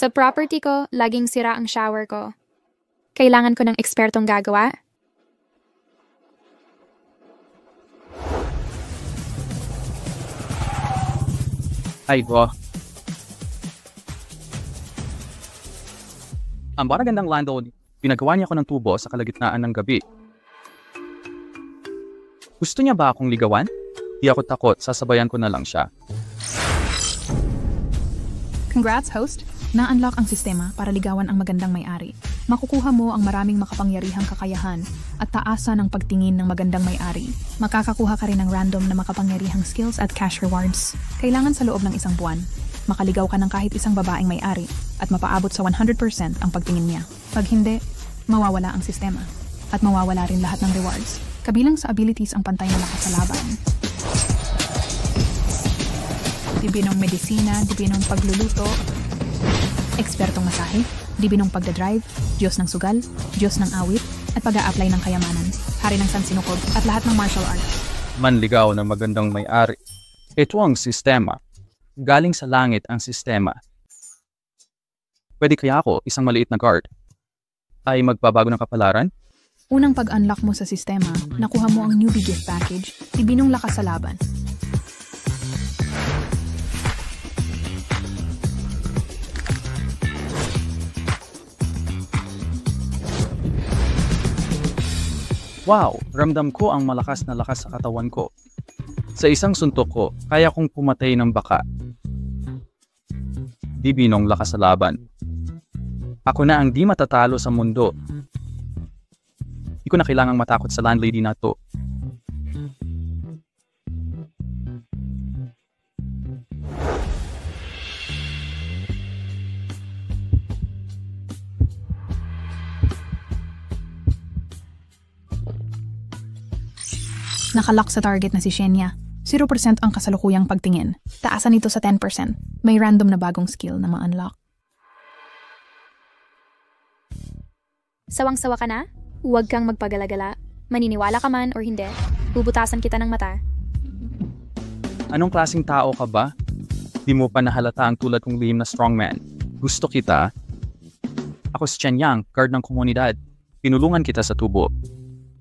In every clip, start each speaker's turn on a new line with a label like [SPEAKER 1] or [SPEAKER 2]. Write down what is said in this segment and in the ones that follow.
[SPEAKER 1] Sa property ko, laging sira ang shower ko. Kailangan ko ng ekspertong gagawa.
[SPEAKER 2] Ay, bro. Ang baragandang landlord, pinagawa niya ako ng tubo sa kalagitnaan ng gabi. Gusto niya ba akong ligawan? Di ako takot, sasabayan ko na lang siya.
[SPEAKER 3] Congrats, host! Na-unlock ang sistema para ligawan ang magandang may-ari. Makukuha mo ang maraming makapangyarihang kakayahan at taasan ng pagtingin ng magandang may-ari. Makakakuha ka rin ng random na makapangyarihang skills at cash rewards. Kailangan sa loob ng isang buwan. Makaligaw ka ng kahit isang babaeng may-ari at mapaabot sa 100% ang pagtingin niya. Pag hindi, mawawala ang sistema at mawawala rin lahat ng rewards. Kabilang sa abilities ang pantay na lakas sa laban. Dibinong medisina, dibinong pagluluto, ekspertong masahe, dibinong pagdadrive, Diyos ng sugal, Diyos ng awit, at pag-a-apply ng kayamanan, hari ng sansinukob, at lahat ng martial arts.
[SPEAKER 2] Manligaw ng magandang may-ari. Ito ang sistema. Galing sa langit ang sistema. Pwede kaya ako, isang maliit na guard, ay magbabago ng kapalaran?
[SPEAKER 3] Unang pag-unlock mo sa sistema, nakuha mo ang newbie gift package, dibinong lakas sa laban.
[SPEAKER 2] Wow! Ramdam ko ang malakas na lakas sa katawan ko. Sa isang suntok ko, kaya kong pumatay ng baka. Dibinong lakas sa laban. Ako na ang di matatalo sa mundo. Di ko na kailangang matakot sa landlady na to.
[SPEAKER 3] Nakalock sa target na si Shenya. 0% ang kasalukuyang pagtingin. Taasan ito sa 10%. May random na bagong skill na ma-unlock.
[SPEAKER 1] Sawang-sawa ka na? Huwag kang magpagalagala. Maniniwala ka man or hindi, bubutasan kita ng mata.
[SPEAKER 2] Anong klaseng tao ka ba? Di mo pa nahalata ang tulad kong lihim na strongman. Gusto kita. Ako si Chen Yang, guard ng komunidad. Pinulungan kita sa tubo.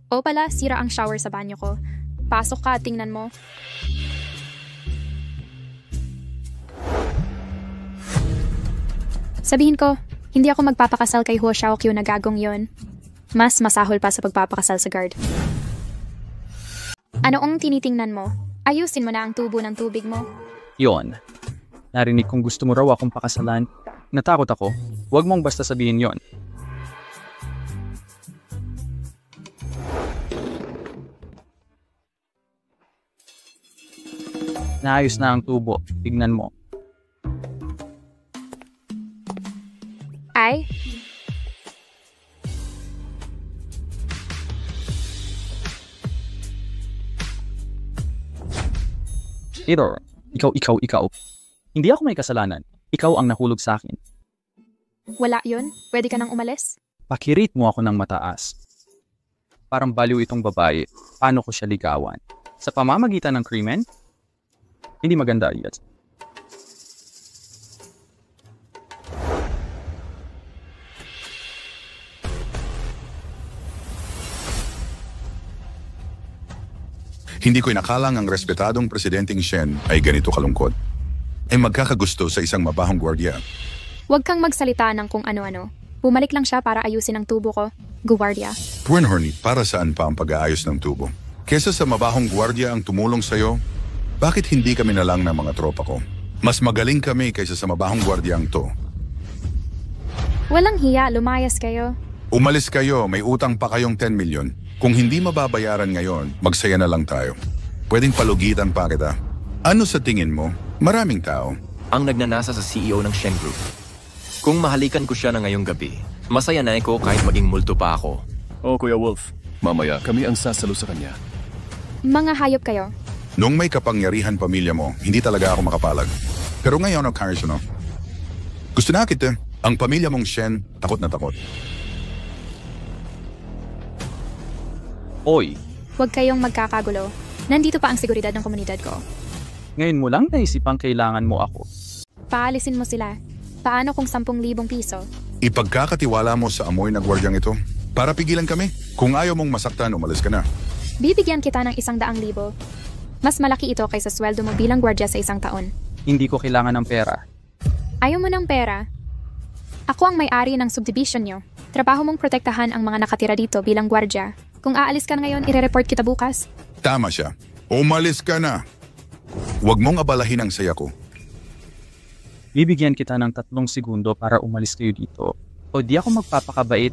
[SPEAKER 1] O pala, sira ang shower sa banyo ko. Pasok ka, tingnan mo. Sabihin ko, hindi ako magpapakasal kay Huo Xiaoqiu na gagong yon. Mas masahol pa sa pagpapakasal sa guard. Anoong tinitingnan mo? Ayusin mo na ang tubo ng tubig mo.
[SPEAKER 2] Yon. Narinig kong gusto mo raw akong pakasalan. Natakot ako. Huwag mong basta sabihin yon. Naayos na ang tubo. Tignan mo.
[SPEAKER 1] Ay?
[SPEAKER 2] Theodore, ikaw. Hindi ako may kasalanan. Ikaw ang nahulog sa akin.
[SPEAKER 1] Wala yun? Pwede ka nang umalis?
[SPEAKER 2] Pakirit mo ako ng mataas. Parang baliw itong babae. Paano ko siya ligawan? Sa pamamagitan ng krimen? Hindi maganda yan.
[SPEAKER 4] Hindi ko inakalang ang respetadong presidenteng Shen ay ganito kalungkot. Ay magkakagusto sa isang mabahong gwardiya.
[SPEAKER 1] Huwag kang magsalita ng kung ano-ano. Bumalik lang siya para ayusin ang tubo ko. Guwardia.
[SPEAKER 4] Puenhorny, para saan pa ang pag-aayos ng tubo? Kesa sa mabahong gwardiya ang tumulong sa'yo, bakit hindi kami na lang ng mga tropa ko? Mas magaling kami kaysa sa mabahong gwardiyang to.
[SPEAKER 1] Walang hiya, lumayas kayo.
[SPEAKER 4] Umalis kayo, may utang pa kayong 10 milyon. Kung hindi mababayaran ngayon, magsaya na lang tayo. Pwedeng palugitan pa kita. Ano sa tingin mo? Maraming tao.
[SPEAKER 5] Ang nagnanasa sa CEO ng Shen Group. Kung mahalikan ko siya na ngayong gabi, masaya na ako kahit maging multo pa ako.
[SPEAKER 6] Oh, Kuya Wolf. Mamaya, kami ang sasalo sa kanya.
[SPEAKER 1] Mga hayop kayo.
[SPEAKER 4] Nung may kapangyarihan pamilya mo, hindi talaga ako makapalag. Pero ngayon, Carson, gusto na kita. Ang pamilya mong Shen, takot na takot.
[SPEAKER 2] Oy,
[SPEAKER 1] Huwag kayong magkakagulo. Nandito pa ang seguridad ng komunidad ko.
[SPEAKER 2] ngayon mo lang naisipang kailangan mo ako.
[SPEAKER 1] Paalisin mo sila. Paano kung 10,000 piso?
[SPEAKER 4] Ipagkakatiwala mo sa amoy na gwardyang ito para pigilan kami. Kung ayaw mong masaktan, umalis ka na.
[SPEAKER 1] Bibigyan kita ng 100,000. Mas malaki ito kaysa sweldo mo bilang gwardya sa 1 taon.
[SPEAKER 2] Hindi ko kailangan ng pera.
[SPEAKER 1] Ayaw mo ng pera? Ako ang may-ari ng subdivision nyo. Trabaho mong protektahan ang mga nakatira dito bilang gwardya. Kung aalis ka ngayon, ire-report kita bukas.
[SPEAKER 4] Tama siya. Umalis ka na. Huwag mong abalahin ang saya ko.
[SPEAKER 2] Bibigyan kita ng 3 segundo para umalis kayo dito. O di ako magpapakabait.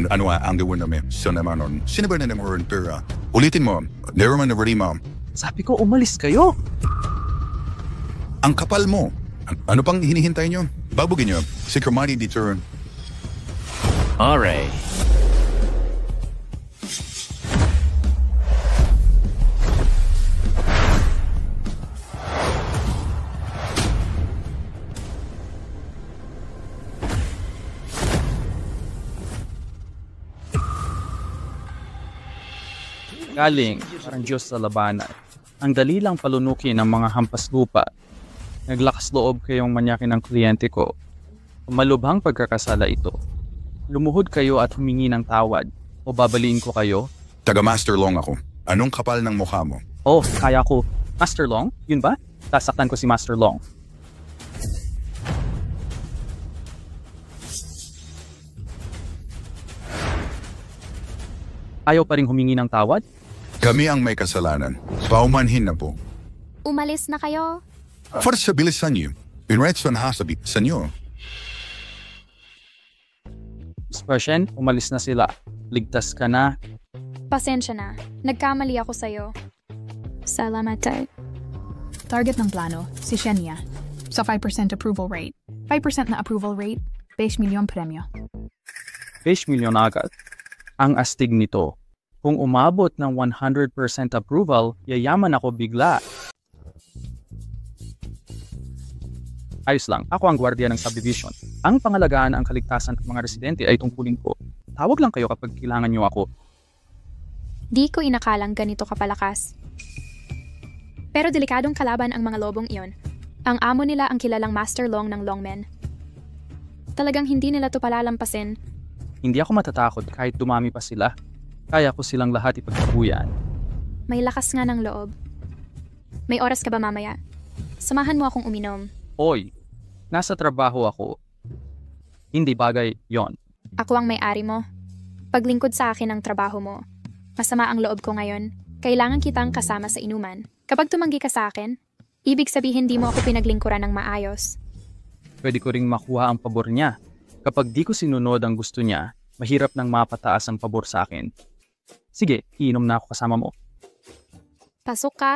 [SPEAKER 4] Ano ang gawin namin? So naman nun, sino ba na naman pera? Ulitin mo. Never man na mo.
[SPEAKER 2] Sabi ko, umalis kayo.
[SPEAKER 4] Ang kapal mo. Ano pang hinihintay nyo? Babugin nyo. Si Kermani deter.
[SPEAKER 5] Alright.
[SPEAKER 2] Galing, parang Diyos sa labanan. Ang dali lang palunukin ng mga hampas lupa. Naglakas loob kayong manyakin ng kliyente ko. Malubhang pagkakasala ito. Lumuhod kayo at humingi ng tawad. O babaliin ko kayo?
[SPEAKER 4] Taga Master Long ako. Anong kapal ng mukha mo?
[SPEAKER 2] Oh, kaya ko. Master Long? Yun ba? Sasaktan ko si Master Long. Ayaw pa rin humingi ng tawad?
[SPEAKER 4] Kami ang may kasalanan. Paumanhin na po.
[SPEAKER 1] Umalis na kayo.
[SPEAKER 4] For sa bilisan niyo. Pinretson hasabi sa niyo.
[SPEAKER 2] Spartian, umalis na sila. Ligtas ka na.
[SPEAKER 1] Pasensya na. Nagkamali ako sa'yo. Salamat tayo.
[SPEAKER 3] Target ng plano, si Shenya. Sa 5% approval rate. 5% na approval rate, 20 milyon premyo.
[SPEAKER 2] 20 milyon agad. Ang astig nito. Kung umabot ng 100% approval, yayaman ako bigla. Ayos lang, ako ang gwardiya ng subdivision. Ang pangalagaan ang kaligtasan ng mga residente ay tungkulin ko. Tawag lang kayo kapag kailangan niyo ako.
[SPEAKER 1] Di ko inakalang ganito kapalakas. Pero delikadong kalaban ang mga lobong iyon. Ang amo nila ang kilalang Master Long ng Longmen. Talagang hindi nila to palalampasin.
[SPEAKER 2] Hindi ako matatakot kahit dumami pa sila. Kaya ko silang lahat ipagtabuyan.
[SPEAKER 1] May lakas nga ng loob. May oras ka ba mamaya? Samahan mo akong uminom.
[SPEAKER 2] Oy, nasa trabaho ako. Hindi bagay yon.
[SPEAKER 1] Ako ang may-ari mo. Paglingkod sa akin ang trabaho mo. Masama ang loob ko ngayon. Kailangan kitang kasama sa inuman. Kapag tumanggi ka sa akin, ibig sabihin di mo ako pinaglingkuran ng maayos.
[SPEAKER 2] Pwede ko ring makuha ang pabor niya. Kapag di ko sinunod ang gusto niya, mahirap nang mapataas ang pabor sa akin. Sige, iinom na ako kasama mo.
[SPEAKER 1] Pasok ka.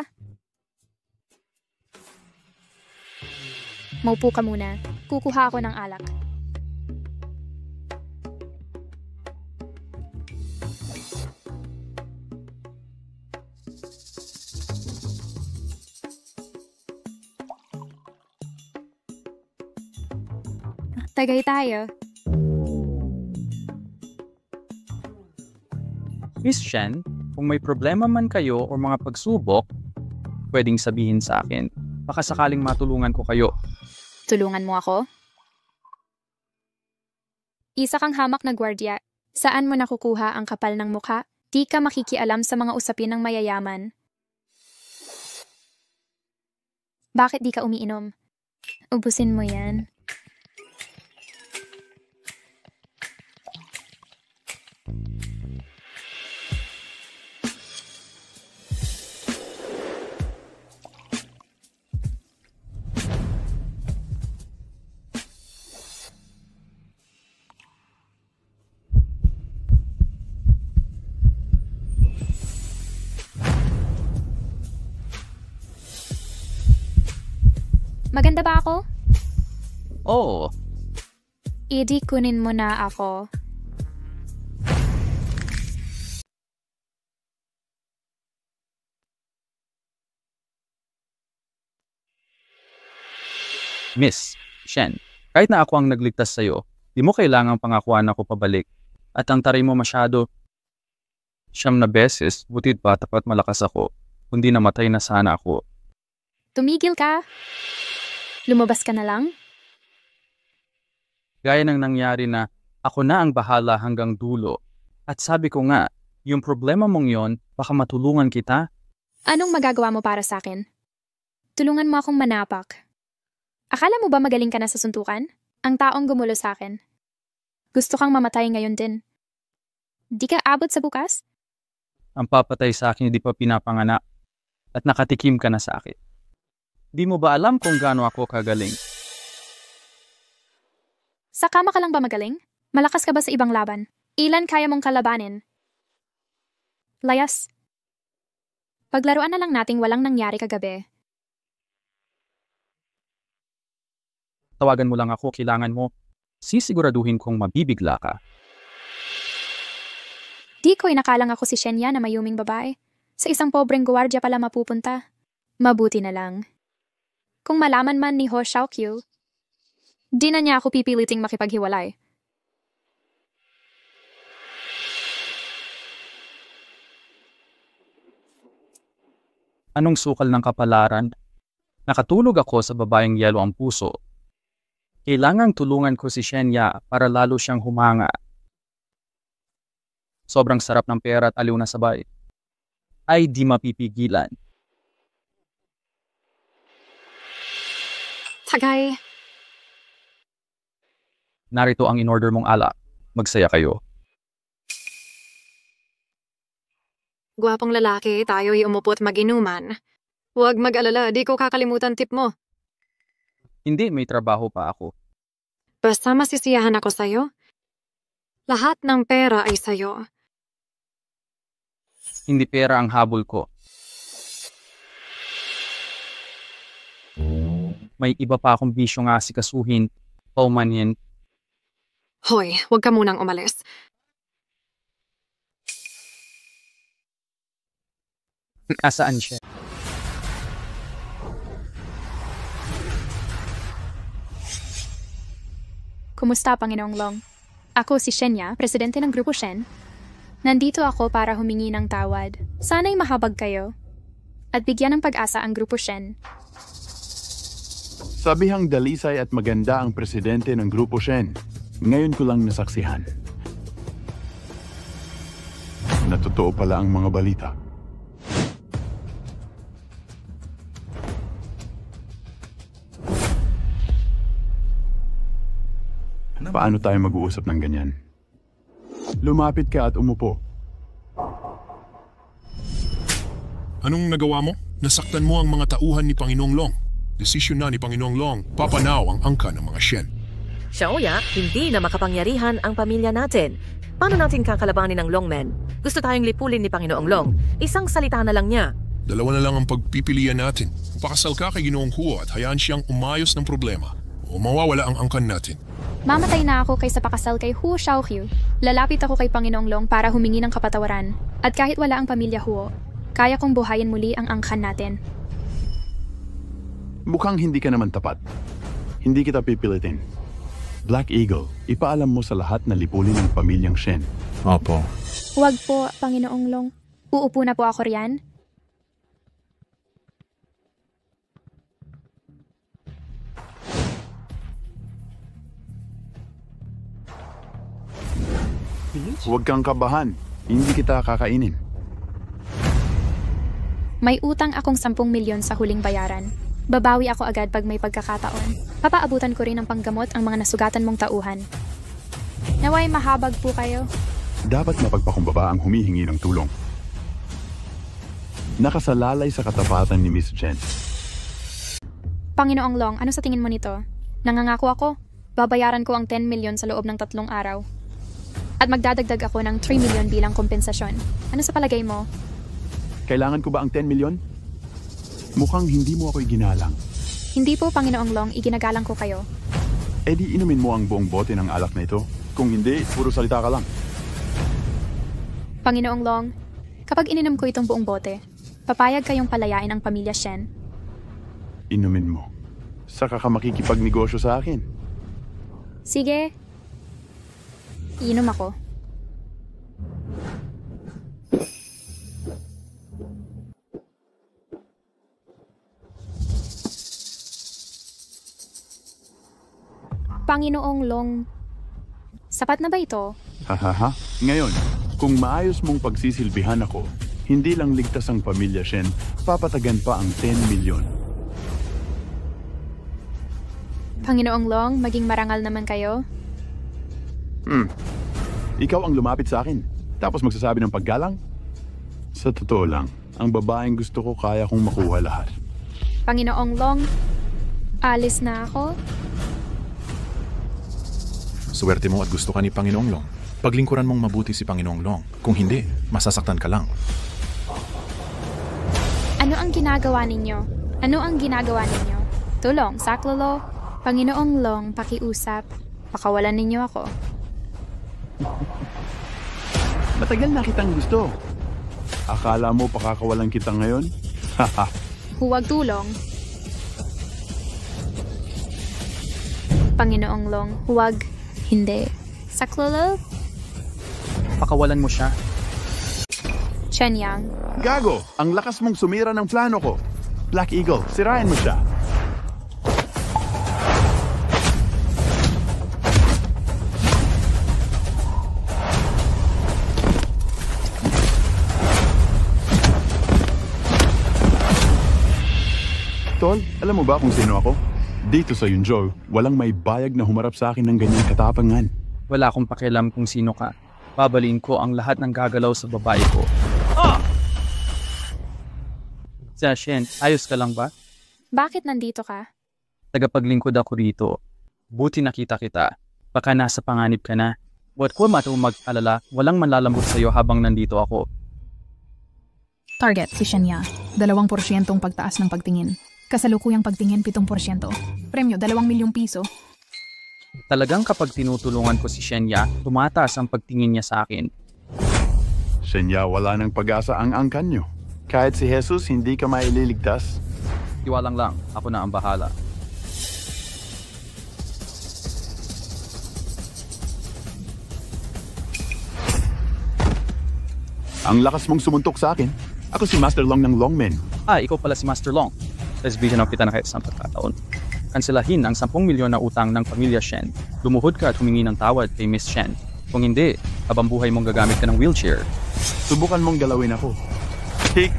[SPEAKER 1] Maupo ka muna. Kukuha ako ng alak. Tagay tayo.
[SPEAKER 2] Miss Shen, kung may problema man kayo o mga pagsubok, pwedeng sabihin sa akin. Baka sakaling matulungan ko kayo.
[SPEAKER 1] Tulungan mo ako? Isa kang hamak na gwardiya. Saan mo nakukuha ang kapal ng mukha? Di ka makikialam sa mga usapin ng mayayaman. Bakit di ka umiinom? Ubusin mo yan. Maganda ba ako?
[SPEAKER 2] Oo.
[SPEAKER 1] Idi, kunin mo na ako.
[SPEAKER 2] Miss Shen, kahit na ako ang nagligtas sa'yo, di mo kailangang pangakuan ako pabalik. At ang taray mo masyado. 9 beses, butit pa tapat malakas ako. Kundi namatay na sana ako.
[SPEAKER 1] Tumigil ka. Lumabas ka na lang.
[SPEAKER 2] Gaya ng nangyari na ako na ang bahala hanggang dulo. At sabi ko nga, yung problema mong yon, baka matulungan kita.
[SPEAKER 1] Anong magagawa mo para sa akin? Tulungan mo akong manapak. Akala mo ba magaling ka na sa suntukan? Ang taong gumulo sa akin. Gusto kang mamatay ngayon din. Di ka abot sa bukas?
[SPEAKER 2] Ang papatay sa akin hindi pa pinapanganak at nakatikim ka na sa akin. Di mo ba alam kung gaano ako kagaling?
[SPEAKER 1] Sa kama ka lang ba magaling? Malakas ka ba sa ibang laban? Ilan kaya mong kalabanin? Layas. Paglaruan na lang nating walang nangyari kagabi.
[SPEAKER 2] Tawagan mo lang ako, kailangan mo. Sisiguraduhin kong mabibigla ka.
[SPEAKER 1] Di ko inakalang ako si Shenya na mayuming babae. Sa isang pobreng guwardiya pala mapupunta. Mabuti na lang. Kung malaman man ni Ho Xiaokyu, di na niya ako pipiliting makipaghiwalay.
[SPEAKER 2] Anong sukal ng kapalaran? Nakatulog ako sa babaeng yelo ang puso. Kailangang tulungan ko si Shenya para lalo siyang humanga. Sobrang sarap ng pera at aliw na sabay. Ay di mapipigilan.
[SPEAKER 1] Tagay.
[SPEAKER 2] Narito ang in-order mong alak. Magsaya kayo.
[SPEAKER 7] Gwapong lalaki, tayo'y umupo at mag-inuman. Huwag mag-alala, di ko kakalimutan tip mo.
[SPEAKER 2] Hindi, may trabaho pa ako.
[SPEAKER 7] Basta masisiyahan ako sa'yo. Lahat ng pera ay sa'yo.
[SPEAKER 2] Hindi pera ang habol ko. May iba pa akong bisyo nga sikasuhin, paumanhin.
[SPEAKER 7] Hoy, huwag ka munang umalis.
[SPEAKER 2] Nasaan siya?
[SPEAKER 1] Kumusta, Panginoong Long? Ako si Shenya, presidente ng Grupo Shen. Nandito ako para humingi ng tawad. Sana'y mahabag kayo. At bigyan ng pag-asa ang Grupo Shen.
[SPEAKER 8] Sabihang dalisay at maganda ang presidente ng Grupo Shen. Ngayon ko lang nasaksihan. Natotoo pala ang mga balita. Paano tayo mag-uusap ng ganyan? Lumapit ka at umupo.
[SPEAKER 9] Anong nagawa mo? Nasaktan mo ang mga tauhan ni Panginoong Long. Desisyon na ni Panginoong Long, papanaw ang angka ng mga Shen.
[SPEAKER 10] Xiaoya, hindi na makapangyarihan ang pamilya natin. Paano natin kakalabanin ang Longmen? Gusto tayong lipulin ni Panginoong Long. Isang salita na lang niya.
[SPEAKER 9] Dalawa na lang ang pagpipilian natin. Pakasal ka kay Ginoong Huo at hayaan siyang umayos ng problema. O mawawala ang angkan natin.
[SPEAKER 1] Mamatay na ako kaysa pakasal kay Hu Xiaokyu. Lalapit ako kay Panginoong Long para humingi ng kapatawaran. At kahit wala ang pamilya Huo, kaya kong buhayin muli ang angkan natin.
[SPEAKER 8] Mukhang hindi ka naman tapat. Hindi kita pipilitin. Black Eagle, ipaalam mo sa lahat na lipulin ng pamilyang Shen.
[SPEAKER 6] Opo.
[SPEAKER 1] Huwag po, Panginoong Long. Uupo na po ako riyan.
[SPEAKER 8] Huwag kang kabahan. Hindi kita kakainin.
[SPEAKER 1] May utang akong 10 milyon sa huling bayaran. Babawi ako agad pag may pagkakataon. Papaabutan ko rin ng panggamot ang mga nasugatan mong tauhan. Naway mahabag po kayo.
[SPEAKER 8] Dapat mapagpakumbaba ang humihingi ng tulong. Nakasalalay sa katapatan ni Miss Jen.
[SPEAKER 1] Panginoong Long, ano sa tingin mo nito? Nangangako ako, babayaran ko ang 10 milyon sa loob ng 3 araw. At magdadagdag ako ng 3 milyon bilang kompensasyon. Ano sa palagay mo?
[SPEAKER 8] Kailangan ko ba ang 10 milyon? Mukhang hindi mo ako iginalang.
[SPEAKER 1] Hindi po, Panginoong Long, iginagalang ko kayo.
[SPEAKER 8] E di inumin mo ang buong bote ng alak na ito. Kung hindi, puro salita ka lang.
[SPEAKER 1] Panginoong Long, kapag ininom ko itong buong bote, papayag kayong palayain ang pamilya Shen.
[SPEAKER 8] Inumin mo. Saka ka makikipagnegosyo sa akin.
[SPEAKER 1] Sige. Iinom ako. Panginoong Long, Sapat na ba ito?
[SPEAKER 8] Hahaha. Ngayon, kung maayos mong pagsisilbihan ako, hindi lang ligtas ang pamilya Shen, papatagan pa ang 10 milyon.
[SPEAKER 1] Panginoong Long, maging marangal naman kayo.
[SPEAKER 8] Ikaw ang lumapit sa akin, tapos magsasabi ng paggalang? Sa totoo lang, ang babaeng gusto ko kaya kong makuha lahat.
[SPEAKER 1] Panginoong Long, alis na ako.
[SPEAKER 9] Swerte mo at gusto ka ni Panginoong Long. Paglingkuran mong mabuti si Panginoong Long. Kung hindi, masasaktan ka lang.
[SPEAKER 1] Ano ang ginagawa ninyo? Ano ang ginagawa ninyo? Tulong, saklolo. Panginoong Long, pakiusap. Pakawalan ninyo ako.
[SPEAKER 8] Matagal na kitang gusto. Akala mo pakakawalan kita ngayon? Haha.
[SPEAKER 1] Huwag tulong. Panginoong Long, huwag. Hindi. Saklolo?
[SPEAKER 2] Pakawalan mo siya.
[SPEAKER 1] Chen Yang.
[SPEAKER 8] Gago! Ang lakas mong sumira ng plano ko. Black Eagle, sirain mo siya. Tol, alam mo ba kung sino ako? Dito sa Yunzhou, walang may bayag na humarap sa akin ng ganyang katapangan.
[SPEAKER 2] Wala akong pakialam kung sino ka. Babaliin ko ang lahat ng gagalaw sa babae ko. Siya, Shen, ayos ka lang ba?
[SPEAKER 1] Bakit nandito ka?
[SPEAKER 2] Tagapaglingkod ako rito. Buti nakita kita. Baka nasa panganib ka na. Huwag ko mag-alala, walang manlalambot sa'yo habang nandito ako.
[SPEAKER 3] Target, si Shenya. 2% pagtaas ng pagtingin. Kasalukuyang pagtingin 7%. Premyo, 2 milyong piso.
[SPEAKER 2] Talagang kapag tinutulungan ko si Shenya, tumataas ang pagtingin niya sa akin.
[SPEAKER 8] Shenya, wala ng pag-asa ang angkan nyo. Kahit si Jesus, hindi ka maililigtas.
[SPEAKER 2] Tiwalang lang, ako na ang bahala.
[SPEAKER 8] Ang lakas mong sumuntok sa akin. Ako si Master Long ng Longmen.
[SPEAKER 2] Ikaw pala si Master Long. Resbihan kita na kahit sa pagkataon. Kanselahin ang 10 milyon na utang ng pamilya Shen. Lumuhod ka at humingi ng tawad kay Miss Shen. Kung hindi, habang buhay mong gagamit ka ng wheelchair.
[SPEAKER 8] Subukan mong galawin ako. Tik!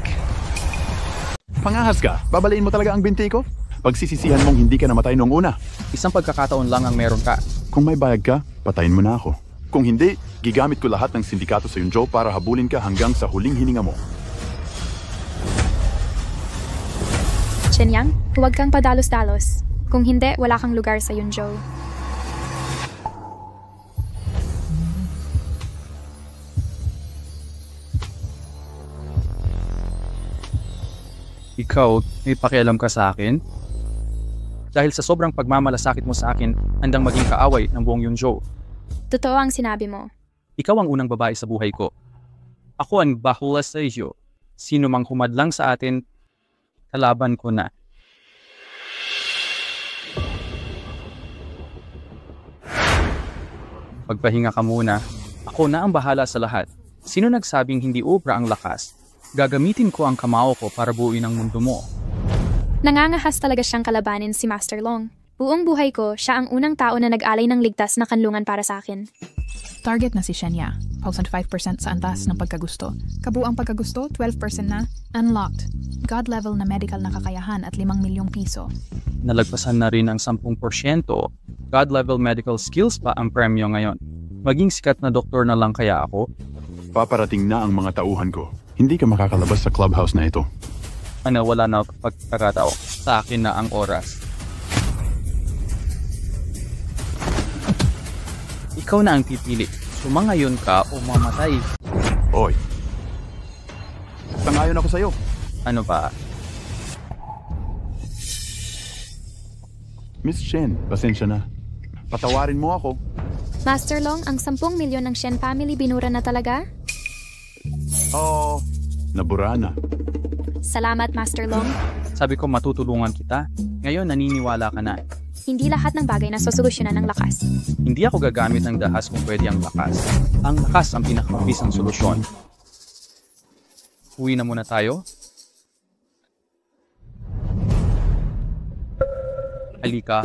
[SPEAKER 8] Pangahas ka, babalain mo talaga ang binti ko? Pagsisisihan mong hindi ka namatay noong una.
[SPEAKER 2] Isang pagkakataon lang ang meron ka.
[SPEAKER 8] Kung may bayag ka, patayin mo na ako. Kung hindi, gigamit ko lahat ng sindikato sa Yunzhou para habulin ka hanggang sa huling hininga mo.
[SPEAKER 1] Chen Yang, huwag kang padalos-dalos. Kung hindi, wala kang lugar sa Yunzhou.
[SPEAKER 2] Ikaw, may pakialam ka sa akin? Dahil sa sobrang pagmamalasakit mo sa akin, handang maging kaaway ng buong Yunzhou.
[SPEAKER 1] Totoo ang sinabi mo.
[SPEAKER 2] Ikaw ang unang babae sa buhay ko. Ako ang bahula sa iyo. Sino mang humadlang sa atin, kalaban ko na. Pagpahinga ka muna. Ako na ang bahala sa lahat. Sino nagsabing hindi obra ang lakas? Gagamitin ko ang kamao ko para buuin ang mundo mo.
[SPEAKER 1] Nangangahas talaga siyang kalabanin si Master Long. Buong buhay ko, siya ang unang tao na nag-alay ng ligtas na kanlungan para sa akin.
[SPEAKER 3] Target na si Shenya. 1,500% sa antas ng pagkagusto. Kabuang pagkagusto, 12% na. Unlocked. God level na medical na kakayahan at 5 milyong piso.
[SPEAKER 2] Nalagpasan na rin ang 10%. God level medical skills pa ang premyo ngayon. Maging sikat na doktor na lang kaya ako?
[SPEAKER 8] Paparating na ang mga tauhan ko. Hindi ka makakalabas sa clubhouse na ito.
[SPEAKER 2] Wala na pagkakatao. Sa akin na ang oras. Ikaw na ang pipili. Sumangayon ka o mamatay.
[SPEAKER 8] Oy. Sangayon ako sa'yo.
[SPEAKER 2] Ano ba?
[SPEAKER 8] Miss Shen, pasensya na. Patawarin mo ako.
[SPEAKER 1] Master Long, ang 10 milyon ng Shen family binura na talaga?
[SPEAKER 8] Oo, nabura na.
[SPEAKER 1] Salamat, Master Long.
[SPEAKER 2] Sabi ko matutulungan kita. Ngayon naniniwala ka na.
[SPEAKER 1] Hindi lahat ng bagay na sosolusyonan ng lakas.
[SPEAKER 2] Hindi ako gagamit ng dahas kung pwede ang lakas. Ang lakas ang pinakamabisang solusyon. Uwi na muna tayo. Halika.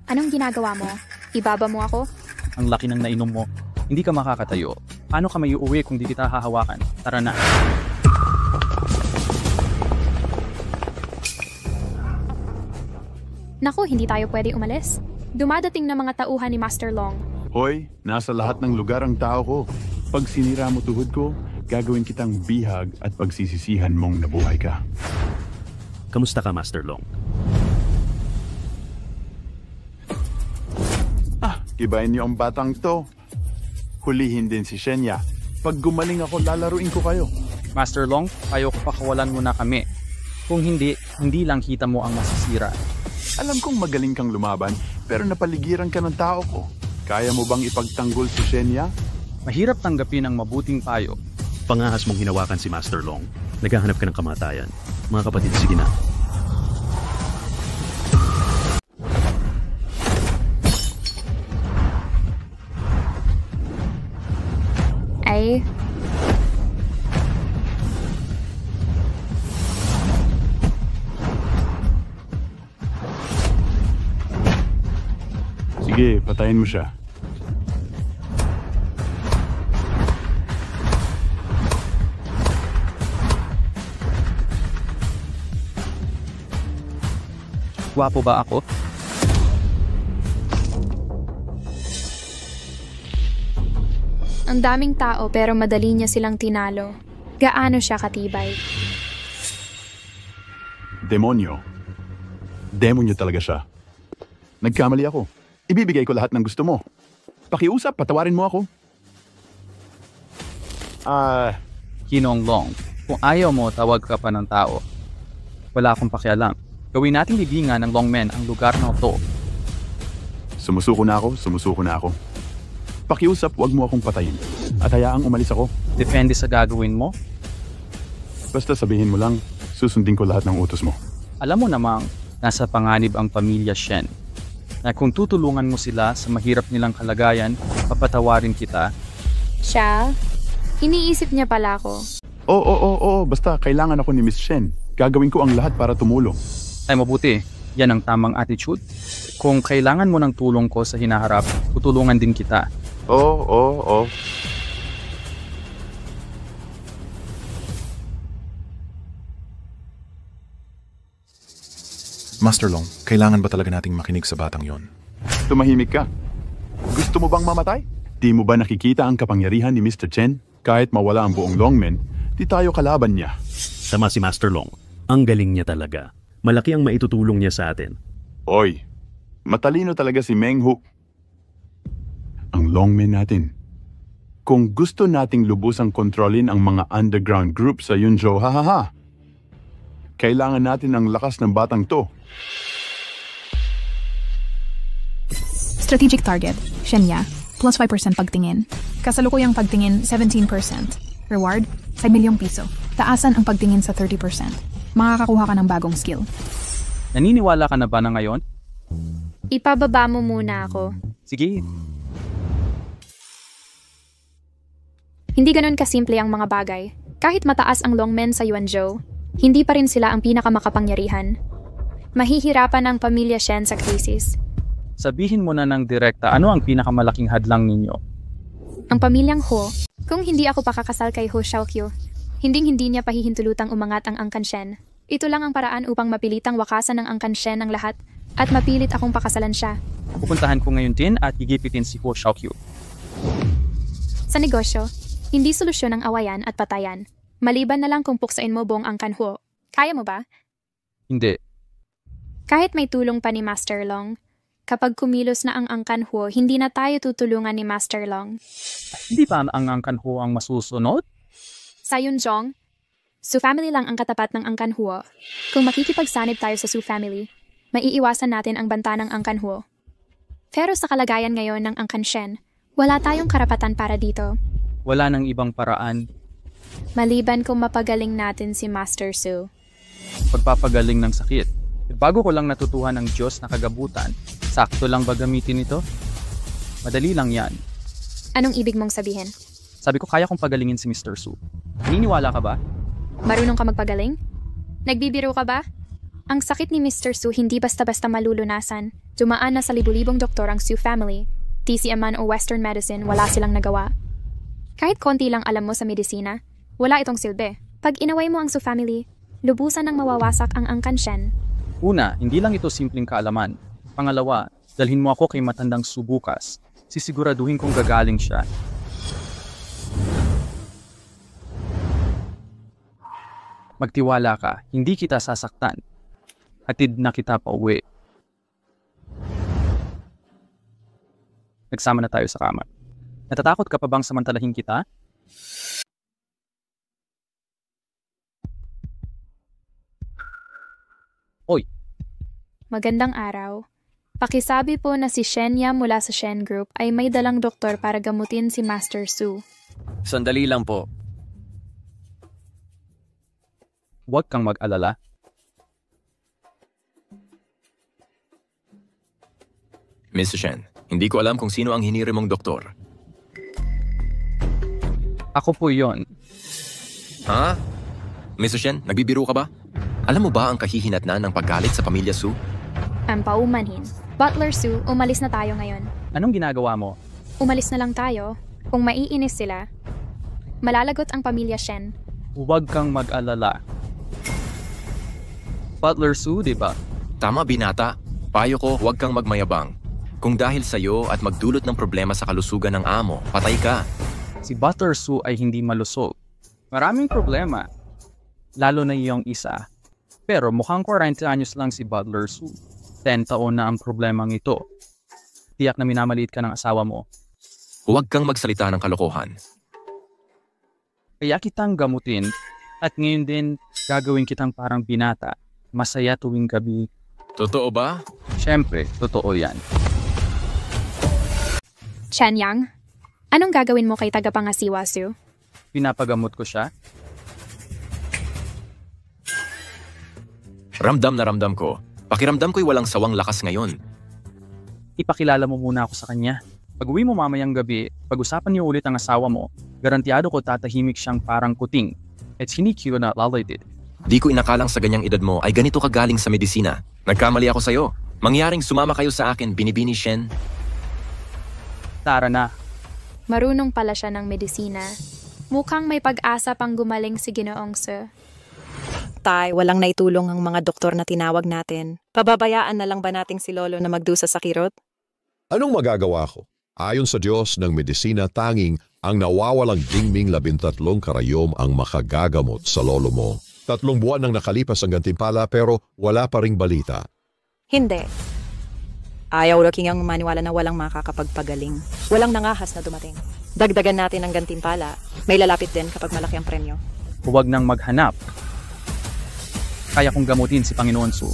[SPEAKER 1] Anong ginagawa mo? Ibaba mo ako?
[SPEAKER 2] Ang laki ng nainom mo. Hindi ka makakatayo. Paano ka may uuwi kung di kita hahawakan? Tara na.
[SPEAKER 1] Naku, hindi tayo pwede umalis. Dumadating na mga tauhan ni Master Long.
[SPEAKER 8] Hoy, nasa lahat ng lugar ang tao ko. Pag sinira mo tuhod ko, gagawin kitang bihag at pagsisisihan mong nabuhay ka.
[SPEAKER 11] Kamusta ka, Master Long?
[SPEAKER 8] Ibahin niyo ang batang to. Hulihin din si Shenya. Pag gumaling ako, lalaruin ko kayo.
[SPEAKER 2] Master Long, ayaw ko pakawalan mo na kami. Kung hindi, hindi lang kita mo ang masisira.
[SPEAKER 8] Alam kong magaling kang lumaban, pero napaligiran ka ng tao ko. Kaya mo bang ipagtanggol si Shenya?
[SPEAKER 2] Mahirap tanggapin ang mabuting payo.
[SPEAKER 11] Pangahas mong hinawakan si Master Long. Naghahanap ka ng kamatayan. Mga kapatid, sige na.
[SPEAKER 1] Ay...
[SPEAKER 8] Sige, patayin mo siya.
[SPEAKER 2] Gwapo ba ako?
[SPEAKER 1] Ang daming tao pero madali niya silang tinalo. Gaano siya katibay?
[SPEAKER 8] Demonyo. Demonyo talaga siya. Nagkamali ako. Ibibigay ko lahat ng gusto mo. Pakiusap, patawarin mo ako.
[SPEAKER 2] Kinong Long, kung ayaw mo, tawag ka pa ng tao. Wala akong pakialam. Gawin nating libingan ng Longmen ang lugar na ito.
[SPEAKER 8] Sumusuko na ako. Pakiusap, huwag mo akong patayin. At hayaang umalis ako.
[SPEAKER 2] Depende sa gagawin mo.
[SPEAKER 8] Basta sabihin mo lang, susundin ko lahat ng utos mo.
[SPEAKER 2] Alam mo namang, nasa panganib ang pamilya Shen. Na kung tutulungan mo sila sa mahirap nilang kalagayan, papatawarin kita.
[SPEAKER 1] Siya? Iniisip niya pala ako.
[SPEAKER 8] Oo. Basta kailangan ako ni Miss Shen. Gagawin ko ang lahat para tumulong.
[SPEAKER 2] Ay mabuti, yan ang tamang attitude. Kung kailangan mo ng tulong ko sa hinaharap, tutulungan din kita.
[SPEAKER 8] Oo.
[SPEAKER 12] Master Long, kailangan ba talaga nating makinig sa batang yon?
[SPEAKER 8] Tumahimik ka. Gusto mo bang mamatay? Di mo ba nakikita ang kapangyarihan ni Mr. Chen? Kahit mawala ang buong Longmen, di tayo kalaban niya.
[SPEAKER 11] Tama si Master Long. Ang galing niya talaga. Malaki ang maitutulong niya sa atin.
[SPEAKER 8] Oy, matalino talaga si Meng Hu. Ang Longmen natin. Kung gusto nating lubusang kontrolin ang mga underground group sa Yunzhou, kailangan natin ang lakas ng batang to.
[SPEAKER 3] Strategic target, Shenya, plus 5% pagtingin. Kasalukuyang pagtingin, 17%. Reward, 5 milyong piso. Taasan ang pagtingin sa 30%. Makakakuha ka ng bagong skill.
[SPEAKER 2] Naniniwala ka na ba na ngayon?
[SPEAKER 1] Ipababa mo muna ako.
[SPEAKER 2] Sige.
[SPEAKER 1] Hindi ganon kasimple ang mga bagay. Kahit mataas ang Longmen sa Yuanzhou, hindi pa rin sila ang pinakamakapangyarihan. Mahihirapan ang pamilya Shen sa krisis.
[SPEAKER 2] Sabihin mo na ng direkta, ano ang pinakamalaking hadlang ninyo?
[SPEAKER 1] Ang pamilyang Ho, kung hindi ako pakakasal kay Ho Xiaoqiu, hindi niya pahihintulutang umangat ang Angkan Shen. Ito lang ang paraan upang mapilitang wakasan ng Angkan Shen ang lahat at mapilit akong pakasalan siya.
[SPEAKER 2] Pupuntahan ko ngayon din at gigipitin si Ho Xiaoqiu.
[SPEAKER 1] Sa negosyo, hindi solusyon ang awayan at patayan. Maliban na lang kung puksain mo buong Angkan Ho. Kaya mo ba?
[SPEAKER 2] Hindi.
[SPEAKER 1] Kahit may tulong pa ni Master Long, kapag kumilos na ang Angkan Ho, hindi na tayo tutulungan ni Master Long.
[SPEAKER 2] Hindi ba ang Angkan Ho ang masusunod?
[SPEAKER 1] Sa Yunzhong, Su family lang ang katapat ng Angkan Ho. Kung makikipagsanib tayo sa Su family, maiiwasan natin ang banta ng Angkan Ho. Pero sa kalagayan ngayon ng Angkan Shen, wala tayong karapatan para dito.
[SPEAKER 2] Wala nang ibang paraan.
[SPEAKER 1] Maliban kung mapagaling natin si Master Su.
[SPEAKER 2] Pagpapagaling ng sakit. Bago ko lang natutuhan ng Diyos na kagabutan, sakto lang ba gamitin ito? Madali lang yan.
[SPEAKER 1] Anong ibig mong sabihin?
[SPEAKER 2] Sabi ko kaya kong pagalingin si Mr. Su. Naniniwala ka ba?
[SPEAKER 1] Marunong ka magpagaling? Nagbibiro ka ba? Ang sakit ni Mr. Su hindi basta-basta malulunasan. Dumaan na sa libu-libong doktor ang Su family. TCM man o Western medicine, wala silang nagawa. Kahit konti lang alam mo sa medisina, wala itong silbi. Pag inaway mo ang Su family, lubusan ng mawawasak ang angkan Shen.
[SPEAKER 2] Una, hindi lang ito simpleng kaalaman. Pangalawa, dalhin mo ako kay matandang Su bukas. Sisiguraduhin kong gagaling siya. Magtiwala ka, hindi kita sasaktan. Hatid na kita pa uwi. Nagsama na tayo sa kamar. Natatakot ka pa bang samantalahin kita? Oy!
[SPEAKER 1] Magandang araw. Pakisabi po na si Shenya mula sa Shen Group ay may dalang doktor para gamutin si Master Su.
[SPEAKER 5] Sandali lang po.
[SPEAKER 2] Huwag kang mag-alala.
[SPEAKER 5] Miss Shen, hindi ko alam kung sino ang hinire mong doktor.
[SPEAKER 2] Ako po yon.
[SPEAKER 5] Ha? Miss Shen, nagbibiro ka ba? Alam mo ba ang kahihinatnan ng paggalit sa pamilya Su?
[SPEAKER 1] Ang paumanhin. Butler Su, umalis na tayo ngayon.
[SPEAKER 2] Anong ginagawa mo?
[SPEAKER 1] Umalis na lang tayo. Kung maiinis sila, malalagot ang pamilya Shen.
[SPEAKER 2] Huwag kang mag-alala. Butler Su, di ba?
[SPEAKER 5] Tama, binata. Payo ko, huwag kang magmayabang. Kung dahil sa'yo at magdulot ng problema sa kalusugan ng amo, patay ka.
[SPEAKER 2] Si Butler Su ay hindi malusog. Maraming problema. Lalo na iyong isa. Pero mukhang 40 anyos lang si Butler Su. 10 taon na ang problemang ito. Tiyak na minamaliit ka ng asawa mo.
[SPEAKER 5] Huwag kang magsalita ng kalokohan.
[SPEAKER 2] Kaya kitang gamutin at ngayon din gagawin kitang parang binata. Masaya tuwing gabi.
[SPEAKER 5] Totoo ba?
[SPEAKER 2] Siyempre, totoo yan.
[SPEAKER 1] Shenyang, anong gagawin mo kay tagapangasiwa, Su?
[SPEAKER 2] Pinapagamot ko siya.
[SPEAKER 5] Ramdam na ramdam ko. Pakiramdam ko'y walang sawang lakas ngayon.
[SPEAKER 2] Ipakilala mo muna ako sa kanya. Pag-uwi mo mamayang gabi, pag-usapan niyo ulit ang asawa mo, garantiyado ko tatahimik siyang parang kuting. At hindi kiyo na lalated.
[SPEAKER 5] Di ko inakalang sa ganyang edad mo ay ganito kagaling sa medisina. Nagkamali ako sa'yo. Mangyaring sumama kayo sa akin, binibini Shen.
[SPEAKER 2] Tara na.
[SPEAKER 1] Marunong pala siya ng medisina. Mukhang may pag-asa pang gumaling si Ginoong Su.
[SPEAKER 13] Tay, walang naitulong ang mga doktor na tinawag natin. Pababayaan na lang ba nating si Lolo na magdusa sa kirot?
[SPEAKER 14] Anong magagawa ko? Ayon sa Diyos ng medisina, tanging ang nawawalang dingming 13 karayom ang makagagamot sa lolo mo. 3 buwan nang nakalipas ang gantimpala pero wala pa ring balita.
[SPEAKER 13] Hindi. Ayaw Roking ang maniwala na walang makakapagpagaling. Walang nangahas na dumating. Dagdagan natin ang gantimpala. May lalapit din kapag malaki ang premyo.
[SPEAKER 2] Huwag nang maghanap. Kaya kong gamutin si Panginoon Su.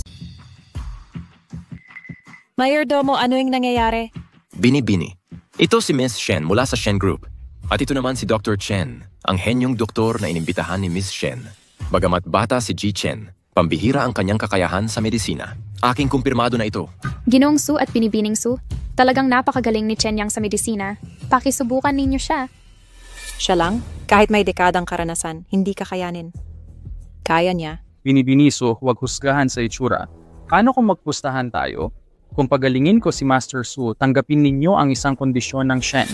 [SPEAKER 13] Mayordomo, ano yung nangyayari?
[SPEAKER 5] Binibini. Ito si Miss Shen mula sa Shen Group. At ito naman si Dr. Chen, ang henyong doktor na inimbitahan ni Miss Shen. Bagamat bata si Ji Chen, pambihira ang kanyang kakayahan sa medisina. Aking kumpirmado na ito.
[SPEAKER 1] Ginoong Su at Binibining Su, talagang napakagaling ni Shenyang sa medisina. Pakisubukan ninyo siya.
[SPEAKER 13] Siya lang? Kahit may dekadang karanasan, hindi kakayanin. Kaya niya.
[SPEAKER 2] Binibini Su, huwag husgahan sa itsura. Paano kung magpustahan tayo? Kung pagalingin ko si Master Su, tanggapin ninyo ang isang kondisyon ng Shen.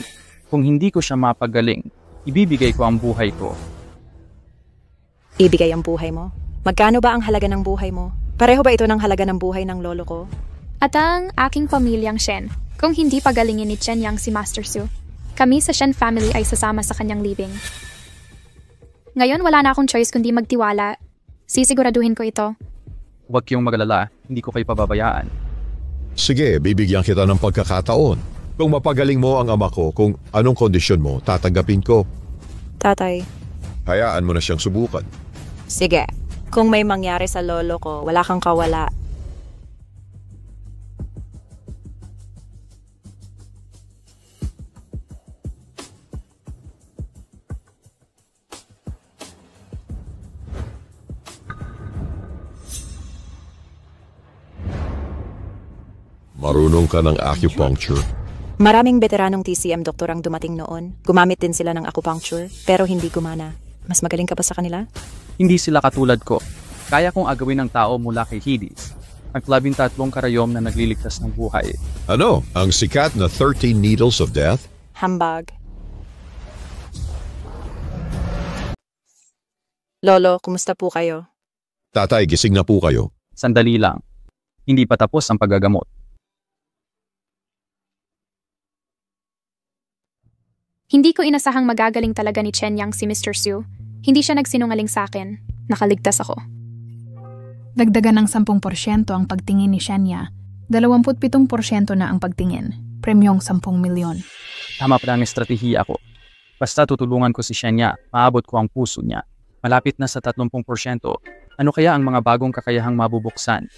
[SPEAKER 2] Kung hindi ko siya mapagaling, ibibigay ko ang buhay ko.
[SPEAKER 13] Ibigay ang buhay mo? Magkano ba ang halaga ng buhay mo? Pareho ba ito ng halaga ng buhay ng lolo ko?
[SPEAKER 1] At ang aking pamilyang Shen, kung hindi pagalingin ni Shenyang si Master Su, kami sa Shen family ay sasama sa kanyang libing. Ngayon wala na akong choice kundi magtiwala. Sisiguraduhin ko ito.
[SPEAKER 2] Huwag kayong magalala, hindi ko kayo pababayaan.
[SPEAKER 14] Sige, bibigyan kita ng pagkakataon. Kung mapagaling mo ang ama ko, kung anong kondisyon mo, tatanggapin ko.
[SPEAKER 13] Tatay.
[SPEAKER 14] Hayaan mo na siyang subukan.
[SPEAKER 13] Sige. Kung may mangyari sa lolo ko, wala kang kawala.
[SPEAKER 14] Marunong ka ng acupuncture.
[SPEAKER 13] Maraming veteranong TCM doktor ang dumating noon. Gumamit din sila ng acupuncture, pero hindi gumana. Mas magaling ka pa sa kanila?
[SPEAKER 2] Hindi sila katulad ko. Kaya kong agawin ng tao mula kay Hades, ang 13 karayom na nagliligtas ng buhay.
[SPEAKER 14] Ano? Ang sikat na 13 Needles of Death?
[SPEAKER 13] Hambag. Lolo, kumusta po kayo?
[SPEAKER 14] Tatay, gising na po kayo.
[SPEAKER 2] Sandali lang. Hindi pa tapos ang paggagamot.
[SPEAKER 1] Hindi ko inasahang magagaling talaga ni Chen Yang si Mr. Su. Hindi siya nagsinungaling sa akin. Nakaligtas ako.
[SPEAKER 3] Dagdagan ng 10% ang pagtingin ni Shenya. 27% na ang pagtingin. Premyong 10 milyon.
[SPEAKER 2] Tama pa ang estratehiya ko. Basta tutulungan ko si Shenya, maabot ko ang puso niya. Malapit na sa 30%. Ano kaya ang mga bagong kakayahang mabubuksan?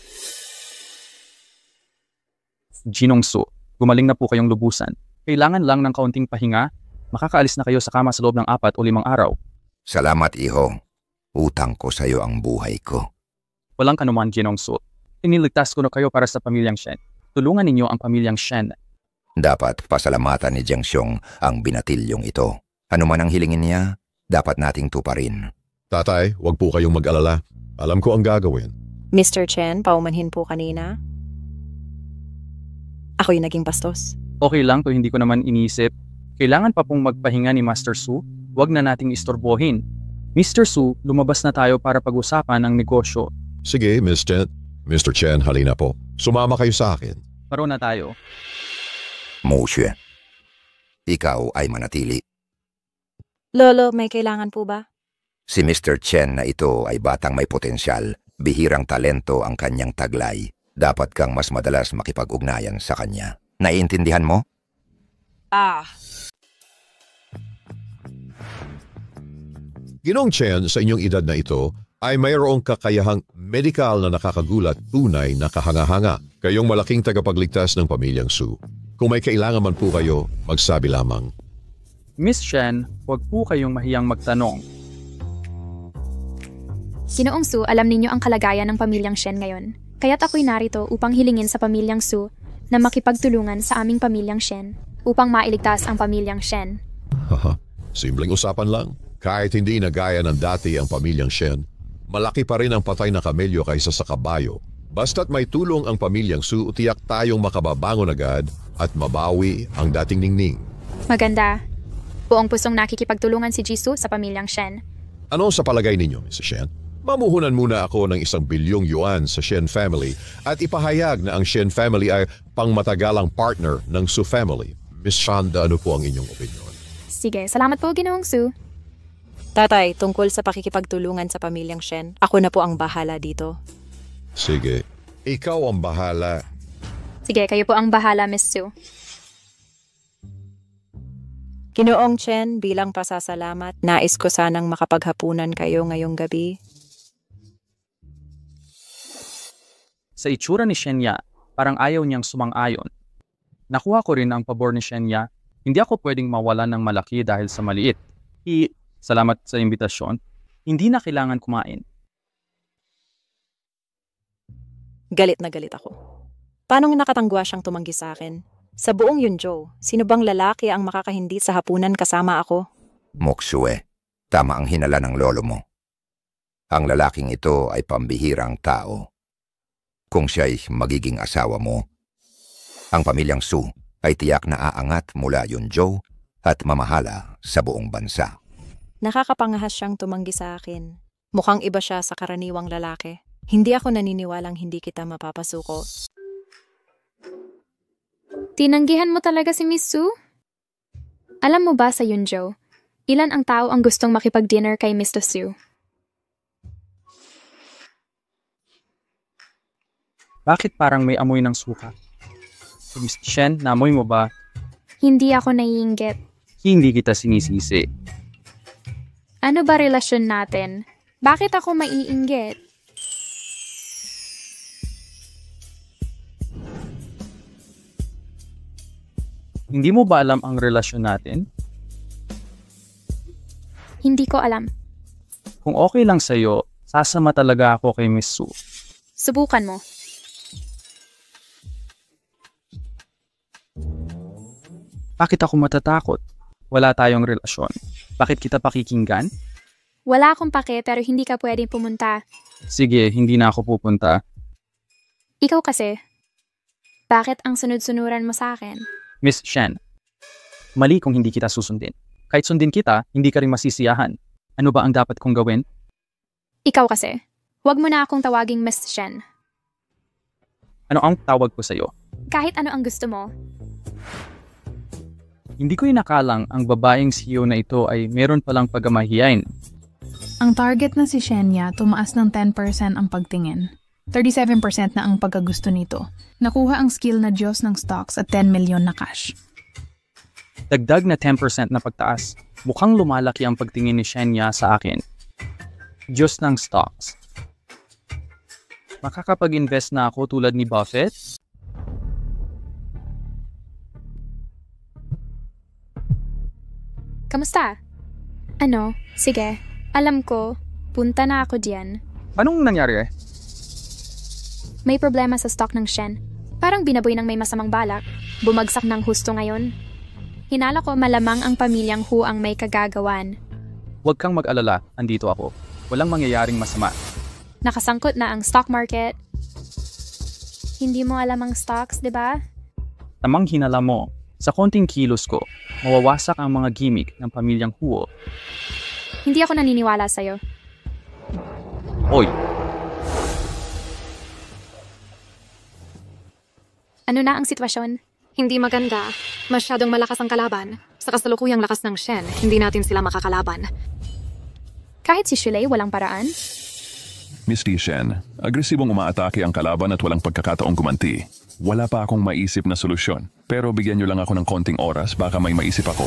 [SPEAKER 2] Jinong Su, gumaling na po kayong lubusan. Kailangan lang ng kaunting pahinga. Makakaalis na kayo sa kama sa loob ng 4 o 5 araw.
[SPEAKER 15] Salamat, iho. Utang ko sa iyo ang buhay ko.
[SPEAKER 2] Walang kanuman, Jinong Su. Iniligtas ko na kayo para sa pamilyang Shen. Tulungan ninyo ang pamilyang Shen.
[SPEAKER 15] Dapat pasalamatan ni Jiang Xiong ang binatilyong ito. Ano man ang hilingin niya, dapat nating tuparin.
[SPEAKER 14] Tatay, wag po kayong mag-alala. Alam ko ang gagawin.
[SPEAKER 13] Mr. Chen, paumanhin po kanina. Ako yung naging bastos.
[SPEAKER 2] Okay lang kung hindi ko naman inisip. Kailangan pa pong magpahinga ni Master Su. Huwag na nating istorbohin. Mr. Su, lumabas na tayo para pag-usapan ang negosyo.
[SPEAKER 14] Sige, Miss Chen. Mr. Chen, halina po. Sumama kayo sa akin.
[SPEAKER 2] Paro na tayo.
[SPEAKER 15] Mo Xue, ikaw ay manatili.
[SPEAKER 13] Lolo, may kailangan po ba?
[SPEAKER 15] Si Mr. Chen na ito ay batang may potensyal. Bihirang talento ang kanyang taglay. Dapat kang mas madalas makipag-ugnayan sa kanya. Naiintindihan mo?
[SPEAKER 14] Ginong Chen, sa inyong edad na ito, ay mayroong kakayahang medikal na nakakagulat, tunay na kahanga-hanga. Kayong malaking tagapagligtas ng pamilyang Su. Kung may kailangan man po kayo, magsabi lamang.
[SPEAKER 2] Miss Shen, huwag po kayong mahiyang magtanong.
[SPEAKER 1] Ginoong Su, alam ninyo ang kalagayan ng pamilyang Shen ngayon. Kaya't ako'y narito upang hilingin sa pamilyang Su na makipagtulungan sa aming pamilyang Shen upang mailigtas ang pamilyang Shen.
[SPEAKER 14] Haha, simpleng usapan lang. Kahit hindi na gaya ng dati ang pamilyang Shen, malaki pa rin ang patay na kamelyo kaysa sa kabayo. Basta't may tulong ang pamilyang Su, tiyak tayong makababangon agad at mabawi ang dating ningning.
[SPEAKER 1] Maganda. Buong pusong nakikipagtulungan si Jisoo sa pamilyang Shen.
[SPEAKER 14] Ano sa palagay ninyo, Mrs. Shen? Mamuhunan muna ako ng 1 bilyong yuan sa Shen family at ipahayag na ang Shen family ay pangmatagalang partner ng Su family. Miss Shanda, ano po ang inyong opinion?
[SPEAKER 1] Sige, salamat po, Ginoong Su.
[SPEAKER 13] Tatay, tungkol sa pakikipagtulungan sa pamilyang Shen, ako na po ang bahala dito.
[SPEAKER 14] Sige, ikaw ang bahala.
[SPEAKER 1] Sige, kayo po ang bahala, Miss Su.
[SPEAKER 13] Ginoong Chen, bilang pasasalamat, nais ko sanang makapaghapunan kayo ngayong gabi.
[SPEAKER 2] Sa itsura ni Shenya, parang ayaw niyang sumang-ayon. Nakuha ko rin ang pabor ni Shenya. Hindi ako pwedeng mawalan ng malaki dahil sa maliit. Salamat sa imbitasyon. Hindi na kailangan kumain.
[SPEAKER 13] Galit na galit ako. Paano nakatangwa siyang tumanggi sa akin? Sa buong Yunzhou, sino bang lalaki ang makakahindi sa hapunan kasama ako?
[SPEAKER 15] Moksue, tama ang hinala ng lolo mo. Ang lalaking ito ay pambihirang tao. Kung siya'y magiging asawa mo, ang pamilyang Su ay tiyak na aangat mula Yunzhou at mamahala sa buong bansa.
[SPEAKER 13] Nakakapangahas siyang tumanggi sa akin. Mukhang iba siya sa karaniwang lalaki. Hindi ako naniniwalang hindi kita mapapasuko.
[SPEAKER 1] Tinanggihan mo talaga si Miss Su? Alam mo ba sa Yunzhou, ilan ang tao ang gustong makipag-dinner kay Mr. Su?
[SPEAKER 2] Bakit parang may amoy ng suka? Miss Shen, naamoy mo ba?
[SPEAKER 1] Hindi ako naiinggit.
[SPEAKER 2] Hindi kita sinisisi.
[SPEAKER 1] Ano ba relasyon natin? Bakit ako maiinggit?
[SPEAKER 2] Hindi mo ba alam ang relasyon natin?
[SPEAKER 1] Hindi ko alam.
[SPEAKER 2] Kung okay lang sa'yo, sasama talaga ako kay Miss Su.
[SPEAKER 1] Subukan mo.
[SPEAKER 2] Bakit ako matatakot? Wala tayong relasyon. Bakit kita pakikinggan?
[SPEAKER 1] Wala akong pake pero hindi ka pwedeng pumunta.
[SPEAKER 2] Sige, hindi na ako pupunta.
[SPEAKER 1] Ikaw kasi, bakit ang sunod-sunuran mo sa akin?
[SPEAKER 2] Miss Shen, mali kung hindi kita susundin. Kahit sundin kita, hindi ka rin masisiyahan. Ano ba ang dapat kong gawin?
[SPEAKER 1] Ikaw kasi, huwag mo na akong tawaging Miss Shen.
[SPEAKER 2] Ano ang tawag ko sa'yo?
[SPEAKER 1] Kahit ano ang gusto mo.
[SPEAKER 2] Hindi ko inakalang ang babaeng CEO na ito ay meron palang pagamahiyain.
[SPEAKER 3] Ang target na si Shenya, tumaas ng 10% ang pagtingin. 37% na ang pagkagusto nito. Nakuha ang skill na Diyos ng stocks at 10 milyon na cash.
[SPEAKER 2] Dagdag na 10% na pagtaas. Mukhang lumalaki ang pagtingin ni Shenya sa akin. Diyos ng stocks. Makakapag-invest na ako tulad ni Buffett?
[SPEAKER 1] Kamusta? Ano? Sige. Alam ko, punta na ako diyan.
[SPEAKER 2] Anong nangyari?
[SPEAKER 1] May problema sa stock ng Shen. Parang binaboy ng may masamang balak. Bumagsak ng husto ngayon. Hinala ko malamang ang pamilyang Hu ang may kagagawan.
[SPEAKER 2] Huwag kang mag-alala, andito ako. Walang mangyayaring masama.
[SPEAKER 1] Nakasangkot na ang stock market. Hindi mo alam ang stocks, di ba?
[SPEAKER 2] Tamang hinala mo. Sa konting kilos ko, mawawasak ang mga gimmick ng pamilyang Hu.
[SPEAKER 1] Hindi ako naniniwala sa'yo.
[SPEAKER 2] Oy!
[SPEAKER 1] Ano na ang sitwasyon?
[SPEAKER 7] Hindi maganda. Masyadong malakas ang kalaban. Sa kasalukuyang lakas ng Shen, hindi natin sila makakalaban.
[SPEAKER 1] Kahit si Shulei walang paraan?
[SPEAKER 6] Misty Shen, agresibong umaatake ang kalaban at walang pagkakataong gumanti. Wala pa akong maisip na solusyon. Pero bigyan niyo lang ako ng konting oras, baka may maisip ako.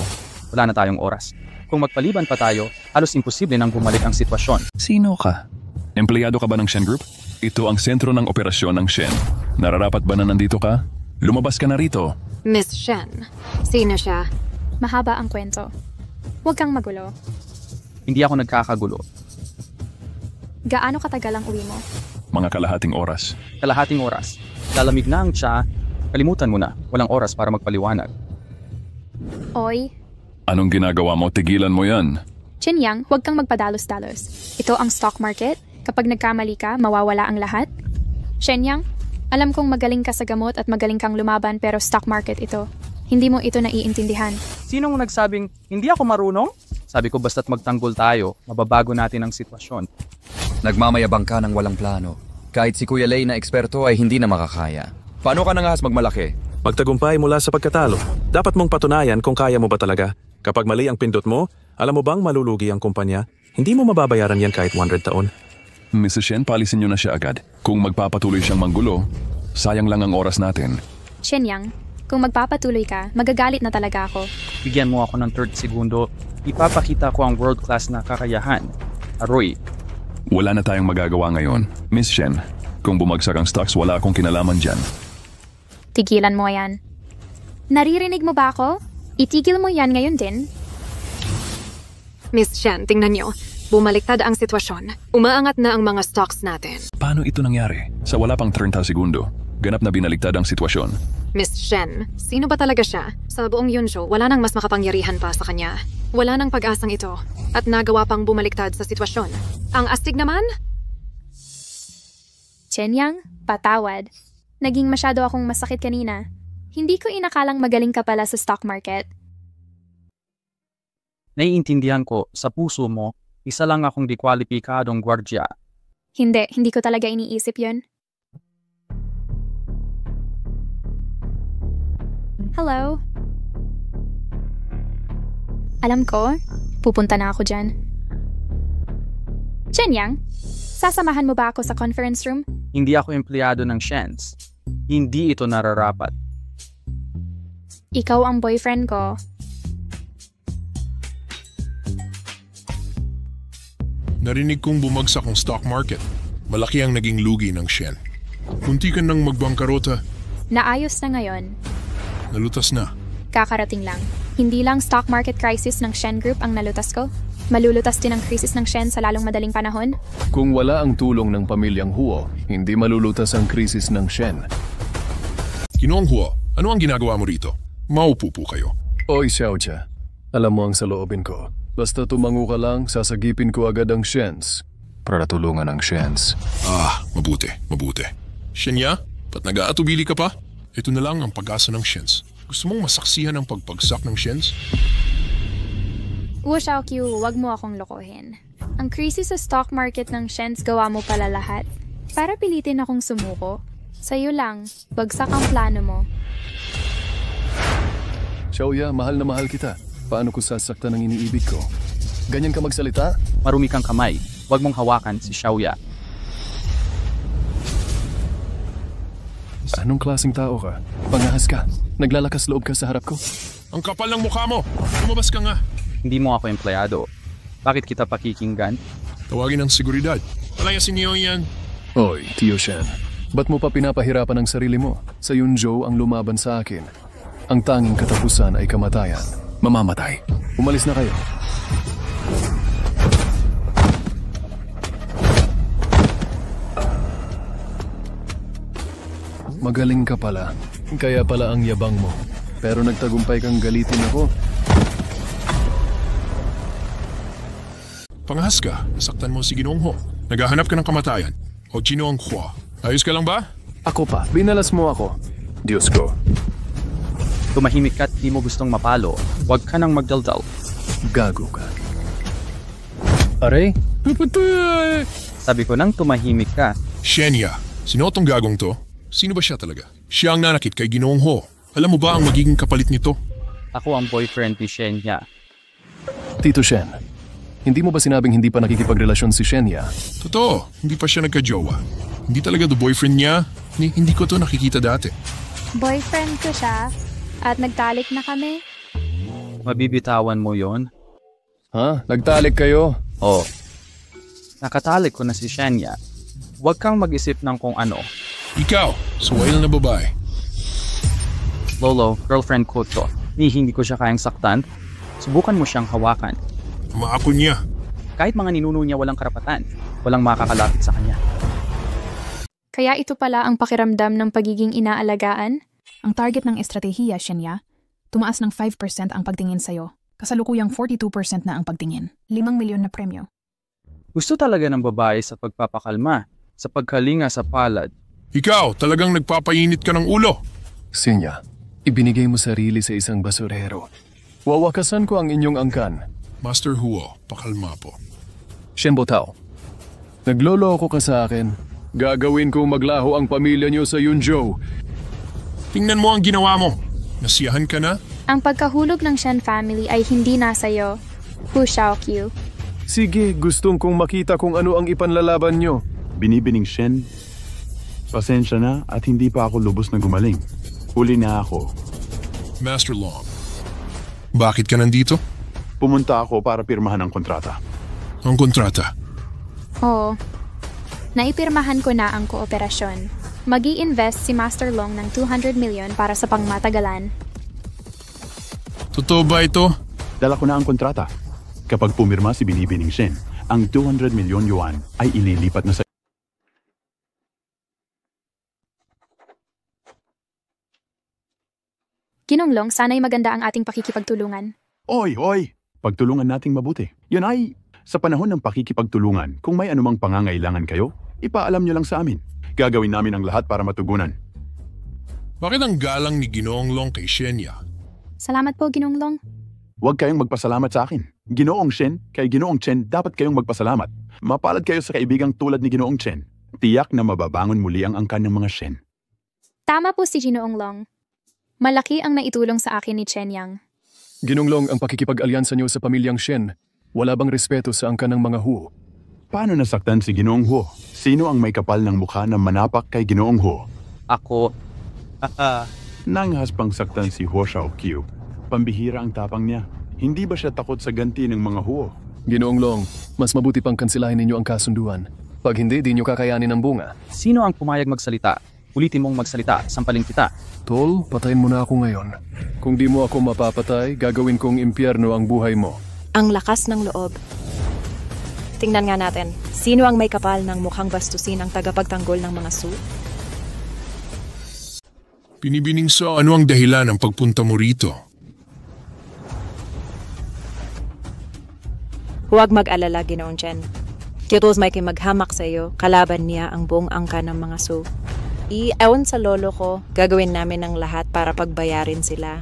[SPEAKER 2] Wala na tayong oras. Kung magpaliban pa tayo, halos imposible nang bumalik ang sitwasyon.
[SPEAKER 6] Sino ka? Empleyado ka ba ng Shen Group? Ito ang sentro ng operasyon ng Shen. Nararapat ba na nandito ka? Lumabas ka na rito.
[SPEAKER 7] Miss Shen, sino siya?
[SPEAKER 1] Mahaba ang kwento. Huwag kang magulo.
[SPEAKER 2] Hindi ako nagkakagulo.
[SPEAKER 1] Gaano katagal ang uwi mo?
[SPEAKER 6] Mga kalahating oras.
[SPEAKER 2] Kalahating oras. Lalamig na ang tsa. Kalimutan mo na. Walang oras para magpaliwanag.
[SPEAKER 1] Oy.
[SPEAKER 6] Anong ginagawa mo? Tigilan mo yan.
[SPEAKER 1] Chenyang, huwag kang magpadalos-dalos. Ito ang stock market. Kapag nagkamali ka, mawawala ang lahat. Shenyang, alam kong magaling ka sa gamot at magaling kang lumaban pero stock market ito. Hindi mo ito naiintindihan.
[SPEAKER 2] Sinong nagsabing, hindi ako marunong? Sabi ko basta't magtanggol tayo, mababago natin ang sitwasyon.
[SPEAKER 16] Nagmamayabang ka ng walang plano. Kahit si Kuya Lei na eksperto ay hindi na makakaya. Paano ka nangahas magmalaki?
[SPEAKER 11] Magtagumpay mula sa pagkatalo. Dapat mong patunayan kung kaya mo ba talaga. Kapag mali ang pindot mo, alam mo bang malulugi ang kumpanya? Hindi mo mababayaran yan kahit 100 taon.
[SPEAKER 6] Mrs. Shen, palisin niyo na siya agad. Kung magpapatuloy siyang manggulo, sayang lang ang oras natin.
[SPEAKER 1] Shenyang, kung magpapatuloy ka, magagalit na talaga ako.
[SPEAKER 2] Bigyan mo ako ng 30 segundo. Ipapakita ko ang world-class na kakayahan. Aroy.
[SPEAKER 6] Wala na tayong magagawa ngayon. Miss Shen, kung bumagsak ang stocks, wala akong kinalaman dyan.
[SPEAKER 1] Tigilan mo yan. Naririnig mo ba ako? Itigil mo yan ngayon din.
[SPEAKER 7] Miss Shen, tingnan niyo. Bumaliktad ang sitwasyon. Umaangat na ang mga stocks natin.
[SPEAKER 6] Paano ito nangyari? Sa wala pang 30 segundo, ganap na binaligtad ang sitwasyon.
[SPEAKER 7] Miss Shen, sino ba talaga siya? Sa buong Yunsho, wala nang mas makapangyarihan pa sa kanya. Wala nang pag-asang ito. At nagawa pang bumaliktad sa sitwasyon. Ang astig naman?
[SPEAKER 1] Chenyang, patawad. Naging masyado akong masakit kanina. Hindi ko inakalang magaling ka pala sa stock market.
[SPEAKER 2] Naiintindihan ko, sa puso mo, isa lang akong dikwalipikadong gwardya.
[SPEAKER 1] Hindi ko talaga iniisip yon. Hello? Alam ko, pupunta na ako dyan. Chenyang, sasamahan mo ba ako sa conference room?
[SPEAKER 2] Hindi ako empleyado ng Shens. Hindi ito nararapat.
[SPEAKER 1] Ikaw ang boyfriend ko.
[SPEAKER 9] Narinig kong bumagsak ang stock market. Malaki ang naging lugi ng Shen. Munti ka nang magbangkarota.
[SPEAKER 1] Naayos na ngayon.
[SPEAKER 9] Nalutas na.
[SPEAKER 1] Kakarating lang. Hindi lang stock market crisis ng Shen Group ang nalutas ko. Malulutas din ang krisis ng Shen sa lalong madaling panahon.
[SPEAKER 6] Kung wala ang tulong ng pamilyang Huo, hindi malulutas ang krisis ng Shen.
[SPEAKER 9] Ginoong Huo, ano ang ginagawa mo rito? Maupo po kayo.
[SPEAKER 6] Oy, Xiaojia. Alam mo ang saloobin ko.
[SPEAKER 9] Basta tumango ka lang, sasagipin ko agad ang Shens.
[SPEAKER 16] Para tulungan ang Shens.
[SPEAKER 9] Mabuti. Shenya, ba't nag-aatubili ka pa? Ito na lang ang pag-asa ng Shens. Gusto mong masaksihan ang pagpagsak ng Shens?
[SPEAKER 1] Wu Xiaoqiu, wag mo akong lokohin. Ang krisis sa stock market ng Shens gawa mo pala lahat. Para pilitin akong sumuko. Sa'yo lang, bagsak ang plano mo.
[SPEAKER 9] Xiaoya, mahal na mahal kita. Paano ko sasaktan ang iniibig ko? Ganyan ka magsalita?
[SPEAKER 2] Marumi kang kamay. Huwag mong hawakan si Xiaoya.
[SPEAKER 9] Anong klaseng tao ka? Pangahas ka. Naglalakas loob ka sa harap ko. Ang kapal ng mukha mo! Lumabas ka nga!
[SPEAKER 2] Hindi mo ako empleyado. Bakit kita pakikinggan?
[SPEAKER 9] Tawagin ang seguridad. Palayasin niyo yan. Hoy, Tio Shen. Ba't mo pa pinapahirapan ang sarili mo? Sa Yunzhou ang lumaban sa akin. Ang tanging katapusan ay kamatayan. Mamamatay. Umalis na kayo. Magaling ka pala. Kaya pala ang yabang mo. Pero nagtagumpay kang galitin ako. Pangahas ka. Nasaktan mo si Ginoong Ho. Naghahanap ka ng kamatayan. O Ginoong Hua. Ayos ka lang ba? Ako pa. Binalas mo ako. Diyos ko.
[SPEAKER 2] Tumahimik ka at di mo gustong mapalo. Huwag ka nang magdaldal.
[SPEAKER 9] Gago ka. Aray?
[SPEAKER 2] Sabi ko nang tumahimik ka.
[SPEAKER 9] Shenya, sino tong gagong to? Sino ba siya talaga? Siya ang nanakit kay Ginoong Ho. Alam mo ba ang magiging kapalit nito?
[SPEAKER 2] Ako ang boyfriend ni Shenya.
[SPEAKER 9] Tito Shen, hindi mo ba sinabing hindi pa nakikipagrelasyon si Shenya? Totoo, hindi pa siya nagka-jowa. Hindi talaga the boyfriend niya. Hindi ko to nakikita dati.
[SPEAKER 1] Boyfriend ko siya. At nagtalik na kami.
[SPEAKER 2] Mabibitawan mo yon?
[SPEAKER 9] Ha? Nagtalik kayo?
[SPEAKER 2] Oo. Nakatalik ko na si Shenya. Huwag kang mag-isip ng kung ano.
[SPEAKER 9] Ikaw, suwail na babae.
[SPEAKER 2] Lolo, girlfriend ko to. Hindi ko siya kayang saktan. Subukan mo siyang hawakan.
[SPEAKER 9] Maako niya.
[SPEAKER 2] Kahit mga ninuno niya walang karapatan, walang makakalapit sa kanya.
[SPEAKER 1] Kaya ito pala ang pakiramdam ng pagiging inaalagaan?
[SPEAKER 3] Ang target ng estratehiya, Shenya, tumaas ng 5% ang pagtingin sa'yo. Kasalukuyang 42% na ang pagtingin. 5 milyon na premyo.
[SPEAKER 2] Gusto talaga ng babae sa pagpapakalma, sa pagkalinga sa palad.
[SPEAKER 9] Ikaw, talagang nagpapainit ka ng ulo. Sinya, ibinigay mo sarili sa isang basurero. Wawakasan ko ang inyong angkan. Master Huo, pakalma po. Shenbo Tao, nagloloko ka sa akin. Gagawin kong maglaho ang pamilya niyo sa Yunzhou. Tingnan mo ang ginawa mo. Nasiyahan ka na?
[SPEAKER 1] Ang pagkahulog ng Shen family ay hindi nasa'yo. Wu Xiaoqiu.
[SPEAKER 9] Sige, gustong kong makita kung ano ang ipanlalaban nyo.
[SPEAKER 8] Binibining Shen, pasensya na at hindi pa ako lubos na gumaling. Huli na ako.
[SPEAKER 9] Master Long, bakit ka nandito?
[SPEAKER 8] Pumunta ako para pirmahan ang kontrata.
[SPEAKER 9] Ang kontrata?
[SPEAKER 1] Oo. Naipirmahan ko na ang kooperasyon. Mag-i-invest si Master Long ng 200 milyon para sa pangmatagalan.
[SPEAKER 9] Totoo ba ito?
[SPEAKER 8] Dala ko na ang kontrata. Kapag pumirma si Binibining Shen, ang 200 milyon yuan ay ililipat na sa...
[SPEAKER 1] Ginoong Long, sana'y maganda ang ating pakikipagtulungan.
[SPEAKER 8] Oy! Pagtulungan nating mabuti. Yun ay, sa panahon ng pakikipagtulungan, kung may anumang pangangailangan kayo, ipaalam nyo lang sa amin. Gagawin namin ang lahat para matugunan.
[SPEAKER 9] Bakit ang galang ni Ginoong Long kay Shenya?
[SPEAKER 1] Salamat po, Ginoong Long.
[SPEAKER 8] Huwag kayong magpasalamat sa akin. Ginoong Shen, kay Ginoong Chen, dapat kayong magpasalamat. Mapalad kayo sa kaibigang tulad ni Ginoong Chen. Tiyak na mababangon muli ang angkan ng mga Shen.
[SPEAKER 1] Tama po si Ginoong Long. Malaki ang naitulong sa akin ni Chen Yang.
[SPEAKER 9] Ginoong Long, ang pakikipag-alyansa niyo sa pamilyang Shen, wala bang respeto sa angkan ng mga Huo?
[SPEAKER 8] Paano nasaktan si Ginoong Huo? Sino ang may kapal ng mukha na manapak kay Ginoong Huo?
[SPEAKER 2] Ako.
[SPEAKER 8] Nanghas pang saktan si Huo Xiaoqiu. Pambihira ang tapang niya. Hindi ba siya takot sa ganti ng mga Huo?
[SPEAKER 9] Ginoong Long, mas mabuti pang kansilahin ninyo ang kasunduan. Pag hindi, di nyo kakayanin ang bunga.
[SPEAKER 2] Sino ang pumayag magsalita? Ulitin mong magsalita, sampalin kita.
[SPEAKER 9] Tol, patayin mo na ako ngayon. Kung di mo ako mapapatay, gagawin kong impyerno ang buhay mo.
[SPEAKER 13] Ang lakas ng loob. Tingnan nga natin, sino ang may kapal ng mukhang bastusin ang tagapagtanggol ng mga Su?
[SPEAKER 9] Binibining sa ano ang dahilan ng pagpunta mo rito?
[SPEAKER 13] Huwag mag-alala, Ginoong Chen. Tiyotos may maghamak sa iyo, kalaban niya ang buong angka ng mga Su. Ewan sa lolo ko, gagawin namin ang lahat para pagbayarin sila.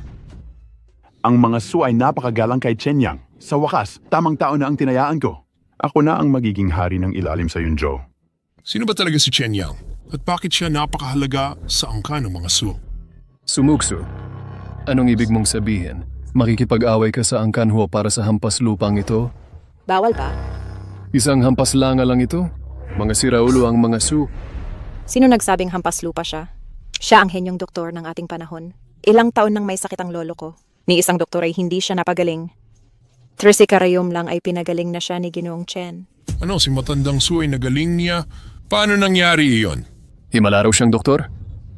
[SPEAKER 8] Ang mga Su ay napakagalang kay Chen Yang. Sa wakas, tamang tao na ang tinayaan ko. Ako na ang magiging hari ng ilalim sa Yunzhou.
[SPEAKER 9] Sino ba talaga si Chen Yang? At bakit siya napakahalaga sa angka ng mga Su?
[SPEAKER 17] Sumugso. Anong ibig mong sabihin? Makikipag-away ka sa angkan Huo para sa hampas lupang ito?
[SPEAKER 13] Bawal ba?
[SPEAKER 17] Isang hampas langa lang ito? Mga siraulo ang mga Su.
[SPEAKER 13] Sino nagsabing hampas lupa siya? Siya ang henyong doktor ng ating panahon. Ilang taon nang may sakit ang lolo ko. Ni isang doktor ay hindi siya napagaling. 13 karayom lang ay pinagaling na siya ni Ginoong Chen.
[SPEAKER 9] Ano, si matandang Su ay nagaling niya? Paano nangyari iyon?
[SPEAKER 17] Himala raw siyang doktor?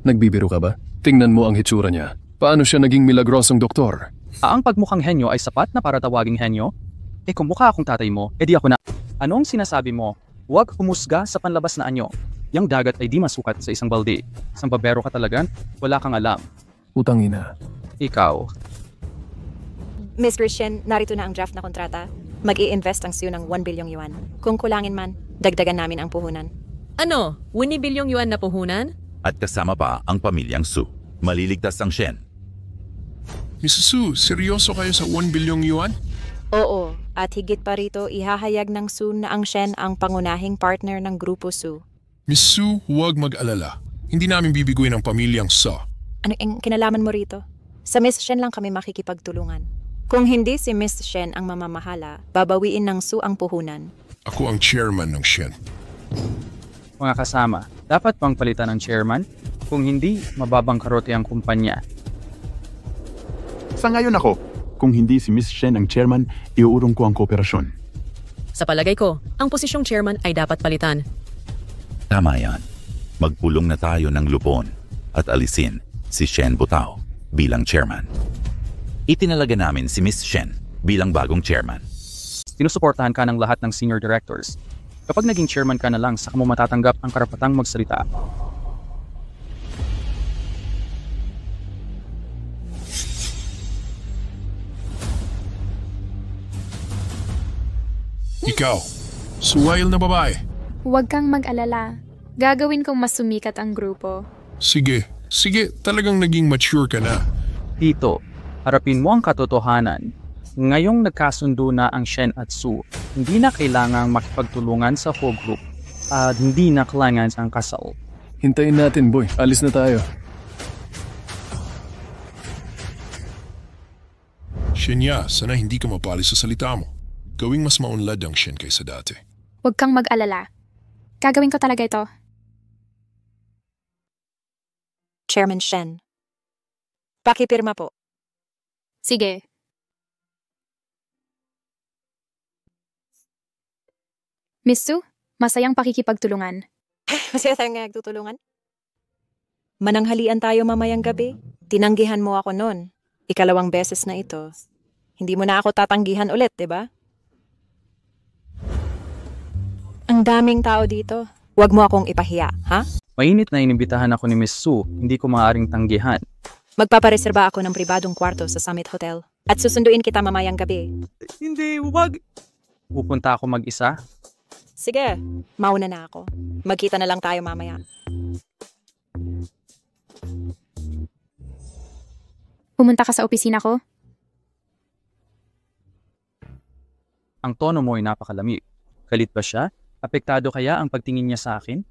[SPEAKER 17] Nagbibiro ka ba? Tingnan mo ang hitsura niya. Paano siya naging milagrosong doktor?
[SPEAKER 2] Ang pagmukhang henyo ay sapat na para tawaging henyo? Kung mukha akong tatay mo, edi ako na. Anong sinasabi mo? Huwag humusga sa panlabas na anyo. Yang dagat ay di masukat sa isang balde. Isang babero ka talaga, wala kang alam.
[SPEAKER 17] Utangina.
[SPEAKER 2] Ikaw.
[SPEAKER 13] Mr. Shen, narito na ang draft na kontrata. Mag-i-invest ang Su ng 1 bilyong yuan. Kung kulangin man, dagdagan namin ang puhunan.
[SPEAKER 10] Ano? 1 bilyong yuan na puhunan?
[SPEAKER 18] At kasama pa ang pamilyang Su. Maliligtas ang Shen.
[SPEAKER 9] Mrs. Su, seryoso kayo sa 1 bilyong yuan?
[SPEAKER 13] Oo, at higit pa rito, ihahayag ng Su na ang Shen ang pangunahing partner ng Grupo Su.
[SPEAKER 9] Miss Su, huwag mag-alala. Hindi namin bibiguin ang pamilyang Sa.
[SPEAKER 13] Ano ang kinalaman mo rito? Sa Miss Shen lang kami makikipagtulungan. Kung hindi si Miss Shen ang mamamahala, babawiin ng Su ang puhunan.
[SPEAKER 9] Ako ang chairman ng Shen.
[SPEAKER 2] Mga kasama, dapat bang palitan ng chairman? Kung hindi, mababangkarote ang kumpanya.
[SPEAKER 8] Sa ngayon ako, kung hindi si Miss Shen ang chairman, iuurong ko ang kooperasyon.
[SPEAKER 10] Sa palagay ko, ang posisyong chairman ay dapat palitan.
[SPEAKER 18] Tama yan. Magpulong na tayo ng lupon at alisin si Shen Butao bilang chairman. Itinalaga namin si Miss Shen bilang bagong chairman.
[SPEAKER 2] Sinusuportahan ka ng lahat ng senior directors. Kapag naging chairman ka na lang, saka mo matatanggap ang karapatang magsalita.
[SPEAKER 9] Ikaw, suwail na babae.
[SPEAKER 1] Huwag kang mag-alala. Gagawin kong mas sumikat ang grupo.
[SPEAKER 9] Sige, talagang naging mature ka na.
[SPEAKER 2] Tito, harapin mo ang katotohanan. Ngayong nagkasundo na ang Shen at Su, hindi na kailangang makipagtulungan sa whole group at hindi na kailangan ang kasal.
[SPEAKER 17] Hintayin natin, boy. Alis na tayo.
[SPEAKER 9] Shenya, sana hindi ka mapali sa salita mo. Gawing mas maunlad ang Shen kaysa dati.
[SPEAKER 1] Huwag kang mag-alala. Gagawin ko talaga ito.
[SPEAKER 13] Chairman Shen. Pakipirma po.
[SPEAKER 1] Sige. Miss Su, masayang pakikipagtulungan.
[SPEAKER 13] Masaya tayong nagtutulungan? Mananghalian tayo mamayang gabi. Tinanggihan mo ako noon. Ikalawang beses na ito. Hindi mo na ako tatanggihan ulit, di ba? Ang daming tao dito. Huwag mo akong ipahiya, ha?
[SPEAKER 2] Mainit na inimbitahan ako ni Miss Su, hindi ko maaaring tanggihan.
[SPEAKER 13] Magpapareserba ako ng pribadong kwarto sa Summit Hotel at susunduin kita mamayang gabi.
[SPEAKER 2] Hindi, huwag! Pupunta ako mag-isa?
[SPEAKER 13] Sige, mauna na ako. Magkita na lang tayo mamaya.
[SPEAKER 1] Pumunta ka sa opisina ko?
[SPEAKER 2] Ang tono mo ay napakalamig. Galit ba siya? Apektado kaya ang pagtingin niya sa akin?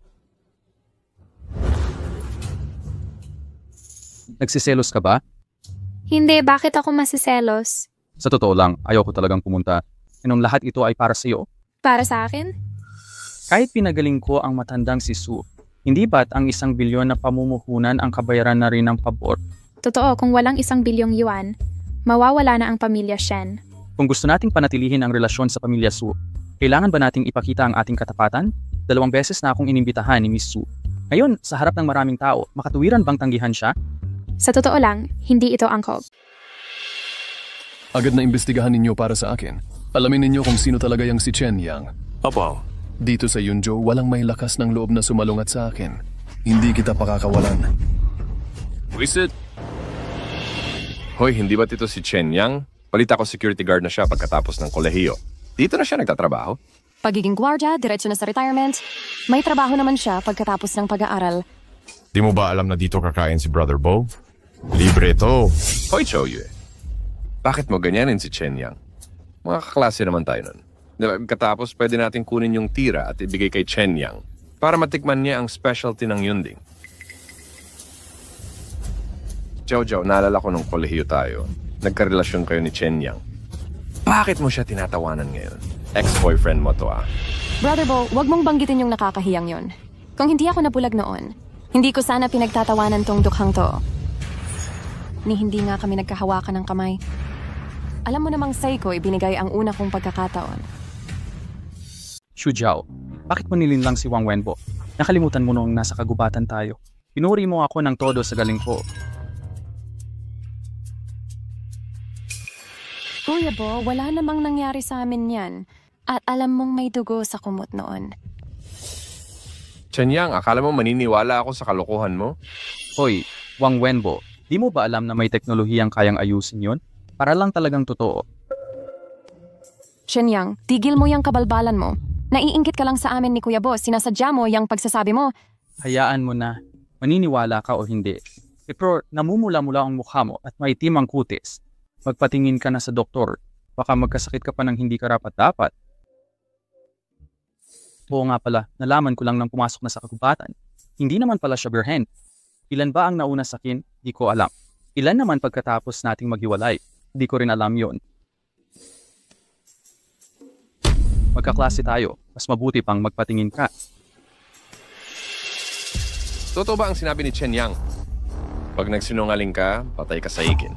[SPEAKER 2] Nagsiselos ka ba?
[SPEAKER 1] Hindi, bakit ako masiselos?
[SPEAKER 2] Sa totoo lang, ayaw ko talagang pumunta. Anong lahat ito ay para sa iyo?
[SPEAKER 1] Para sa akin?
[SPEAKER 2] Kahit pinagaling ko ang matandang si Su, hindi ba't ang 1 bilyon na pamumuhunan ang kabayaran na rin ng pabor?
[SPEAKER 1] Totoo, kung walang 1 bilyong yuan, mawawala na ang pamilya Shen.
[SPEAKER 2] Kung gusto nating panatilihin ang relasyon sa pamilya Su, kailangan ba nating ipakita ang ating katapatan? 2 beses na akong inimbitahan ni Miss Su. Ngayon, sa harap ng maraming tao, makatuwiran bang tanggihan siya?
[SPEAKER 1] Sa totoo lang, hindi ito angkop.
[SPEAKER 17] Agad na imbestigahan ninyo para sa akin. Alamin ninyo kung sino talaga yung si Chen Yang.
[SPEAKER 11] Opo.
[SPEAKER 17] Dito sa Yunzhou, walang may lakas ng loob na sumalungat sa akin. Hindi kita pakakawalan.
[SPEAKER 19] Wisit! Hoy, hindi ba't ito si Chen Yang? Balita ko security guard na siya pagkatapos ng kolehiyo.
[SPEAKER 5] Dito na siya nagtatrabaho.
[SPEAKER 20] Pagiging gwardya, diretso na sa retirement. May trabaho naman siya pagkatapos ng pag-aaral.
[SPEAKER 21] Di mo ba alam na dito kakain si Brother Bo? Libre ito.
[SPEAKER 5] Hoy, Choyue. Bakit mo ganyanin si Chen Yang? Mga kaklase naman tayo nun. Diba, katapos pwede natin kunin yung tira at ibigay kay Chen Yang para matikman niya ang specialty ng Yunding. Jojo, naalala ko nung kolehiyo tayo. Nagkarelasyon kayo ni Chen Yang. Bakit mo siya tinatawanan ngayon? Ex-boyfriend mo to
[SPEAKER 20] Brother Bo, wag mong banggitin yung nakakahiyang yon. Kung hindi ako nabulag noon, hindi ko sana pinagtatawanan tong dukhang to. Ni hindi nga kami nagkahawakan ng kamay. Alam mo namang Seiko ibinigay ang una kong pagkakataon.
[SPEAKER 2] Xu Jiao, bakit mo nilinlang si Wang Wenbo? Nakalimutan mo noong nasa kagubatan tayo. Pinuri mo ako ng todo sa galing ko.
[SPEAKER 20] Kuya Bo, wala namang nangyari sa amin yan. At alam mong may dugo sa kumot noon.
[SPEAKER 5] Chen Yang, akala mo maniniwala ako sa kalokohan mo?
[SPEAKER 2] Hoy, Wang Wenbo, di mo ba alam na may teknolohiyang kayang ayusin yon? Para lang talagang totoo.
[SPEAKER 20] Chen Yang, tigil mo yung kabalbalan mo. Naiinggit ka lang sa amin ni Kuya Bo, sinasadya mo yung pagsasabi mo.
[SPEAKER 2] Hayaan mo na, maniniwala ka o hindi. Pero namumula-mula ang mukha mo at may itim ang kutis. Magpatingin ka na sa doktor. Baka magkasakit ka pa ng hindi karapat-dapat. Oo nga pala, nalaman ko lang nang pumasok na sa kagubatan. Hindi naman pala siya birhen. Ilan ba ang nauna sa akin? Di ko alam. Ilan naman pagkatapos nating maghiwalay? Di ko rin alam yon. Magkaklase tayo. Mas mabuti pang magpatingin ka.
[SPEAKER 5] Totoo ba ang sinabi ni Chen Yang? Pag nagsinungaling ka, patay ka sa ikin.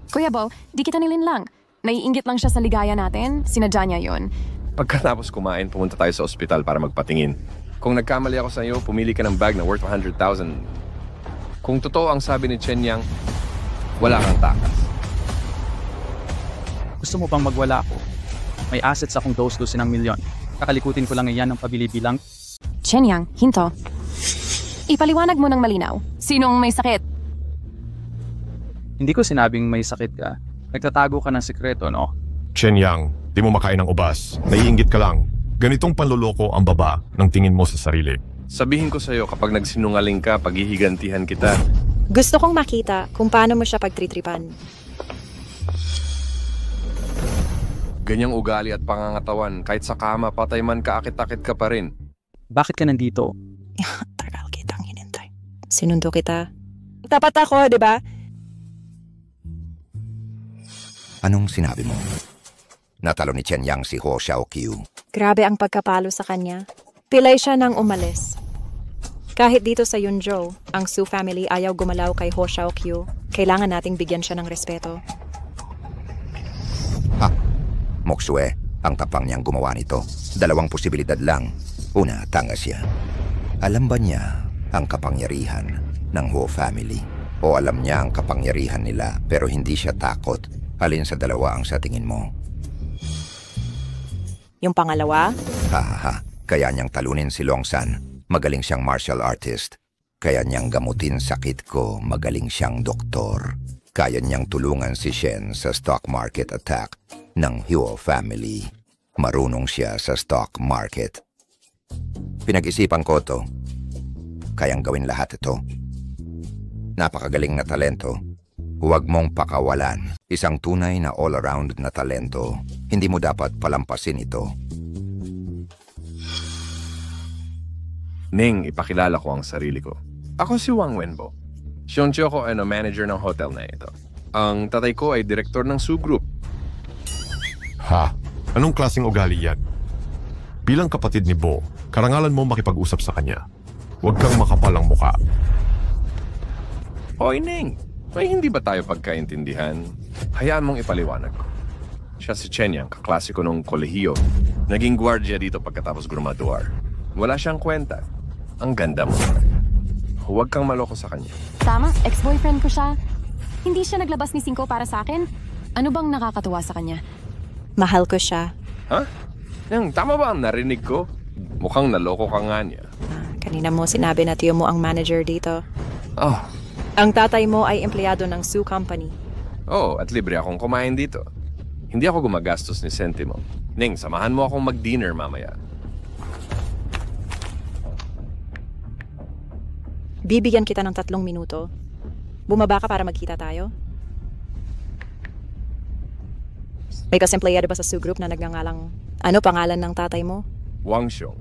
[SPEAKER 20] Kuya Bo, di kita nilinlang. Naiinggit lang siya sa ligaya natin. Sinadya niya yon.
[SPEAKER 5] Pagkatapos kumain, pumunta tayo sa ospital para magpatingin. Kung nagkamali ako sa iyo, pumili ka ng bag na worth 100,000. Kung totoo ang sabi ni Chen Yang, wala kang takas.
[SPEAKER 2] Gusto mo bang magwala ako? May assets akong dos-dosin ng milyon. Kakalikutin ko lang iyan ng pabili bilang.
[SPEAKER 20] Chen Yang, hinto. Ipaliwanag mo ng malinaw. Sinong may sakit?
[SPEAKER 2] Hindi ko sinabing may sakit ka. Nagtatago ka ng sikreto, no?
[SPEAKER 21] Chen Yang, di mo makain ng ubas. Naiinggit ka lang. Ganitong panluloko ang baba ng tingin mo sa sarili.
[SPEAKER 5] Sabihin ko sa'yo, kapag nagsinungaling ka, paghihigantihan kita.
[SPEAKER 13] Gusto kong makita kung paano mo siya pagtritripan.
[SPEAKER 5] Ganyang ugali at pangangatawan, kahit sa kama, patay man ka, akit-akit ka pa rin.
[SPEAKER 2] Bakit ka nandito?
[SPEAKER 13] Tagal kitang hinintay. Sinundo kita. Tapat ako, di ba?
[SPEAKER 15] Anong sinabi mo? Natalo ni Chen Yang si Ho Xiaoqiu.
[SPEAKER 13] Grabe ang pagkapalo sa kanya. Pilay siya nang umalis. Kahit dito sa Yunzhou, ang Su family ayaw gumalaw kay Ho Xiaoqiu. Kailangan nating bigyan siya ng respeto.
[SPEAKER 15] Ha! Moksue, ang tapang niyang gumawa nito. Dalawang posibilidad lang. Una, tanga siya. Alam ba niya ang kapangyarihan ng Ho family? O alam niya ang kapangyarihan nila pero hindi siya takot? Alin sa dalawa ang sa tingin mo?
[SPEAKER 13] Yung pangalawa?
[SPEAKER 15] Ha. Kaya niyang talunin si Longsan. Magaling siyang martial artist. Kaya niyang gamutin sakit ko. Magaling siyang doktor. Kaya niyang tulungan si Shen sa stock market attack ng Huo family. Marunong siya sa stock market. Pinag-isipan ko to. Kayang gawin lahat ito. Napakagaling na talento. Huwag mong pakawalan. Isang tunay na all-around na talento. Hindi mo dapat palampasin ito.
[SPEAKER 5] Ning, ipakilala ko ang sarili ko. Ako si Wang Wenbo. Xiongqiu ko ay manager ng hotel na ito. Ang tatay ko ay direktor ng Su Group.
[SPEAKER 21] Ha? Anong klaseng ugali yan? Bilang kapatid ni Bo, karangalan mo makipag-usap sa kanya. Huwag kang makapal ang muka.
[SPEAKER 5] Hoy, Ning! May hindi ba tayo pagkaintindihan? Hayaan mong ipaliwanag ko. Siya si Chen Yang, kaklase ko nung kolehiyo. Naging gwardiya dito pagkatapos graduar. Wala siyang kwenta. Ang ganda mo. Huwag kang maloko sa kanya.
[SPEAKER 20] Tama, ex-boyfriend ko siya. Hindi siya naglabas ni Cinco para sa akin. Ano bang nakakatuwa sa kanya?
[SPEAKER 13] Mahal ko siya.
[SPEAKER 5] Ha? Yang, tama ba ang narinig ko? Mukhang naloko ka nga niya.
[SPEAKER 13] Kanina mo sinabi na tiyo mo ang manager dito.
[SPEAKER 5] Oh.
[SPEAKER 13] Ang tatay mo ay empleyado ng Su Company.
[SPEAKER 5] Oh, at libre akong kumain dito.
[SPEAKER 9] Hindi ako gumagastos ni sentimo. Ning, samahan mo akong mag-dinner mamaya.
[SPEAKER 13] Bibigyan kita ng 3 minuto. Bumaba ka para magkita tayo? May kasempleyado ba sa Su Group na nagngangalang ano pangalan ng tatay mo?
[SPEAKER 9] Wang Xiong.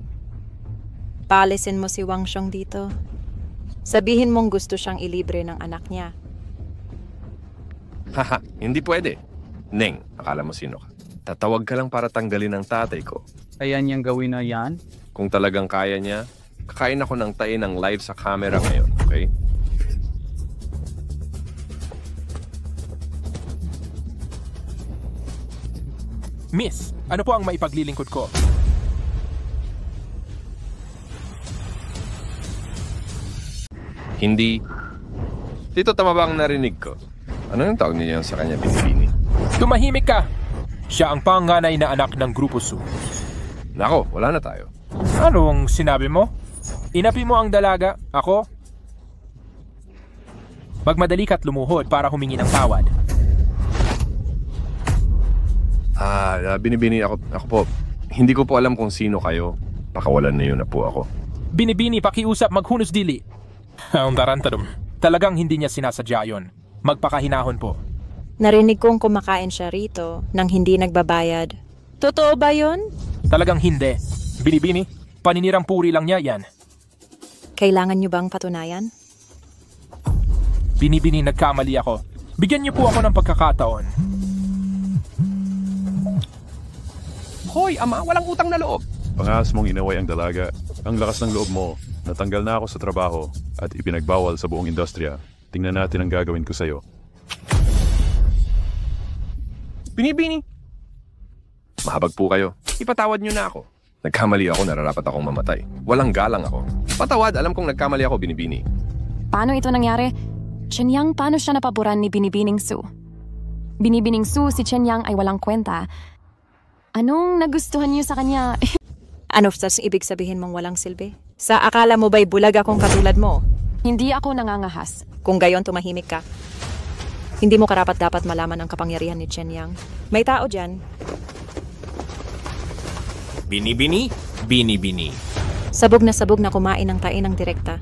[SPEAKER 13] Paalisin mo si Wang Xiong dito. Sabihin mong gusto siyang ilibre ng anak niya.
[SPEAKER 9] Haha, hindi pwede. Ning, akala mo sino ka? Tatawag ka lang para tanggalin ang tatay ko.
[SPEAKER 2] Kaya niyang gawin na yan?
[SPEAKER 9] Kung talagang kaya niya, kakain ako ng tae ng live sa camera ngayon, okay?
[SPEAKER 4] Miss, ano po ang maipaglilingkod ko?
[SPEAKER 9] Hindi. Tito, tama ba ang narinig ko? Ano yung tawag niyo sa kanya, Binibini?
[SPEAKER 4] Tumahimik ka! Siya ang panganay na anak ng Grupo Su.
[SPEAKER 9] Nako, wala na tayo.
[SPEAKER 4] Anong sinabi mo? Inapi mo ang dalaga, ako? Magmadali ka't lumuhod para humingi ng tawad.
[SPEAKER 9] Binibini, ako po. Hindi ko po alam kung sino kayo. Pakawalan na yun na po ako.
[SPEAKER 4] Binibini, pakiusap maghunos dili. Ang tarantadum. Talagang hindi niya sinasadya yun. Magpakahinahon po.
[SPEAKER 13] Narinig kong kumakain siya rito nang hindi nagbabayad. Totoo ba yun?
[SPEAKER 4] Talagang hindi. Binibini, paninirang puri lang niya yan.
[SPEAKER 13] Kailangan niyo bang patunayan?
[SPEAKER 4] Binibini, nagkamali ako. Bigyan niyo po ako ng pagkakataon.
[SPEAKER 6] Hoy, ama, walang utang na loob. Pangas mong inaway ang dalaga. Ang lakas ng loob mo. Natanggal na ako sa trabaho at ipinagbawal sa buong industriya. Tingnan natin ang gagawin ko sa'yo.
[SPEAKER 9] Binibini! Mahabag po kayo. Ipatawad niyo na ako. Nagkamali ako, nararapat akong mamatay. Walang galang ako. Patawad, alam kong nagkamali ako, Binibini.
[SPEAKER 20] Paano ito nangyari? Chen Yang, paano siya napaboran ni Binibining Su? Binibining Su, si Chen Yang ay walang kwenta. Anong nagustuhan niyo sa kanya?
[SPEAKER 13] Ano sa ibig sabihin mong walang silbi? Sa akala mo ba'y bulag akong katulad mo?
[SPEAKER 20] Hindi ako nangangahas.
[SPEAKER 13] Kung gayon, tumahimik ka. Hindi mo karapat-dapat malaman ang kapangyarihan ni Chen Yang. May tao dyan.
[SPEAKER 4] Binibini, Binibini.
[SPEAKER 13] Sabog na kumain ng tae ng direkta.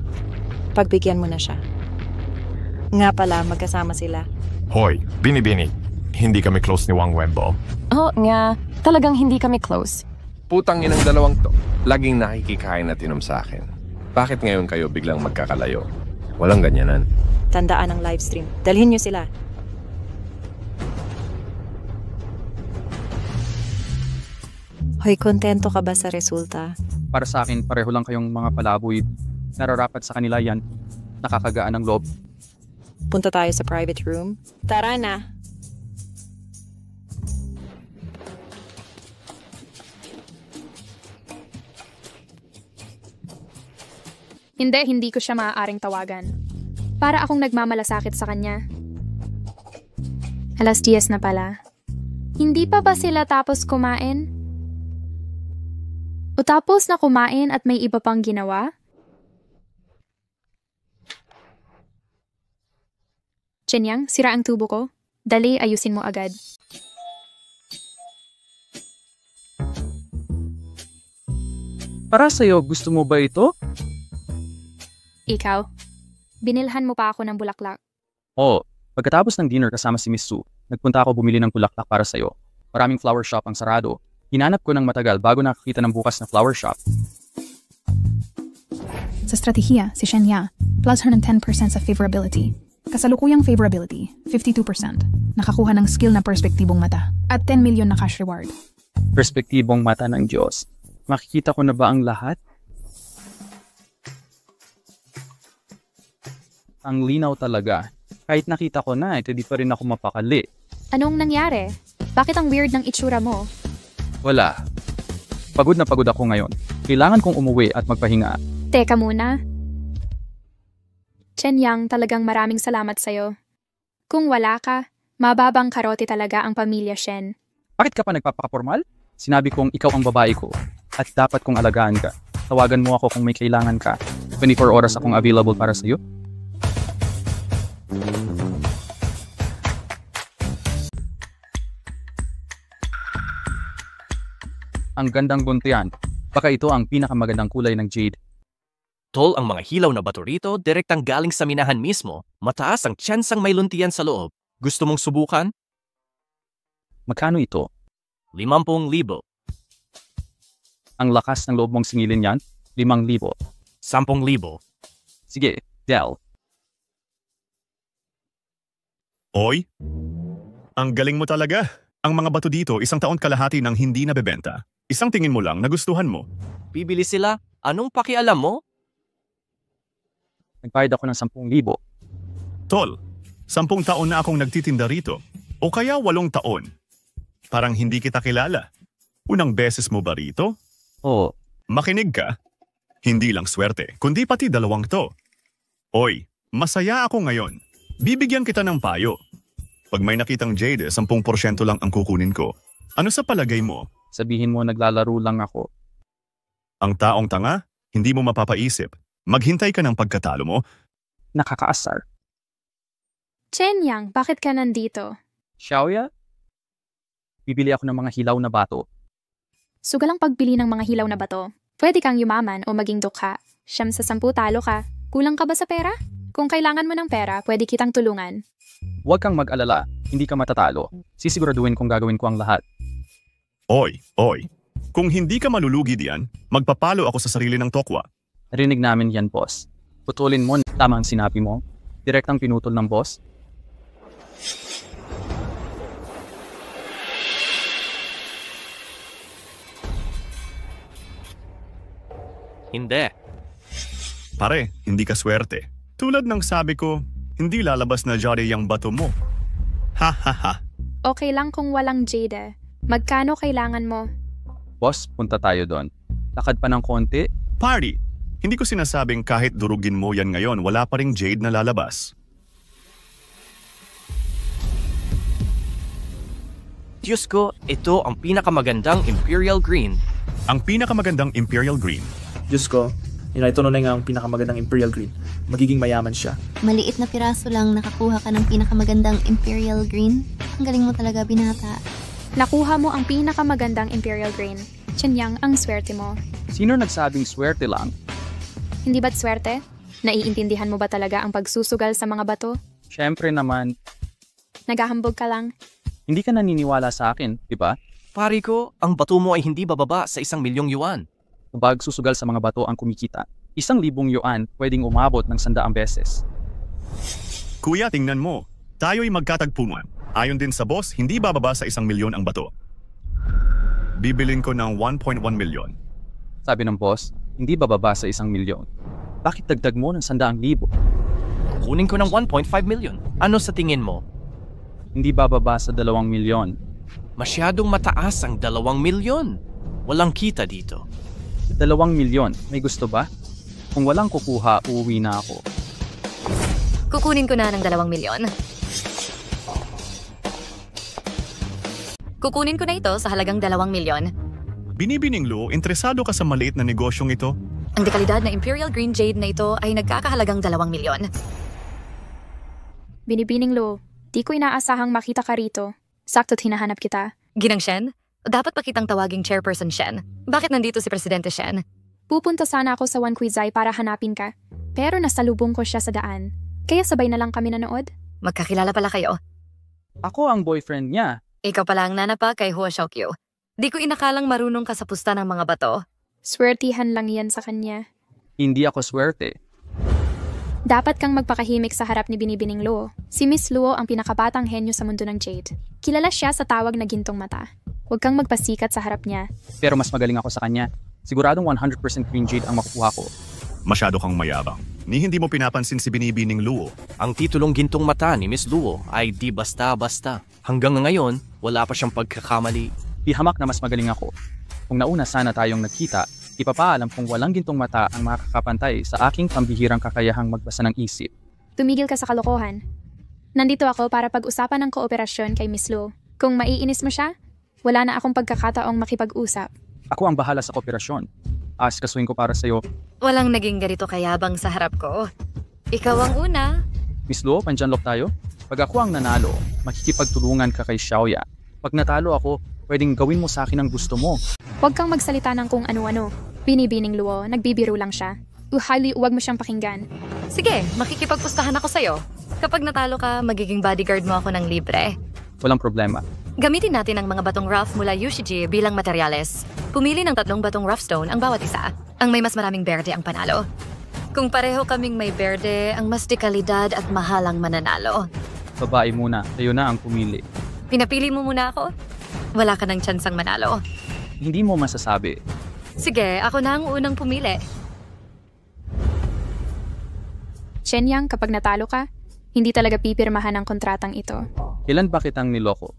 [SPEAKER 13] Pagbigyan mo na siya. Nga pala, magkasama sila.
[SPEAKER 21] Hoy, Binibini. Hindi kami close ni Wang Wenbo.
[SPEAKER 20] Oo nga, talagang hindi kami close.
[SPEAKER 9] Putang inang dalawang to. Laging nakikikain at inom sa akin. Bakit ngayon kayo biglang magkakalayo? Walang ganyanan.
[SPEAKER 13] Tandaan ang livestream. Dalhin niyo sila. Hoy, kontento ka ba sa resulta?
[SPEAKER 2] Para sa akin, pareho lang kayong mga palaboy. Nararapat sa kanila yan. Nakakagaan ng loob.
[SPEAKER 13] Punta tayo sa private room. Tara na.
[SPEAKER 1] Hindi ko siya maaaring tawagan. Para akong nagmamalasakit sa kanya. 10:00 na pala. Hindi pa ba sila tapos kumain? O tapos na kumain at may iba pang ginawa? Chen Yang, sira ang tubo ko. Dali, ayusin mo agad.
[SPEAKER 2] Para sa'yo, gusto mo ba ito?
[SPEAKER 1] Ikaw, binilhan mo pa ako ng bulaklak.
[SPEAKER 2] Oo, pagkatapos ng dinner kasama si Miss Su, nagpunta ako bumili ng bulaklak para sa'yo. Maraming flower shop ang sarado. Hinanap ko ng matagal bago nakakita ng bukas na flower shop.
[SPEAKER 3] Sa strategiya, si Shen Ya, plus her ng 10% sa favorability. Kasalukuyang favorability, 52%. Nakakuha ng skill na perspektibong mata at 10 million na cash reward.
[SPEAKER 2] Perspektibong mata ng Diyos. Makikita ko na ba ang lahat? Ang linaw talaga. Kahit nakita ko na, ito di pa rin ako mapakali.
[SPEAKER 1] Anong nangyari? Bakit ang weird ng itsura mo?
[SPEAKER 2] Wala. Pagod na pagod ako ngayon. Kailangan kong umuwi at magpahinga.
[SPEAKER 1] Teka muna. Chen Yang, talagang maraming salamat sa'yo. Kung wala ka, mababang karote talaga ang pamilya Shen.
[SPEAKER 2] Bakit ka pa nagpapakapormal? Sinabi kong ikaw ang babae ko at dapat kong alagaan ka. Tawagan mo ako kung may kailangan ka. 24 oras akong available para sa'yo. Ang gandang buntian. Baka ito ang pinakamagandang kulay ng jade.
[SPEAKER 12] Tol, ang mga hilaw na bato rito, direktang galing sa minahan mismo. Mataas ang tsansang may luntian sa loob. Gusto mong subukan?
[SPEAKER 2] Magkano ito?
[SPEAKER 12] 50,000.
[SPEAKER 2] Ang lakas ng loob mong singilin yan? 5,000.
[SPEAKER 12] 10,000.
[SPEAKER 2] Sige, Del.
[SPEAKER 22] Oy, ang galing mo talaga. Ang mga bato dito, 1 taon kalahati nang hindi nabebenta. Isang tingin mo lang nagustuhan mo.
[SPEAKER 12] Bibili sila? Anong pakialam mo?
[SPEAKER 2] Nagbayad ako ng 10,000.
[SPEAKER 22] Tol, 10 taon na akong nagtitinda rito. O kaya 8 taon. Parang hindi kita kilala. Unang beses mo ba rito?
[SPEAKER 2] Oo.
[SPEAKER 22] Makinig ka. Hindi lang swerte, kundi pati 2 to. Oy, masaya ako ngayon. Bibigyan kita ng payo. Pag may nakitang jade, 10% lang ang kukunin ko. Ano sa palagay mo?
[SPEAKER 2] Sabihin mo naglalaro lang ako.
[SPEAKER 22] Ang taong tanga, hindi mo mapapaisip. Maghintay ka ng pagkatalo mo.
[SPEAKER 2] Nakakaasar.
[SPEAKER 1] Chen Yang, bakit ka nandito?
[SPEAKER 2] Xiaoya? Bibili ako ng mga hilaw na bato.
[SPEAKER 1] Sugalang pagbili ng mga hilaw na bato. Pwede kang yumaman o maging dukha. 9 sa 10 talo ka. Kulang ka ba sa pera? Kung kailangan mo ng pera, pwede kitang tulungan.
[SPEAKER 2] Huwag kang mag-alala. Hindi ka matatalo. Sisiguraduhin kong gagawin ko ang lahat.
[SPEAKER 22] Oy. Kung hindi ka malulugi diyan, magpapalo ako sa sarili ng tokwa.
[SPEAKER 2] Narinig namin yan, boss. Putulin mo, tama ang sinabi mo. Direktang pinutol ng boss.
[SPEAKER 12] Hindi.
[SPEAKER 22] Pare, hindi ka swerte. Tulad ng sabi ko, hindi lalabas na jari yung bato mo. Ha.
[SPEAKER 1] Okay lang kung walang jade. Magkano kailangan mo?
[SPEAKER 2] Boss, punta tayo doon. Lakad pa ng konti.
[SPEAKER 22] Party! Hindi ko sinasabing kahit durugin mo yan ngayon, wala pa ring jade na lalabas.
[SPEAKER 12] Diyos ko, ito ang pinakamagandang Imperial Green.
[SPEAKER 22] Ang pinakamagandang Imperial Green.
[SPEAKER 23] Diyos ko, ito na nga ang pinakamagandang Imperial Green. Magiging mayaman siya.
[SPEAKER 24] Maliit na piraso lang nakakuha ka ng pinakamagandang Imperial Green. Ang galing mo talaga, binata.
[SPEAKER 1] Nakuha mo ang pinakamagandang Imperial Green. Chen Yang, ang swerte mo.
[SPEAKER 2] Sino nagsabing swerte lang?
[SPEAKER 1] Hindi ba't swerte? Naiintindihan mo ba talaga ang pagsusugal sa mga bato?
[SPEAKER 2] Siyempre naman.
[SPEAKER 1] Naghahambog ka lang.
[SPEAKER 2] Hindi ka naniniwala sa akin, di ba?
[SPEAKER 12] Pari ko, ang bato mo ay hindi bababa sa 1,000,000 yuan.
[SPEAKER 2] Kapag susugal sa mga bato ang kumikita, 1,000,000 yuan pwedeng umabot ng 100 beses.
[SPEAKER 22] Kuya, tingnan mo. Tayo'y magkatagpuan. Ayon din sa boss, hindi bababa sa 1,000,000 ang bato. Bibilin ko ng 1.1 milyon.
[SPEAKER 2] Sabi ng boss, hindi bababa sa 1,000,000. Bakit dagdag mo ng 100,000?
[SPEAKER 12] Kukunin ko ng 1.5 million. Ano sa tingin mo?
[SPEAKER 2] Hindi bababa sa 2,000,000.
[SPEAKER 12] Masyadong mataas ang 2,000,000. Walang kita dito.
[SPEAKER 2] 2,000,000. May gusto ba? Kung walang kukuha, uuwi na ako.
[SPEAKER 7] Kukunin ko na ng 2,000,000. Kukunin ko na ito sa halagang 2,000,000.
[SPEAKER 22] Binibining Lu, interesado ka sa maliit na negosyong ito?
[SPEAKER 7] Ang dekalidad na Imperial Green Jade na ito ay nagkakahalagang 2,000,000.
[SPEAKER 1] Binibining Lu, di ko inaasahang makita ka rito. Sakto't hinahanap kita.
[SPEAKER 7] Ginang Shen, dapat pa kitang tawaging Chairperson Shen. Bakit nandito si Presidente Shen?
[SPEAKER 1] Pupunta sana ako sa Wan Kuizai para hanapin ka. Pero nasalubong ko siya sa daan. Kaya sabay na lang kami nanood.
[SPEAKER 7] Magkakilala pala kayo.
[SPEAKER 2] Ako ang boyfriend niya.
[SPEAKER 7] Ikaw pala ang nanapa kay Huo Xiaokyu. Di ko inakalang marunong ka sa pusta ng mga bato.
[SPEAKER 1] Swertihan lang yan sa kanya.
[SPEAKER 2] Hindi ako swerte.
[SPEAKER 1] Dapat kang magpakahimik sa harap ni Binibining Luo. Si Miss Luo ang pinakabatang henyo sa mundo ng Jade. Kilala siya sa tawag na gintong mata. Huwag kang magpasikat sa harap niya.
[SPEAKER 2] Pero mas magaling ako sa kanya. Siguradong 100% green jade ang makukuha ko.
[SPEAKER 22] Masyado kang mayabang. Ni hindi mo pinapansin si Binibining Luo.
[SPEAKER 12] Ang titulong gintong mata ni Miss Luo ay di basta-basta. Hanggang ngayon, wala pa siyang pagkakamali.
[SPEAKER 2] Ihamak na mas magaling ako. Kung nauna sana tayong nagkita, ipapaalam kung walang gintong mata ang makakapantay sa aking pambihirang kakayahang magbasa ng isip.
[SPEAKER 1] Tumigil ka sa kalokohan. Nandito ako para pag-usapan ng kooperasyon kay Miss Luo. Kung maiinis mo siya, wala na akong pagkakataong makipag-usap.
[SPEAKER 2] Ako ang bahala sa kooperasyon. Asikasuhin ko para sa'yo.
[SPEAKER 7] Walang naging ganito kayabang sa harap ko. Ikaw ang una.
[SPEAKER 2] Miss Luo, pandyanlok tayo? Pag ako ang nanalo, makikipagtulungan ka kay Xiaoya. Pag natalo ako, pwedeng gawin mo sa akin ang gusto mo.
[SPEAKER 1] Huwag kang magsalita ng kung ano-ano. Binibining Luo, nagbibiro lang siya. Highly, huwag mo siyang pakinggan.
[SPEAKER 8] Sige, makikipagpustahan ako sa'yo. Kapag natalo ka, magiging bodyguard mo ako ng libre.
[SPEAKER 2] Walang problema.
[SPEAKER 8] Gamitin natin ang mga batong rough mula Yushiji bilang materyales. Pumili ng 3 batong rough stone ang bawat isa. Ang may mas maraming berde ang panalo. Kung pareho kaming may berde, ang mas dekalidad at mahal ang mananalo.
[SPEAKER 2] Babae muna, tayo na ang pumili.
[SPEAKER 8] Pinapili mo muna ako? Wala ka ng tsansang manalo.
[SPEAKER 2] Hindi mo masasabi.
[SPEAKER 8] Sige, ako na ang unang pumili.
[SPEAKER 1] Shenyang, kapag natalo ka, hindi talaga pipirmahan ang kontratang ito.
[SPEAKER 2] Kailan ba kitang niloko?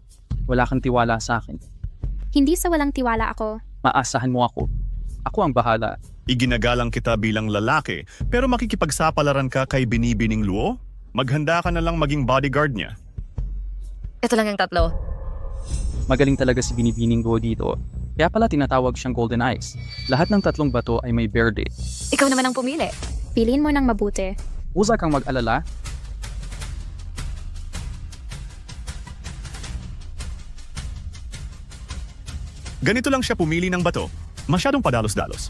[SPEAKER 2] Wala kang tiwala sa akin.
[SPEAKER 1] Hindi sa walang tiwala ako.
[SPEAKER 2] Maasahan mo ako. Ako ang bahala.
[SPEAKER 22] Iginagalang kita bilang lalaki, pero makikipagsapalaran ka kay Binibining Luo? Maghanda ka na lang maging bodyguard niya.
[SPEAKER 8] Ito lang ang 3.
[SPEAKER 2] Magaling talaga si Binibining Luo dito. Kaya pala tinatawag siyang Golden Eyes. Lahat ng 3 bato ay may berde.
[SPEAKER 8] Ikaw naman ang pumili.
[SPEAKER 1] Piliin mo ng mabuti.
[SPEAKER 2] Huwag kang mag-alala.
[SPEAKER 22] Ganito lang siya pumili ng bato. Masyadong padalos-dalos.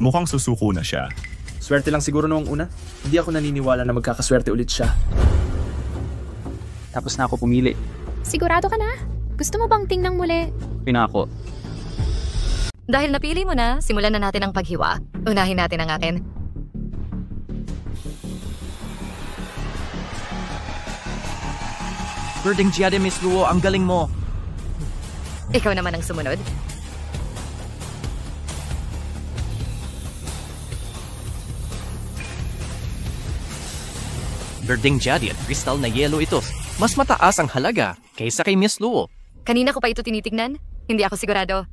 [SPEAKER 22] Mukhang susuko na siya.
[SPEAKER 23] Swerte lang siguro noong una. Hindi ako naniniwala na magkakaswerte ulit siya.
[SPEAKER 2] Tapos na ako pumili.
[SPEAKER 1] Sigurado ka na? Gusto mo bang tingnan muli?
[SPEAKER 2] Pinako.
[SPEAKER 8] Dahil napili mo na, simulan na natin ang paghiwa. Unahin natin ang akin.
[SPEAKER 12] Berdeng Giade, Miss Luo, ang galing mo.
[SPEAKER 8] Ikaw naman ang sumunod.
[SPEAKER 12] Berdeng Giade at kristal na yelo ito. Mas mataas ang halaga kaysa kay Miss Luo.
[SPEAKER 8] Kanina ko pa ito tinitignan. Hindi ako sigurado.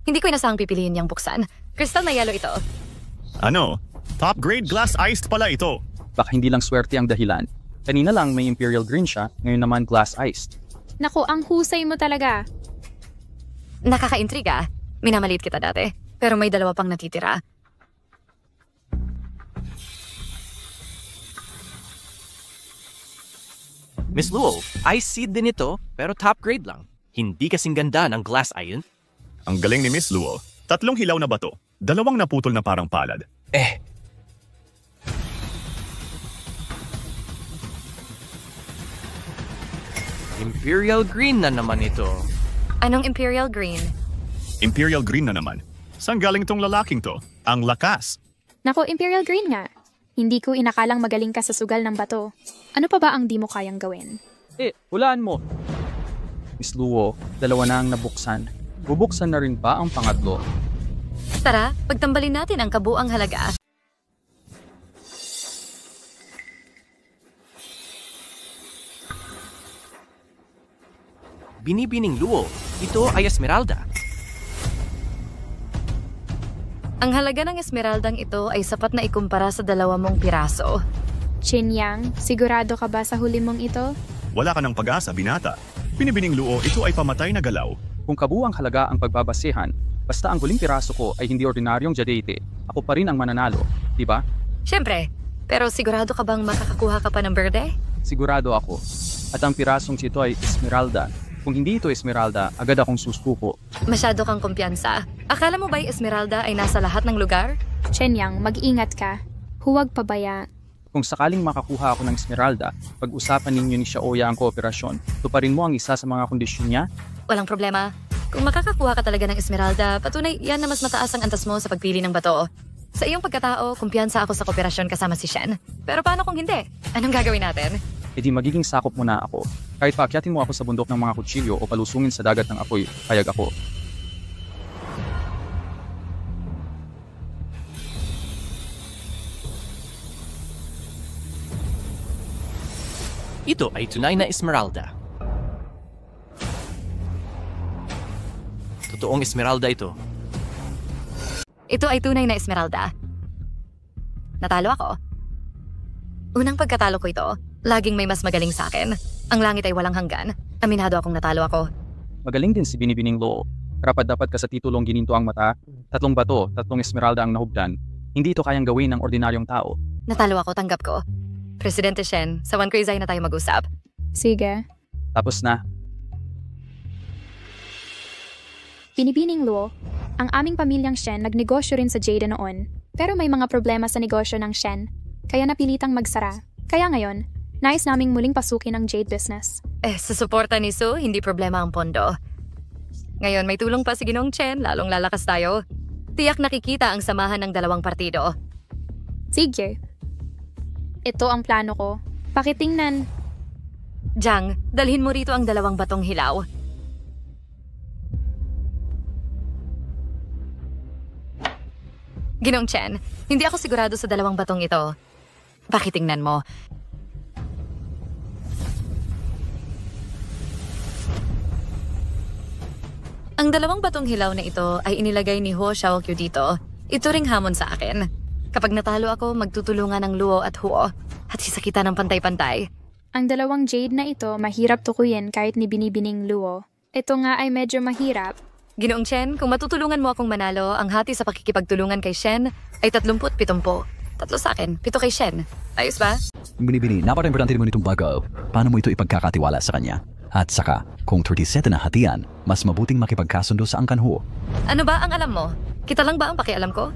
[SPEAKER 8] Hindi ko inasahang pipiliin niyang buksan. Kristal na yelo ito.
[SPEAKER 22] Ano? Top grade glass iced pala ito.
[SPEAKER 2] Baka hindi lang swerte ang dahilan. Kanina lang may Imperial Green siya, ngayon naman glass iced.
[SPEAKER 1] Naku, ang husay mo talaga.
[SPEAKER 8] Nakakaintriga. Minamalit kita dati. Pero may 2 pang natitira.
[SPEAKER 12] Miss Luo, ice seed din ito, pero top grade lang. Hindi kasing ganda ng glass iron.
[SPEAKER 22] Ang galing ni Miss Luo. 3 hilaw na bato. 2 naputol na parang palad.
[SPEAKER 12] Imperial Green na naman ito.
[SPEAKER 8] Anong Imperial Green?
[SPEAKER 22] Imperial Green na naman. Saan galing tong lalaking to? Ang lakas.
[SPEAKER 1] Naku, Imperial Green nga. Hindi ko inakalang magaling ka sa sugal ng bato. Ano pa ba ang di mo kayang gawin?
[SPEAKER 2] Hulaan mo. Miss Luo, 2 na ang nabuksan. Bubuksan na rin ba ang pangatlo?
[SPEAKER 8] Tara, pagtambalin natin ang kabuang halaga.
[SPEAKER 12] Binibining Luo, ito ay Esmeralda.
[SPEAKER 8] Ang halaga ng esmeraldang ito ay sapat na ikumpara sa 2 mong piraso.
[SPEAKER 1] Shenyang, sigurado ka ba sa huli mong ito?
[SPEAKER 22] Wala ka ng pag-asa, binata. Binibining Luo, ito ay pamatay na galaw.
[SPEAKER 2] Kung kabuang halaga ang pagbabasehan, basta ang huling piraso ko ay hindi ordinaryong jadete, ako pa rin ang mananalo, di ba?
[SPEAKER 8] Siyempre, pero sigurado ka bang makakakuha ka pa ng berde?
[SPEAKER 2] Sigurado ako. At ang pirasong ito ay Esmeralda. Kung hindi ito Esmeralda, agad akong susuko.
[SPEAKER 8] Masyado kang kumpiyansa. Akala mo ba'y Esmeralda ay nasa lahat ng lugar?
[SPEAKER 1] Shenyang, mag-ingat ka. Huwag pabaya.
[SPEAKER 2] Kung sakaling makakuha ako ng Esmeralda, pag-usapan ninyo ni Xiaoya ang kooperasyon, tuparin mo ang isa sa mga kondisyon niya?
[SPEAKER 8] Walang problema. Kung makakakuha ka talaga ng Esmeralda, patunay yan na mas mataas ang antas mo sa pagpili ng bato. Sa iyong pagkatao, kumpiyansa ako sa kooperasyon kasama si Shen. Pero paano kung hindi? Anong gagawin natin?
[SPEAKER 2] E di magiging sakop mo na ako. Kahit paakyatin mo ako sa bundok ng mga kutsilyo o palusungin sa dagat ng apoy, payag ako.
[SPEAKER 12] Ito ay tunay na Esmeralda. Totoong Esmeralda ito.
[SPEAKER 8] Ito ay tunay na Esmeralda. Natalo ako. Unang pagkatalo ko ito, laging may mas magaling sa akin. Ang langit ay walang hanggan. Aminado akong natalo ako.
[SPEAKER 2] Magaling din si Binibining Luo. Dapat ka sa titulong gininto ang mata. 3 bato, 3 Esmeralda ang nahubdan. Hindi ito kayang gawin ng ordinaryong tao.
[SPEAKER 8] Natalo ako, tanggap ko. Presidente Shen, sa One Crazy na tayo mag-usap.
[SPEAKER 1] Sige.
[SPEAKER 2] Tapos na.
[SPEAKER 1] Binibining Luo, Ang aming pamilyang Shen nagnegosyo rin sa Jade noon, pero may mga problema sa negosyo ng Shen, kaya napilitang magsara. Kaya ngayon, nais naming muling pasukin ang Jade business.
[SPEAKER 8] Sa suporta ni Sue, hindi problema ang pondo. Ngayon may tulong pa si Ginoong Chen, lalong lalakas tayo. Tiyak nakikita ang samahan ng dalawang partido.
[SPEAKER 1] Sige. Ito ang plano ko. Pakitingnan.
[SPEAKER 8] Jiang, dalhin mo rito ang 2 batong hilaw. Ginoong Chen, hindi ako sigurado sa 2 batong ito. Pakitingnan mo. Ang 2 batong hilaw na ito ay inilagay ni Huo Xiaokyu dito. Ito ring hamon sa akin. Kapag natalo ako, magtutulungan ng Luo at Huo at sisakita ng pantay-pantay.
[SPEAKER 1] Ang 2 Jade na ito mahirap tukuyin kahit ni binibining Luo. Ito nga ay medyo mahirap.
[SPEAKER 8] Ginoong Chen, kung matutulungan mo akong manalo, ang hati sa pakikipagtulungan kay Shen ay 30-70. 3 sa akin, 7 kay Shen. Ayos ba?
[SPEAKER 10] Binibini, napaka-importante mo nitong bago. Paano mo ito ipagkakatiwala sa kanya? At saka, kung 37 na hatian, mas mabuting makipagkasundo sa angkan Huo.
[SPEAKER 8] Ano ba ang alam mo? Kita lang ba ang pakialam ko?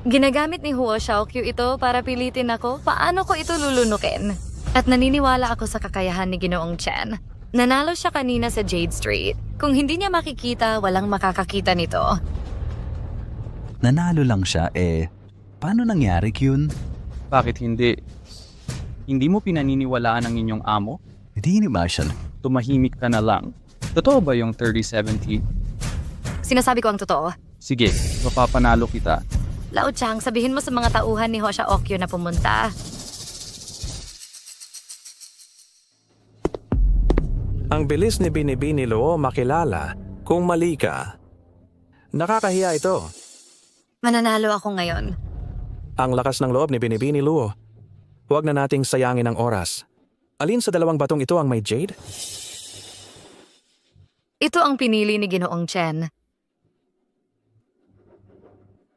[SPEAKER 8] Ginagamit ni Huo Xiaokyu ito para pilitin ako paano ko ito lulunukin. At naniniwala ako sa kakayahan ni Ginoong Chen. Nanalo siya kanina sa Jade Street. Kung hindi niya makikita, walang makakakita nito.
[SPEAKER 10] Nanalo lang siya, paano nangyari yun?
[SPEAKER 2] Bakit hindi? Hindi mo pinaniniwalaan ang inyong amo?
[SPEAKER 10] Hindi ba siya?
[SPEAKER 2] Tumahimik ka na lang. Totoo ba yung 30-70?
[SPEAKER 8] Sinasabi ko ang totoo.
[SPEAKER 2] Sige, mapapanalo kita.
[SPEAKER 8] Lao Chang, sabihin mo sa mga tauhan ni Huo Xiaokyu na pumunta.
[SPEAKER 11] Ang bilis ni Binibini Luo makilala kung mali ka. Nakakahiya ito.
[SPEAKER 8] Mananalo ako ngayon.
[SPEAKER 11] Ang lakas ng loob ni Binibini Luo. Huwag na nating sayangin ang oras. Alin sa 2 batong ito ang may Jade?
[SPEAKER 8] Ito ang pinili ni Ginoong Chen.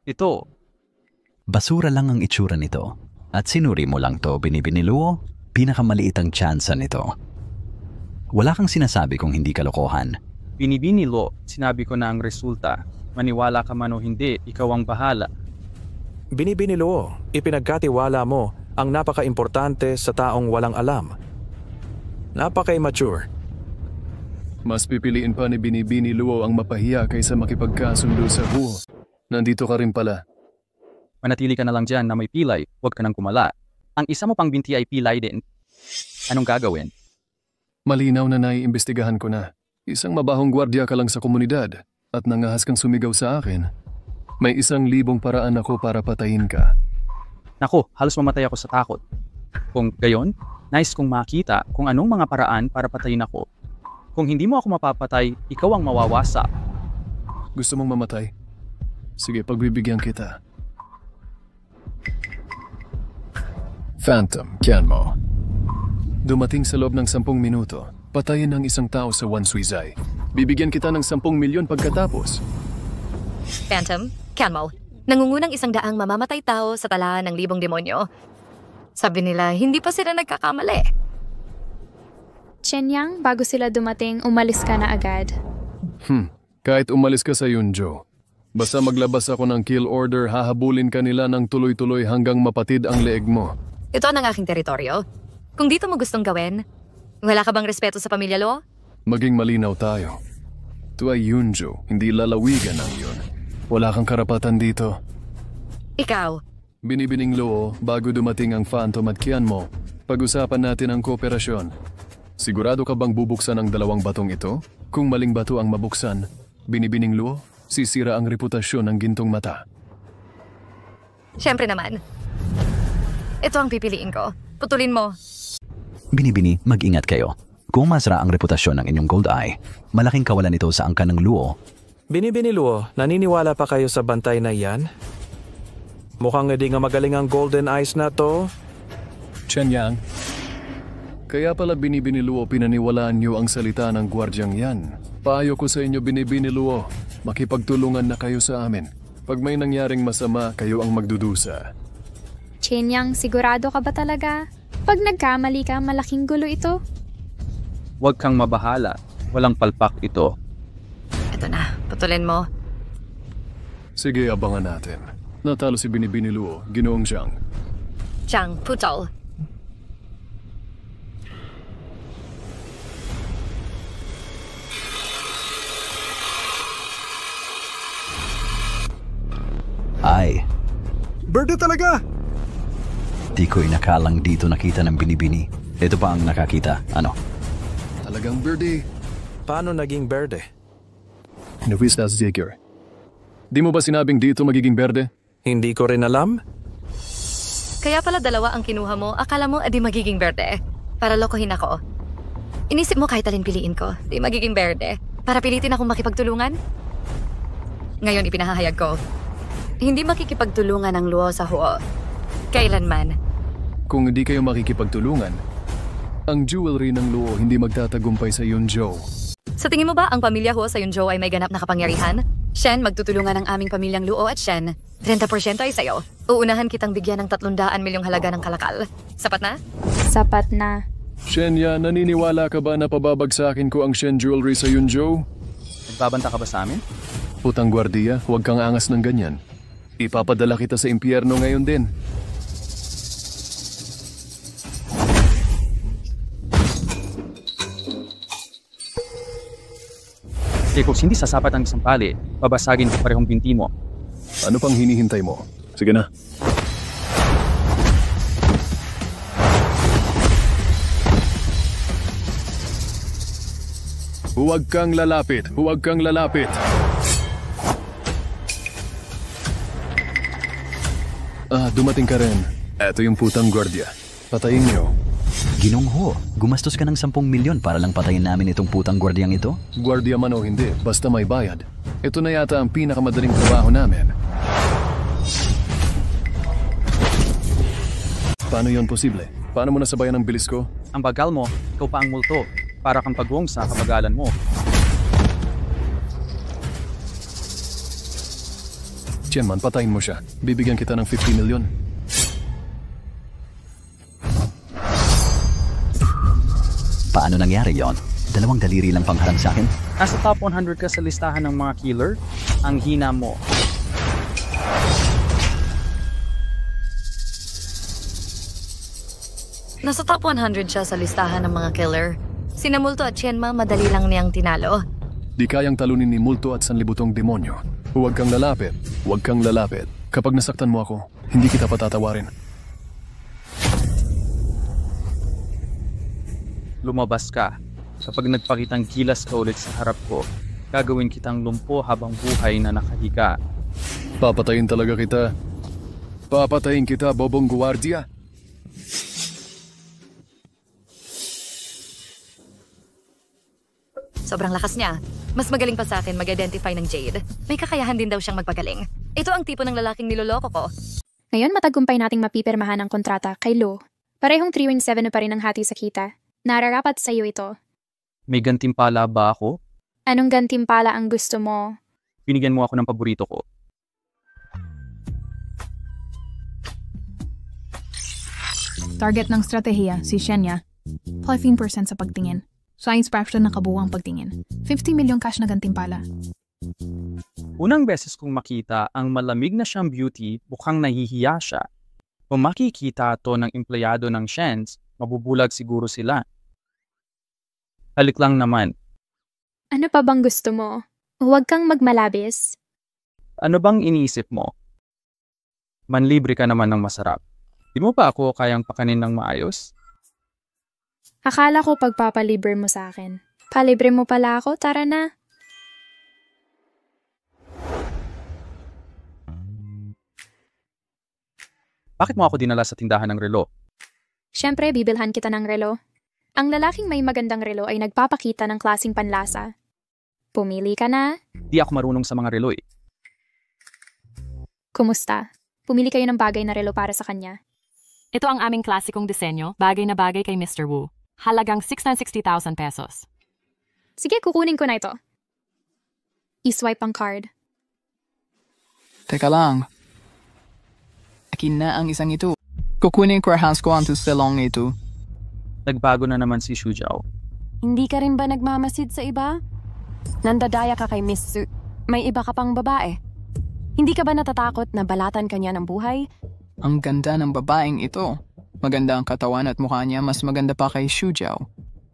[SPEAKER 2] Ito.
[SPEAKER 10] Basura lang ang itsura nito. At sinuri mo lang to, Binibini Luo, pinakamaliit ang tsansa nito. Wala kang sinasabi kung hindi kalokohan.
[SPEAKER 2] Binibini Luo, sinabi ko na ang resulta. Maniwala ka man o hindi, ikaw ang bahala.
[SPEAKER 11] Binibini Luo, ipinagkatiwala mo ang napaka-importante sa taong walang alam. Napaka-immature.
[SPEAKER 17] Mas pipiliin pa ni Binibini Luo ang mapahiya kaysa makipagkasundo sa Huo. Nandito ka rin pala.
[SPEAKER 2] Manatili ka na lang dyan na may pilay, huwag ka nang kumala. Ang isa mo pang binti ay pilay din. Anong gagawin?
[SPEAKER 17] Malinaw na naiimbestigahan ko na. Isang mabahong gwardiya ka lang sa komunidad at nangahas kang sumigaw sa akin. May 1,000 paraan ako para patayin ka.
[SPEAKER 2] Naku, halos mamatay ako sa takot. Kung gayon, nais kong makita kung anong mga paraan para patayin ako. Kung hindi mo ako mapapatay, ikaw ang mawawasa.
[SPEAKER 17] Gusto mong mamatay? Sige, pagbibigyan kita. Phantom, Qianmo. Dumating sa loob ng 10 minuto. Patayin ang isang tao sa Wansuizai. Bibigyan kita ng 10 milyon pagkatapos.
[SPEAKER 8] Phantom, Qianmo. Nangungunang 100 mamamatay tao sa talaan ng 1,000 demonyo. Sabi nila, hindi pa sila nagkakamali.
[SPEAKER 1] Chen Yang, bago sila dumating, umalis ka na agad.
[SPEAKER 17] Kahit umalis ka sa Yunzhou. Basta maglabas ako ng kill order, hahabulin ka nila ng tuloy-tuloy hanggang mapatid ang leeg mo.
[SPEAKER 8] Ito ang aking teritoryo. Kung dito mo gustong gawin, wala ka bang respeto sa pamilya Luo?
[SPEAKER 17] Maging malinaw tayo. Ito ay Yunzhou, hindi lalawigan ang yun. Wala kang karapatan dito.
[SPEAKER 8] Ikaw.
[SPEAKER 17] Binibining Luo, bago dumating ang Phantom at Qianmo, pag-usapan natin ang kooperasyon. Sigurado ka bang bubuksan ang 2 batong ito? Kung maling bato ang mabuksan, Binibining Luo, sisira ang reputasyon ng Gintong Mata.
[SPEAKER 8] Siyempre naman. Ito ang pipiliin ko. Putulin mo.
[SPEAKER 10] Binibini, mag-ingat kayo. Kung masara ang reputasyon ng inyong Gold Eye, malaking kawalan ito sa angkan ng Luo.
[SPEAKER 11] Binibini Luo, naniniwala pa kayo sa bantay na yan? Mukhang hindi nga magaling ang Golden Eyes na to.
[SPEAKER 17] Chen Yang, kaya pala Binibini Luo pinaniwalaan niyo ang salita ng gwardyang yan. Payo ko sa inyo Binibini Luo, makipagtulungan na kayo sa amin. Pag may nangyaring masama, kayo ang magdudusa.
[SPEAKER 1] Chen Yang, sigurado ka ba talaga? Pag nagkamali ka, malaking gulo ito.
[SPEAKER 2] Huwag kang mabahala. Walang palpak ito.
[SPEAKER 8] Ito na, putulin mo.
[SPEAKER 9] Sige, abangan natin. Natalo si Binibini Luo, Ginoong Zhang.
[SPEAKER 8] Chang, putol.
[SPEAKER 10] Ay,
[SPEAKER 14] Berde talaga!
[SPEAKER 10] di ko inakalang dito nakita ng Binibini. Ito pa ang nakakita. Ano?
[SPEAKER 9] Talagang Berde.
[SPEAKER 11] Paano naging Berde?
[SPEAKER 9] Nuvis na Zigger. Di mo ba sinabing dito magiging Berde?
[SPEAKER 11] Hindi ko rin alam.
[SPEAKER 8] Kaya pala dalawa ang kinuha mo, akala mo edi magiging berde. Para lokohin ako. Inisip mo kahit alin piliin ko, di magiging berde. Para pilitin akong makipagtulungan? Ngayon ipinahahayag ko. Hindi makikipagtulungan ang Luo sa Huo. Kailanman.
[SPEAKER 9] Kung hindi kayo makikipagtulungan, ang jewelry ng Luo hindi magtatagumpay sa Yunzhou.
[SPEAKER 8] Sa tingin mo ba ang pamilya Huo sa Yunzhou ay may ganap na kapangyarihan? Shen, magtutulungan ang aming pamilyang Luo at Shen. 30% ay sa'yo. Uunahan kitang bigyan ng 300 milyong halaga ng kalakal. Sapat na?
[SPEAKER 1] Sapat na.
[SPEAKER 9] Shenya, naniniwala ka ba na pababagsakin ko ang Shen jewelry sa Yunzhou?
[SPEAKER 2] Nagbabanta ka ba sa amin?
[SPEAKER 9] Putang gwardiya, huwag kang angas ng ganyan. Ipapadala kita sa impyerno ngayon din.
[SPEAKER 2] Kung hindi sasapat ang isang pali, babasagin ko parehong binti mo.
[SPEAKER 9] Ano pang hinihintay mo? Sige na. Huwag kang lalapit! Huwag kang lalapit! Dumating ka rin. Eto yung putang gwardiya. Patayin niyo.
[SPEAKER 10] Ginong Ho, gumastos ka ng 10 milyon para lang patayin namin itong putang gwardiyang ito?
[SPEAKER 9] Gwardiya man o hindi, basta may bayad. Ito na yata ang pinakamadaling trabaho namin. Paano yon posible? Paano mo nasabayan ang bilis ko?
[SPEAKER 2] Ang bagal mo, ikaw pa ang multo. Para kang pagwong sa kabagalan mo.
[SPEAKER 9] Tiyanman, patayin mo siya. Bibigyan kita ng 50 milyon.
[SPEAKER 10] Paano nangyari yon? 2 daliri lang pangharang sa akin?
[SPEAKER 2] Nasa top 100 ka sa listahan ng mga killer. Ang hina mo.
[SPEAKER 8] Nasa top 100 siya sa listahan ng mga killer. Sina Multo at Shenma madali lang niyang tinalo.
[SPEAKER 9] Di kayang talunin ni Multo at sanlibutong demonyo. Huwag kang lalapit. Huwag kang lalapit. Kapag nasaktan mo ako, hindi kita patatawarin.
[SPEAKER 2] Lumabas ka. Kapag nagpakitang gilas ka ulit sa harap ko, gagawin kitang lumpo habang buhay na nakahiga.
[SPEAKER 9] Papatayin talaga kita. Papatayin kita, Bobong Guardia.
[SPEAKER 8] Sobrang lakas niya. Mas magaling pa sa akin mag-identify ng Jade. May kakayahan din daw siyang magpagaling. Ito ang tipo ng lalaking niloloko ko.
[SPEAKER 1] Ngayon matagumpay nating mapipirmahan ang kontrata kay Lo. Parehong 3-7 na pa rin ang hati sa kita. Nararapat sa iyo ito.
[SPEAKER 2] May gantimpala ba ako?
[SPEAKER 1] Anong gantimpala ang gusto mo?
[SPEAKER 2] Binigyan mo ako ng paborito ko.
[SPEAKER 3] Target ng strategiya, si Shenya. 15% sa pagtingin. Science fraction ng kabuuang pagtingin. 50 milyong cash na gantimpala.
[SPEAKER 2] Unang beses kong makita ang malamig na siyang beauty, mukhang nahihiya siya. Kung makikita to ng empleyado ng Shens, mabubulag siguro sila. Halik lang naman.
[SPEAKER 1] Ano pa bang gusto mo? Huwag kang magmalabis.
[SPEAKER 2] Ano bang iniisip mo? Manlibre ka naman ng masarap. Di mo pa ako kayang pakanin ng maayos?
[SPEAKER 1] Akala ko pagpapalibre mo sa akin. Palibre mo pala ako, tara na.
[SPEAKER 2] Bakit mo ako dinala sa tindahan ng relo?
[SPEAKER 1] Siyempre, bibilhan kita ng relo. Ang lalaking may magandang relo ay nagpapakita ng klaseng panlasa. Pumili ka na?
[SPEAKER 2] Di ako marunong sa mga relo eh.
[SPEAKER 1] Kumusta? Pumili kayo ng bagay na relo para sa kanya.
[SPEAKER 16] Ito ang aming klasikong disenyo, bagay na bagay kay Mr. Wu. Halagang 660,000 pesos.
[SPEAKER 1] Sige, kukunin ko na ito. I-swipe ang card.
[SPEAKER 18] Teka lang. Akin na ang isang ito. Kukunin ko ang ko ang tuselong ito.
[SPEAKER 2] Nagbago na naman si Xu Jiao.
[SPEAKER 20] Hindi ka rin ba nagmamasid sa iba? Nandadaya ka kay Miss Su. May iba ka pang babae.
[SPEAKER 16] Hindi ka ba natatakot na balatan kanya ng buhay?
[SPEAKER 18] Ang ganda ng babaeng ito. Maganda ang katawan at mukha niya, mas maganda pa kay Xu Jiao.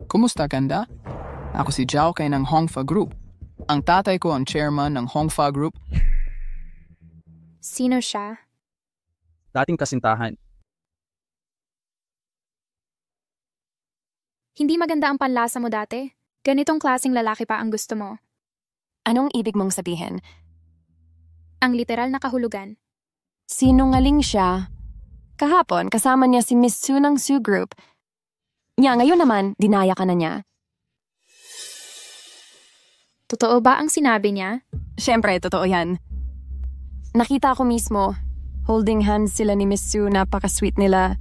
[SPEAKER 18] Kumusta, ganda? Ako si Jiao kay ng Hongfa Group. Ang tatay ko ang chairman ng Hongfa Group.
[SPEAKER 1] Sino siya?
[SPEAKER 2] Dating kasintahan.
[SPEAKER 1] Hindi maganda ang panlasa mo dati. Ganitong klaseng lalaki pa ang gusto mo.
[SPEAKER 16] Anong ibig mong sabihin?
[SPEAKER 1] Ang literal na kahulugan.
[SPEAKER 16] Sinungaling siya. Kahapon, kasama niya si Miss Su ng Su Group. Ngayon naman, dinaya ka na niya.
[SPEAKER 1] Totoo ba ang sinabi niya?
[SPEAKER 16] Siyempre, totoo yan. Nakita ko mismo. Holding hands sila ni Miss Su, napaka-sweet nila.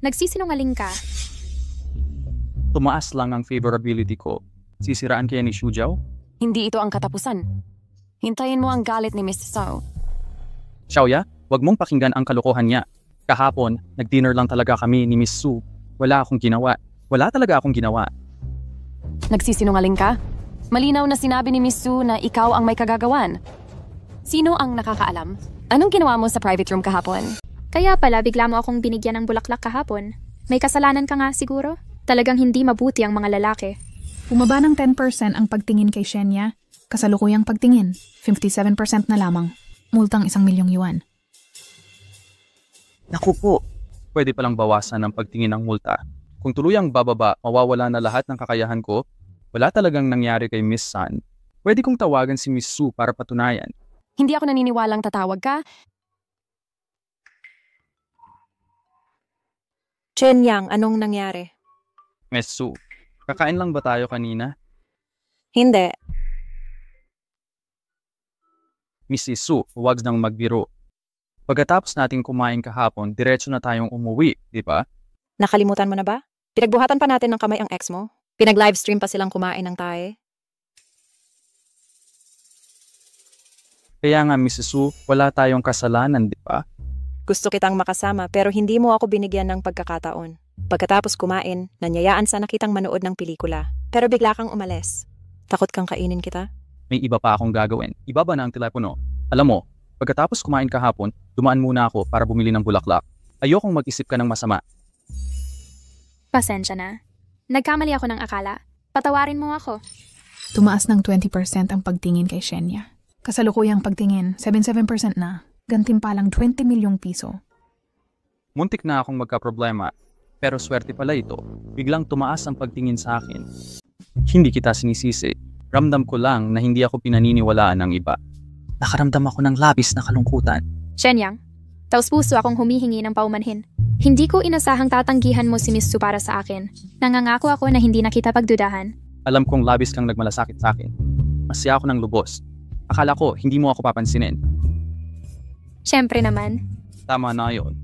[SPEAKER 1] Nagsisinungaling ka.
[SPEAKER 2] Tumaas lang ang favorability ko. Sisiraan kaya ni Xu Jiao?
[SPEAKER 16] Hindi ito ang katapusan. Hintayin mo ang galit ni Miss Su.
[SPEAKER 2] Xiaoya, wag mong pakinggan ang kalokohan niya. Kahapon, nag-dinner lang talaga kami ni Miss Su. Wala akong ginawa. Wala talaga akong ginawa.
[SPEAKER 16] Nagsisinungaling ka? Malinaw na sinabi ni Miss Su na ikaw ang may kagagawan. Sino ang nakakaalam? Anong ginawa mo sa private room kahapon?
[SPEAKER 1] Kaya pala bigla mo akong binigyan ng bulaklak kahapon. May kasalanan ka nga siguro? Talagang hindi mabuti ang mga lalaki.
[SPEAKER 3] Bumaba ng 10% ang pagtingin kay Shenya. Kasalukuyang pagtingin, 57% na lamang. Multang 1 milyong yuan.
[SPEAKER 2] Naku po, pwede palang bawasan ang pagtingin ng multa. Kung tuluyang bababa, mawawala na lahat ng kakayahan ko. Wala talagang nangyari kay Miss San. Pwede kong tawagan si Miss Su para patunayan.
[SPEAKER 16] Hindi ako naniniwalang tatawag ka.
[SPEAKER 13] Chen Yang, anong nangyari?
[SPEAKER 2] Miss Su, kakain lang ba tayo kanina?
[SPEAKER 13] Hindi.
[SPEAKER 2] Mrs. Su, huwag nang magbiro. Pagkatapos nating kumain kahapon, diretso na tayong umuwi, di ba?
[SPEAKER 13] Nakalimutan mo na ba? Pinagbuhatan pa natin ng kamay ang ex mo. Pinag-livestream pa silang kumain ng tae.
[SPEAKER 2] Kaya nga, Mrs. Su, wala tayong kasalanan, di ba?
[SPEAKER 13] Gusto kitang makasama pero hindi mo ako binigyan ng pagkakataon. Pagkatapos kumain, nanyayaan sana kitang manood ng pelikula. Pero bigla kang umalis. Takot kang kainin kita?
[SPEAKER 2] May iba pa akong gagawin. Ibaba na ang telepono. Alam mo, pagkatapos kumain kahapon, dumaan muna ako para bumili ng bulaklak. Ayokong mag-isip ka ng masama.
[SPEAKER 1] Pasensya na. Nagkamali ako ng akala. Patawarin mo ako.
[SPEAKER 3] Tumaas ng 20% ang pagtingin kay Shenya. Kasalukuyang pagtingin, 77% na. Gantimpalang 20 milyong piso.
[SPEAKER 2] Muntik na akong magkaproblema. Pero swerte pala ito. Biglang tumaas ang pagtingin sa akin. Hindi kita sinisisi. Ramdam ko lang na hindi ako pinaniniwalaan ng iba. Nakaramdam ako ng labis na kalungkutan.
[SPEAKER 1] Shenyang, taus-puso akong humihingi ng paumanhin. Hindi ko inasahang tatanggihan mo si Miss Su para sa akin. Nangangako ako na hindi na kita pagdudahan.
[SPEAKER 2] Alam kong labis kang nagmalasakit sa akin. Masaya ako ng lubos. Akala ko hindi mo ako papansinin.
[SPEAKER 1] Siyempre naman.
[SPEAKER 2] Tama na yun.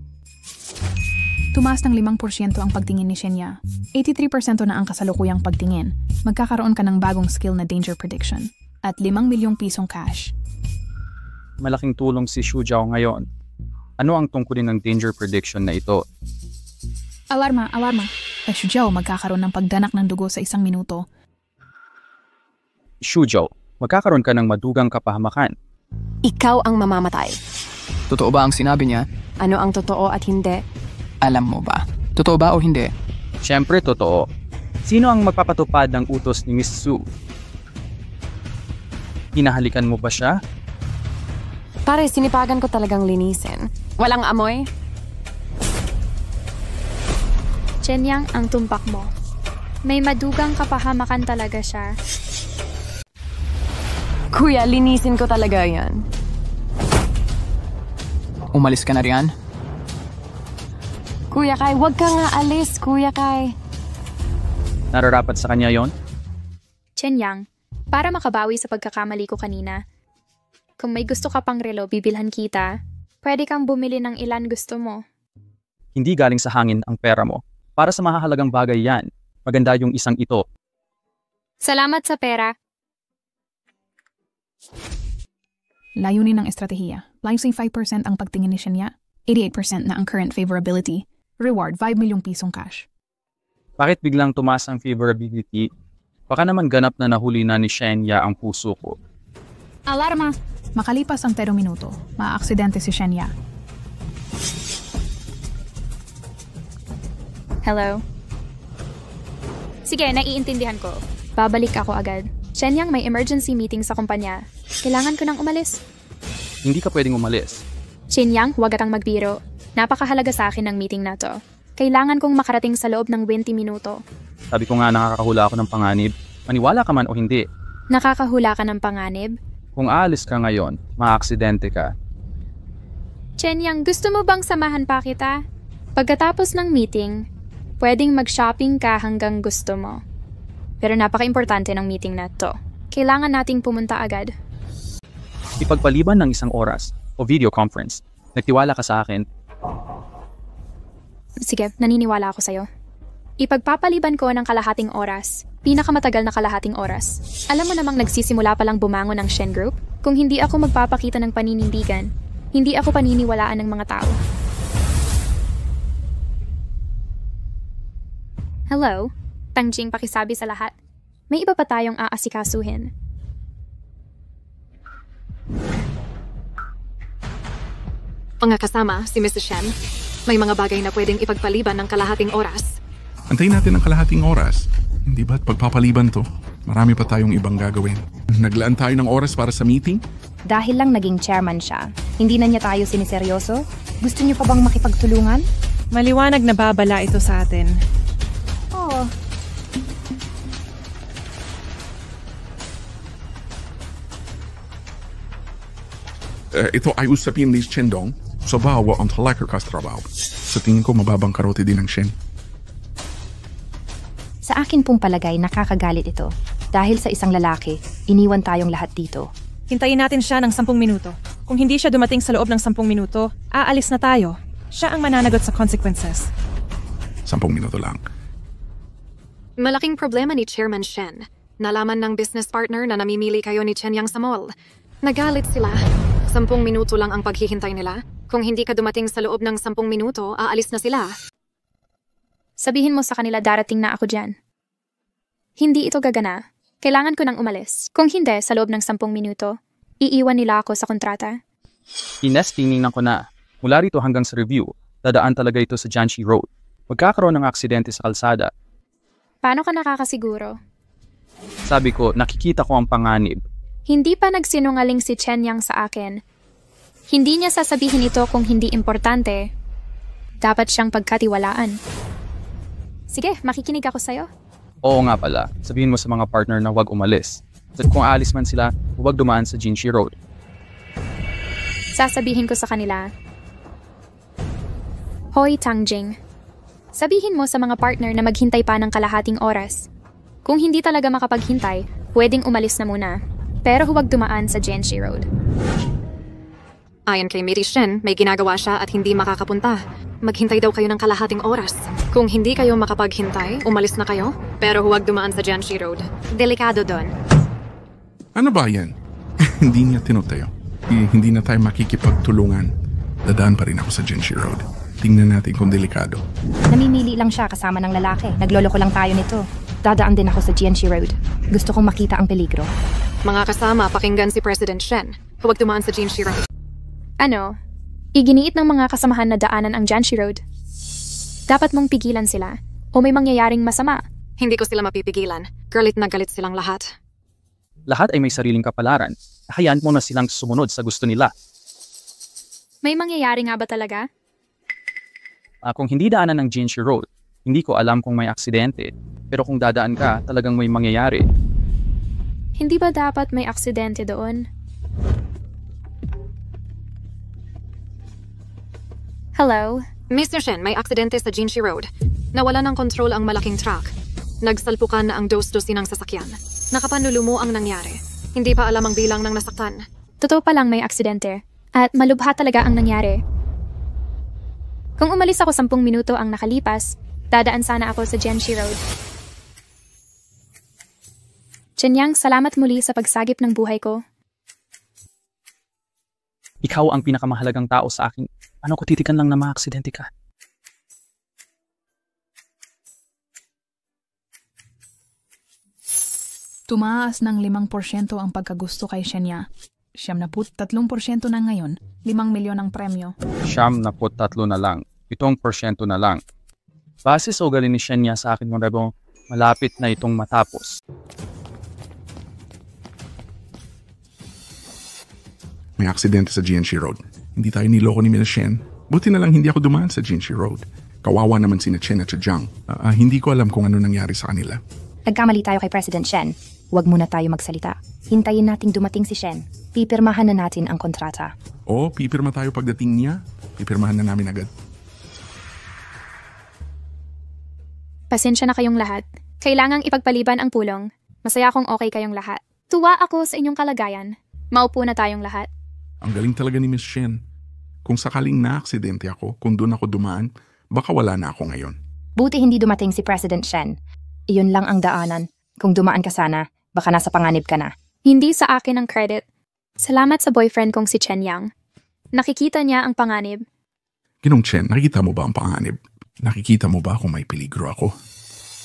[SPEAKER 3] Tumaas ng 5% ang pagtingin ni Shenya. 83% na ang kasalukuyang pagtingin. Magkakaroon ka ng bagong skill na danger prediction. At 5 milyong pisong cash.
[SPEAKER 2] Malaking tulong si Xu Jiao ngayon. Ano ang tungkulin ng danger prediction na ito?
[SPEAKER 3] Alarma, alarma. Kay Xu Jiao magkakaroon ng pagdanak ng dugo sa 1 minuto.
[SPEAKER 2] Xu Jiao, magkakaroon ka ng madugang kapahamakan.
[SPEAKER 16] Ikaw ang mamamatay.
[SPEAKER 18] Totoo ba ang sinabi niya?
[SPEAKER 16] Ano ang totoo at hindi?
[SPEAKER 18] Alam mo ba? Totoo ba o hindi?
[SPEAKER 2] Siyempre totoo. Sino ang magpapatupad ng utos ni Miss Su? Hinahalikan mo ba siya?
[SPEAKER 16] Pare, sinipagan ko talagang linisin. Walang amoy?
[SPEAKER 1] Shenyang, ang tumpak mo. May madugang kapahamakan talaga siya.
[SPEAKER 16] Kuya, linisin ko talaga yan.
[SPEAKER 18] Umalis ka na riyan?
[SPEAKER 16] Kuya Kai, wag ka nga alis, Kuya Kai.
[SPEAKER 2] Nararapat sa kanya yon?
[SPEAKER 1] Shenyang, para makabawi sa pagkakamali ko kanina, kung may gusto ka pang relo, bibilhan kita. Pwede kang bumili ng ilan gusto mo.
[SPEAKER 2] Hindi galing sa hangin ang pera mo. Para sa mahahalagang bagay yan. Maganda yung isang ito.
[SPEAKER 1] Salamat sa pera.
[SPEAKER 3] Layunin ng estratehiya. Limesing 5% ang pagtingin ni Shenya. 88% na ang current favorability. Reward 5 milyong pisong cash.
[SPEAKER 2] Bakit biglang tumaas ang favorability? Baka naman ganap na nahuli na ni Shenya ang puso ko.
[SPEAKER 3] Alarma! Makalipas ang 3 minuto, maaaksidente si Shenya.
[SPEAKER 1] Hello? Sige, naiintindihan ko. Babalik ako agad. Shenyang, may emergency meeting sa kumpanya. Kailangan ko nang umalis.
[SPEAKER 2] Hindi ka pwedeng umalis.
[SPEAKER 1] Shenyang, huwag kang magbiro. Napakahalaga sa akin ng meeting na to. Kailangan kong makarating sa loob ng 20 minuto.
[SPEAKER 2] Sabi ko nga nakakahula ako ng panganib. Maniwala ka man o hindi.
[SPEAKER 1] Nakakahula ka ng panganib?
[SPEAKER 2] Kung aalis ka ngayon, maaaksidente ka.
[SPEAKER 1] Shenyang, gusto mo bang samahan pa kita? Pagkatapos ng meeting, pwedeng mag-shopping ka hanggang gusto mo. Pero napaka-importante ng meeting na to. Kailangan nating pumunta agad.
[SPEAKER 2] Ipagpaliban ng 1 oras o video conference, nagtiwala ka sa akin.
[SPEAKER 1] Sige, naniniwala ako sa'yo. Ipagpapaliban ko ng kalahating oras. Pinakamatagal na kalahating oras. Alam mo namang nagsisimula palang bumangon ng Shen Group? Kung hindi ako magpapakita ng paninindigan, hindi ako paniniwalaan ng mga tao. Hello? Tangjing, pakisabi sa lahat. May iba pa tayong aasikasuhin.
[SPEAKER 7] Mga kasama, si Mrs. Shen. May mga bagay na pwedeng ipagpaliban ng kalahating oras.
[SPEAKER 5] Antayin natin ang kalahating oras. Hindi ba't pagpapaliban to? Marami pa tayong ibang gagawin. Naglaan tayo ng oras para sa meeting?
[SPEAKER 6] Dahil lang naging chairman siya, hindi na niya tayo siniseryoso? Gusto niyo pa bang makipagtulungan?
[SPEAKER 13] Maliwanag na babala ito sa atin.
[SPEAKER 6] Oo.
[SPEAKER 5] Ito ay usapin ni Chendong sa bawa ang talakar ka sa trabaho. Sa tingin ko mababang karote din ng Shen.
[SPEAKER 6] Sa akin pong palagay, nakakagalit ito. Dahil sa isang lalaki, iniwan tayong lahat dito.
[SPEAKER 13] Hintayin natin siya ng 10 minuto. Kung hindi siya dumating sa loob ng 10 minuto, aalis na tayo. Siya ang mananagot sa consequences.
[SPEAKER 5] 10 minuto lang.
[SPEAKER 7] Malaking problema ni Chairman Shen. Nalaman ng business partner na namimili kayo ni Chen Yang sa mall. Nagalit sila. 10 minuto lang ang paghihintay nila. Kung hindi ka dumating sa loob ng 10 minuto, aalis na sila.
[SPEAKER 1] Sabihin mo sa kanila darating na ako dyan. Hindi ito gagana. Kailangan ko nang umalis. Kung hindi, sa loob ng 10 minuto, iiwan nila ako sa kontrata.
[SPEAKER 2] Ines, tinignan ko na. Mula rito hanggang sa review, dadaan talaga ito sa Jianxi Road. Magkakaroon ng aksidente sa kalsada.
[SPEAKER 1] Paano ka nakakasiguro?
[SPEAKER 2] Sabi ko, nakikita ko ang panganib.
[SPEAKER 1] Hindi pa nagsinungaling si Chen Yang sa akin. Hindi niya sasabihin ito kung hindi importante. Dapat siyang pagkatiwalaan. Sige, makikinig ako sa'yo.
[SPEAKER 2] Oo nga pala, sabihin mo sa mga partner na huwag umalis. At kung aalis man sila, huwag dumaan sa Jianxi Road.
[SPEAKER 1] Sasabihin ko sa kanila, Hoy Tangjing, sabihin mo sa mga partner na maghintay pa ng kalahating oras. Kung hindi talaga makapaghintay, pwedeng umalis na muna. Pero huwag dumaan sa Jianxi Road.
[SPEAKER 7] Ayon kay Mary Shen, may ginagawa siya at hindi makakapunta. Maghintay daw kayo ng kalahating oras. Kung hindi kayo makapaghintay, umalis na kayo. Pero huwag dumaan sa Jianxi Road. Delikado doon.
[SPEAKER 5] Ano ba yan? Hindi niya tinutayo. Hindi na tayo makikipagtulungan. Dadaan pa rin ako sa Jianxi Road. Tingnan natin kung delikado.
[SPEAKER 6] Namimili lang siya kasama ng lalaki. Nagloloko lang tayo nito. Dadaan din ako sa Jianxi Road. Gusto kong makita ang peligro.
[SPEAKER 7] Mga kasama, pakinggan si President Shen. Huwag dumaan sa Jianxi Road.
[SPEAKER 1] Ano? Iginiit ng mga kasamahan na daanan ang Jianxi Road. Dapat mong pigilan sila o may mangyayaring masama.
[SPEAKER 7] Hindi ko sila mapipigilan. Galit na galit silang lahat.
[SPEAKER 2] Lahat ay may sariling kapalaran. Hayaan mo na silang sumunod sa gusto nila.
[SPEAKER 1] May mangyayari nga ba talaga?
[SPEAKER 2] Kung hindi daanan ng Jianxi Road, hindi ko alam kung may aksidente. Pero kung dadaan ka, talagang may mangyayari.
[SPEAKER 1] Hindi ba dapat may aksidente doon? Hello?
[SPEAKER 7] Mr. Shen, may aksidente sa Jianxi Road. Nawala ng kontrol ang malaking truck. Nagsalpukan na ang dos-dosinang sasakyan. Nakapanlulumo ang nangyari. Hindi pa alam ang bilang ng nasaktan.
[SPEAKER 1] Totoo pa lang may aksidente. At malubha talaga ang nangyari. Kung umalis ako 10 minuto ang nakalipas, dadaan sana ako sa Jianxi Road. Chen Yang, salamat muli sa pagsagip ng buhay ko.
[SPEAKER 2] Ikaw ang pinakamahalagang tao sa akin. Ano ko titikan lang na maaksidente ka?
[SPEAKER 3] Tumaas ng 5% ang pagkagusto kay Shenya. 73% na ngayon, 5 milyon ang premyo.
[SPEAKER 2] 73 na lang, 7% na lang. Base sa ugali ni Shenya sa akin mga rebo, malapit na itong matapos.
[SPEAKER 5] May aksidente sa GNC Road. Hindi tayo niloko ni Ms. Shen. Buti na lang hindi ako dumaan sa GNC Road. Kawawa naman sina Chen at Jiang. Hindi ko alam kung ano nangyari sa kanila.
[SPEAKER 6] Nagkamali tayo kay President Shen. Huwag muna tayo magsalita. Hintayin nating dumating si Shen. Pipirmahan na natin ang kontrata.
[SPEAKER 5] Pipirma tayo pagdating niya. Pipirmahan na namin agad.
[SPEAKER 1] Pasensya na kayong lahat. Kailangang ipagpaliban ang pulong. Masaya akong okay kayong lahat. Tuwa ako sa inyong kalagayan. Maupo na tayong lahat.
[SPEAKER 5] Ang galing talaga ni Ms. Shen. Kung sakaling na-aksidente ako, kung doon ako dumaan, baka wala na ako ngayon.
[SPEAKER 6] Buti hindi dumating si President Shen. Iyon lang ang daanan. Kung dumaan ka sana, baka nasa panganib ka na.
[SPEAKER 1] Hindi sa akin ang credit. Salamat sa boyfriend kong si Chen Yang. Nakikita niya ang panganib.
[SPEAKER 5] Ginong Chen, nakikita mo ba ang panganib? Nakikita mo ba kung may peligro ako?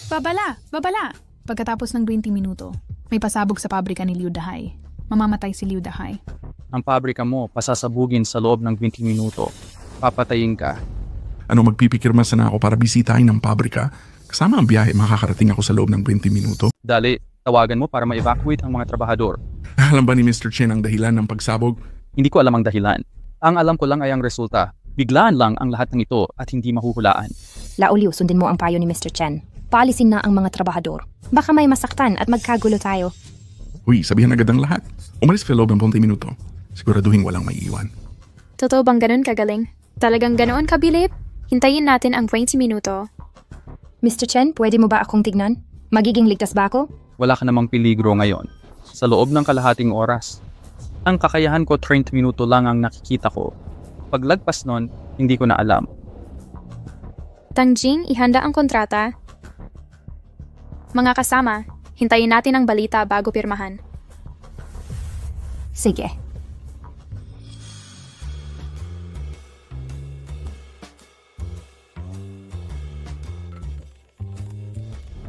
[SPEAKER 3] Babala! Babala! Pagkatapos ng 20 minuto, may pasabog sa pabrika ni Liu Dahai. Mamamatay si Liu Dahai.
[SPEAKER 2] Ang pabrika mo pasasabugin sa loob ng 20 minuto. Papatayin ka.
[SPEAKER 5] Magpipikirma sana ako para bisitahin ang pabrika? Kasama ang biyahe, makakarating ako sa loob ng 20 minuto.
[SPEAKER 2] Dali, tawagan mo para ma-evacuate ang mga trabahador.
[SPEAKER 5] Alam ba ni Mr. Chen ang dahilan ng pagsabog?
[SPEAKER 2] Hindi ko alam ang dahilan. Ang alam ko lang ay ang resulta. Biglaan lang ang lahat ng ito at hindi mahuhulaan.
[SPEAKER 6] Lauliw, sundin mo ang payo ni Mr. Chen. Paalisin na ang mga trabahador. Baka may masaktan at magkagulo tayo.
[SPEAKER 5] Uy, sabihan agad ang lahat. Umalis sa loob ng 20 minuto. Siguraduhin walang may iwan.
[SPEAKER 1] Totoo bang ganun kagaling? Talagang ganoon kabilib? Hintayin natin ang 20 minuto.
[SPEAKER 6] Mr. Chen, pwede mo ba akong tignan? Magiging ligtas ba ako?
[SPEAKER 2] Wala ka namang peligro ngayon. Sa loob ng kalahating oras. Ang kakayahan ko 30 minuto lang ang nakikita ko. Paglagpas nun, hindi ko na alam.
[SPEAKER 1] Tangjing, ihanda ang kontrata. Mga kasama, hintayin natin ang balita bago pirmahan.
[SPEAKER 6] Sige.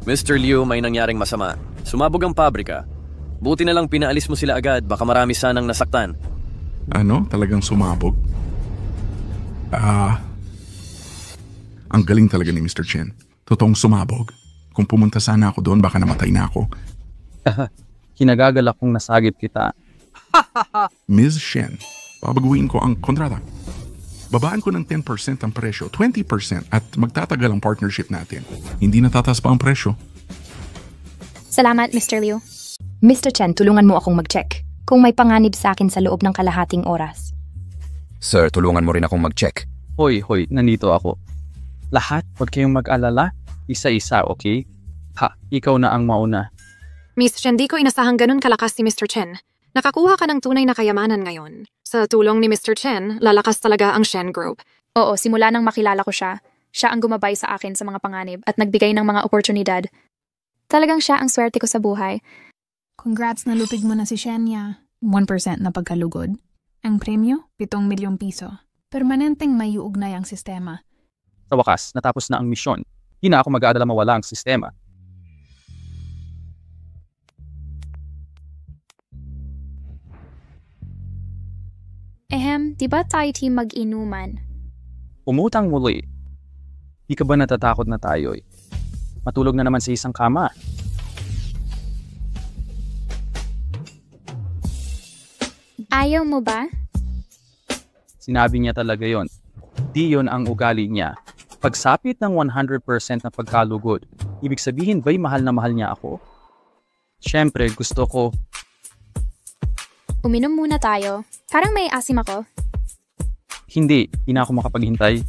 [SPEAKER 12] Mr. Liu, may nangyaring masama. Sumabog ang pabrika. Buti na lang pinaalis mo sila agad, baka marami sanang nasaktan.
[SPEAKER 5] Talagang sumabog? Ang galing talaga ni Mr. Chen. Totoong sumabog. Kung pumunta sana ako doon, baka namatay na ako.
[SPEAKER 2] Kinagagalak kong nasagip kita.
[SPEAKER 5] Ms. Shen, babaguhin ko ang kontrata. Babaan ko ng 10% ang presyo, 20% at magtatagal ang partnership natin. Hindi natataas pa ang presyo.
[SPEAKER 1] Salamat, Mr. Liu.
[SPEAKER 6] Mr. Chen, tulungan mo akong mag-check kung may panganib sa akin sa loob ng kalahating oras.
[SPEAKER 4] Sir, tulungan mo rin akong mag-check.
[SPEAKER 2] Hoy, nandito ako. Lahat, huwag kayong mag-alala. Isa-isa, okay? Ikaw na ang mauna.
[SPEAKER 7] Miss Chen, di ko inasahang ganun kalakas si Mr. Chen. Nakakuha ka ng tunay na kayamanan ngayon. Sa tulong ni Mr. Chen, lalakas talaga ang Shen Group.
[SPEAKER 1] Oo, simula nang makilala ko siya. Siya ang gumabay sa akin sa mga panganib at nagbigay ng mga oportunidad. Talagang siya ang swerte ko sa buhay.
[SPEAKER 3] Congrats na lupig mo na si Shenya. 1% na pagkalugod. Ang premyo, 7 milyong piso. Permanenteng may uugnay ang sistema.
[SPEAKER 2] Sa wakas, natapos na ang misyon. Hindi na ako mag-aadala mawala ang sistema.
[SPEAKER 1] Di ba tayo team mag-inuman?
[SPEAKER 2] Umutang muli. Di ka ba natatakot na tayo? Matulog na naman sa isang kama.
[SPEAKER 1] Ayaw mo ba?
[SPEAKER 2] Sinabi niya talaga yon. Di yon ang ugali niya. Pagsapit ng 100% na pagkalugod, ibig sabihin ba'y mahal na mahal niya ako? Siyempre, gusto ko.
[SPEAKER 1] Uminom muna tayo. Parang may asim ako.
[SPEAKER 2] Hindi na ako makapaghintay.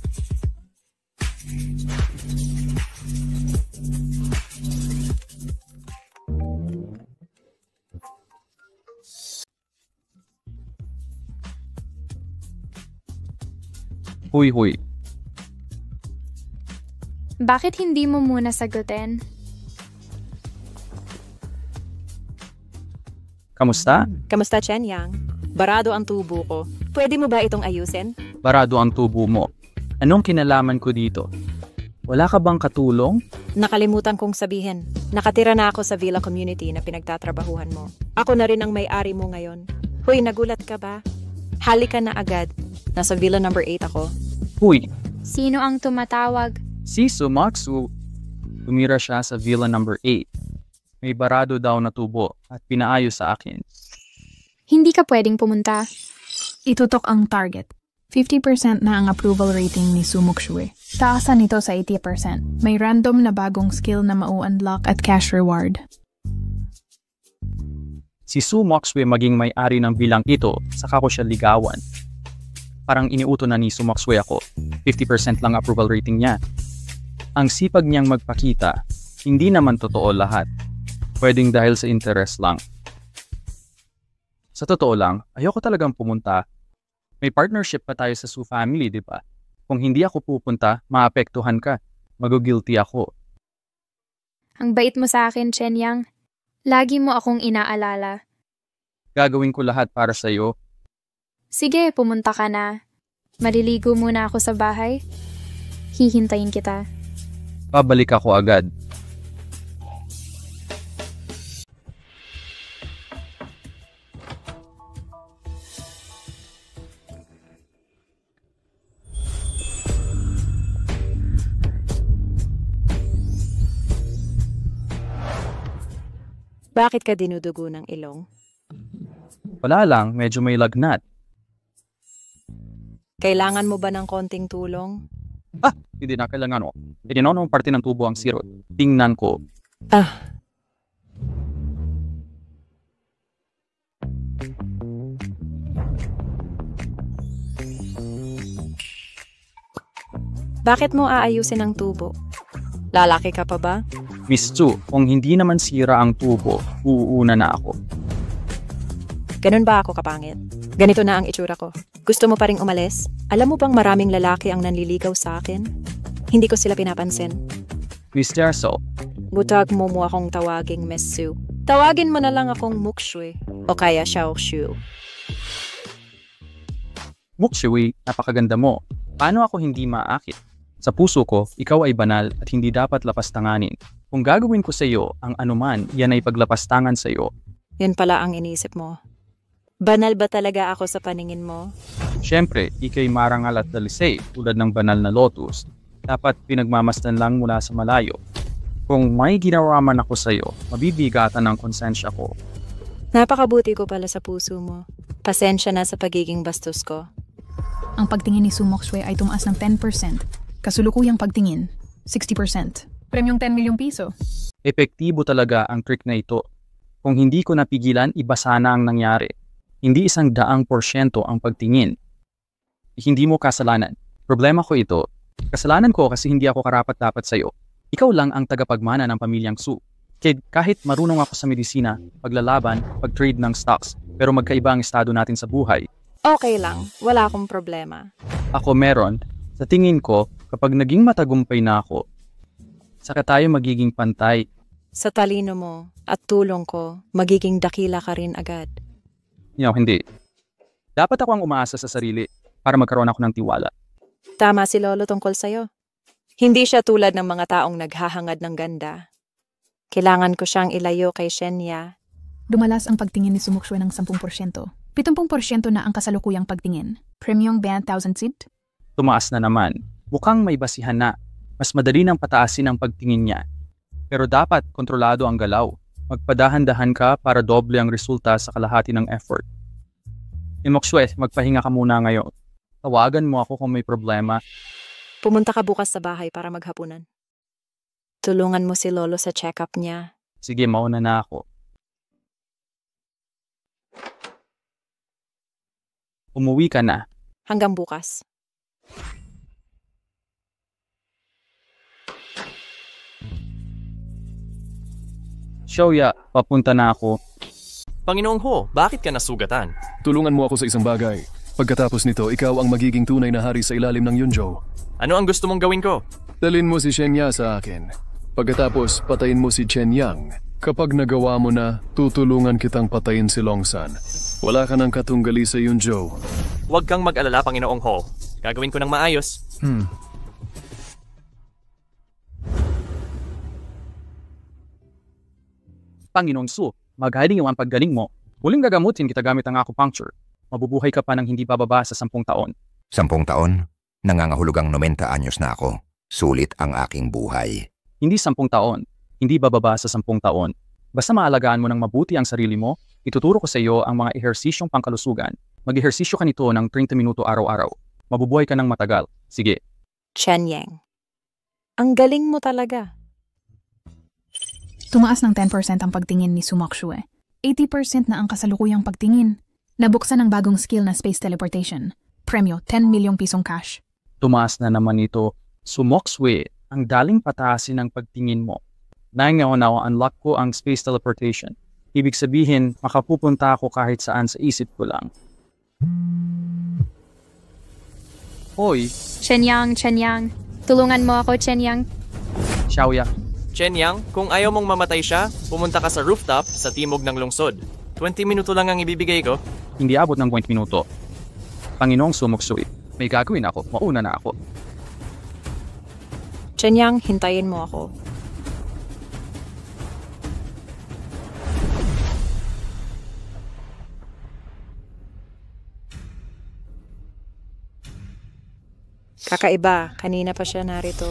[SPEAKER 2] Huy.
[SPEAKER 1] Bakit hindi mo muna sagutin?
[SPEAKER 2] Kamusta?
[SPEAKER 13] Kamusta, Chen Yang? Barado ang tubo ko. Pwede mo ba itong ayusin?
[SPEAKER 2] Barado ang tubo mo. Anong kinalaman ko dito? Wala ka bang katulong?
[SPEAKER 13] Nakalimutan kong sabihin. Nakatira na ako sa villa community na pinagtatrabahuhan mo. Ako na rin ang may-ari mo ngayon. Hoy, nagulat ka ba? Halika na agad. Nasa Villa number 8 ako.
[SPEAKER 2] Huy,
[SPEAKER 1] Sino ang tumatawag?
[SPEAKER 2] si Sumaksu. Tumira siya sa Villa number 8. May barado daw na tubo at pinaayos sa akin.
[SPEAKER 1] Hindi ka pwedeng pumunta.
[SPEAKER 3] Itutok ang target. 50% na ang approval rating ni Sumuksue. Taasan nito sa 80%. May random na bagong skill na mau-unlock at cash reward.
[SPEAKER 2] Si Sumaksue maging may-ari ng bilang ito, saka ko siya ligawan. Parang iniuto na ni Sumaksue ako. 50% lang approval rating niya. Ang sipag niyang magpakita, hindi naman totoo lahat. Pwedeng dahil sa interest lang. Sa totoo lang, ayoko talagang pumunta. May partnership pa tayo sa Su family, di ba? Kung hindi ako pupunta, maapektuhan ka. Magugilty ako.
[SPEAKER 1] Ang bait mo sa akin, Chen Yang. Lagi mo akong inaalala.
[SPEAKER 2] Gagawin ko lahat para sa'yo.
[SPEAKER 1] Sige, pumunta ka na. Maliligo muna ako sa bahay. Hihintayin kita.
[SPEAKER 2] Pabalik ako agad.
[SPEAKER 13] Bakit ka dinudugo ng ilong?
[SPEAKER 2] Wala lang, medyo may lagnat.
[SPEAKER 13] Kailangan mo ba ng konting tulong?
[SPEAKER 2] Hindi na kailangan. Itinonong parte ng tubo ang sirot. Tingnan ko.
[SPEAKER 13] Bakit mo aayusin ang tubo? Lalaki ka pa ba?
[SPEAKER 2] Miss Chu, kung hindi naman sira ang tubo, uuuna na ako.
[SPEAKER 13] Ganun ba ako kapangit? Ganito na ang itsura ko. Gusto mo pa ring umalis? Alam mo bang maraming lalaki ang nanliligaw sa akin? Hindi ko sila pinapansin.
[SPEAKER 2] Miss Terso,
[SPEAKER 13] Butag mo akong tawaging Miss Su. Tawagin mo na lang akong Mukshui o kaya Xiao Shu.
[SPEAKER 2] Mukshui, napakaganda mo. Paano ako hindi maakit? Sa puso ko, ikaw ay banal at hindi dapat lapastanganin. Kung gagawin ko sa iyo ang anuman, yan ay paglapastangan sa iyo.
[SPEAKER 13] Yun pala ang inisip mo. Banal ba talaga ako sa paningin mo?
[SPEAKER 2] Siyempre, ikay marangal at dalisay tulad ng banal na lotus. Dapat pinagmamasdan lang mula sa malayo. Kung may ginawa man ako sa iyo, mabibigatan ng konsensya ko.
[SPEAKER 13] Napakabuti ko pala sa puso mo. Pasensya na sa pagiging bastos ko.
[SPEAKER 3] Ang pagtingin ni Sumoksue ay tumaas ng 10%. Kasulukuyang pagtingin, 60%. Premyong 10 milyong piso.
[SPEAKER 2] Epektibo talaga ang trick na ito. Kung hindi ko napigilan, iba sana ang nangyari. Hindi 100% ang pagtingin. Hindi mo kasalanan. Problema ko ito. Kasalanan ko kasi hindi ako karapat-dapat sa'yo. Ikaw lang ang tagapagmana ng pamilyang Su. Kahit marunong ako sa medisina, paglalaban, pag-trade ng stocks, pero magkaiba ang estado natin sa buhay.
[SPEAKER 13] Okay lang, wala akong problema.
[SPEAKER 2] Ako meron. Sa tingin ko, kapag naging matagumpay na ako, saka tayo magiging pantay.
[SPEAKER 13] Sa talino mo at tulong ko, magiging dakila ka rin agad.
[SPEAKER 2] Hindi. Dapat ako ang umaasa sa sarili para magkaroon ako ng tiwala.
[SPEAKER 13] Tama si Lolo tungkol sa'yo. Hindi siya tulad ng mga taong naghahangad ng ganda. Kailangan ko siyang ilayo kay Shenya.
[SPEAKER 3] Dumalas ang pagtingin ni Sumuksue ng 10%. 70% na ang kasalukuyang pagtingin. Premyong 20,000 seed?
[SPEAKER 2] Tumaas na naman. Mukhang may basihan na. Mas madali nang pataasin ang pagtingin niya. Pero dapat kontrolado ang galaw. Magpadahan-dahan ka para doble ang resulta sa kalahati ng effort. Muksue, magpahinga ka muna ngayon. Tawagan mo ako kung may problema.
[SPEAKER 13] Pumunta ka bukas sa bahay para maghapunan. Tulungan mo si Lolo sa check-up niya.
[SPEAKER 2] Sige, mauna na ako. Umuwi ka na.
[SPEAKER 13] Hanggang bukas.
[SPEAKER 2] Shoya, papunta na ako.
[SPEAKER 12] Panginoong Ho, bakit ka nasugatan?
[SPEAKER 17] Tulungan mo ako sa isang bagay. Pagkatapos nito, ikaw ang magiging tunay na hari sa ilalim ng Yunzhou.
[SPEAKER 12] Ano ang gusto mong gawin ko?
[SPEAKER 17] Dalhin mo si Shenya sa akin. Pagkatapos, patayin mo si Chen Yang. Kapag nagawa mo na, tutulungan kitang patayin si Longsan. Wala ka ng katunggali sa Yunzhou.
[SPEAKER 12] Huwag kang mag-alala, Panginoong Ho. Gagawin ko ng maayos.
[SPEAKER 2] Panginoong Su, magaling ang paggaling mo. Huling gagamutin kita gamit ang acupuncture. Mabubuhay ka pa ng hindi bababa sa 10 taon.
[SPEAKER 4] 10 taon? Nangangahulugang 90 anyos na ako. Sulit ang aking buhay.
[SPEAKER 2] Hindi 10 taon. Hindi bababa sa 10 taon. Basta maalagaan mo ng mabuti ang sarili mo, ituturo ko sa iyo ang mga ehersisyong pangkalusugan. Mag-ehersisyo ka nito ng 30 minuto araw-araw. Mabubuhay ka ng matagal. Sige.
[SPEAKER 13] Chen Yang. Ang galing mo talaga.
[SPEAKER 3] Tumaas ng 10% ang pagtingin ni Sumoksue. 80% na ang kasalukuyang pagtingin. Nabuksan ang bagong skill na space teleportation. Premyo, 10 milyong pisong cash.
[SPEAKER 2] Tumaas na naman ito. Sumoksue, ang daling pataasin ng pagtingin mo. Dahil ngayon unlock ko ang space teleportation. Ibig sabihin, makapupunta ako kahit saan sa isip ko lang. Hoy!
[SPEAKER 1] Chen Yang. Tulungan mo ako, Chen Yang.
[SPEAKER 2] Xiaoya.
[SPEAKER 12] Chen Yang, kung ayaw mong mamatay siya, pumunta ka sa rooftop sa timog ng lungsod. 20 minuto lang ang ibibigay ko.
[SPEAKER 2] Hindi abot ng 20 minuto. Panginoong Sumoksue, may gagawin ako. Mauna na ako.
[SPEAKER 13] Chen Yang, hintayin mo ako. Kakaiba, kanina pa siya narito.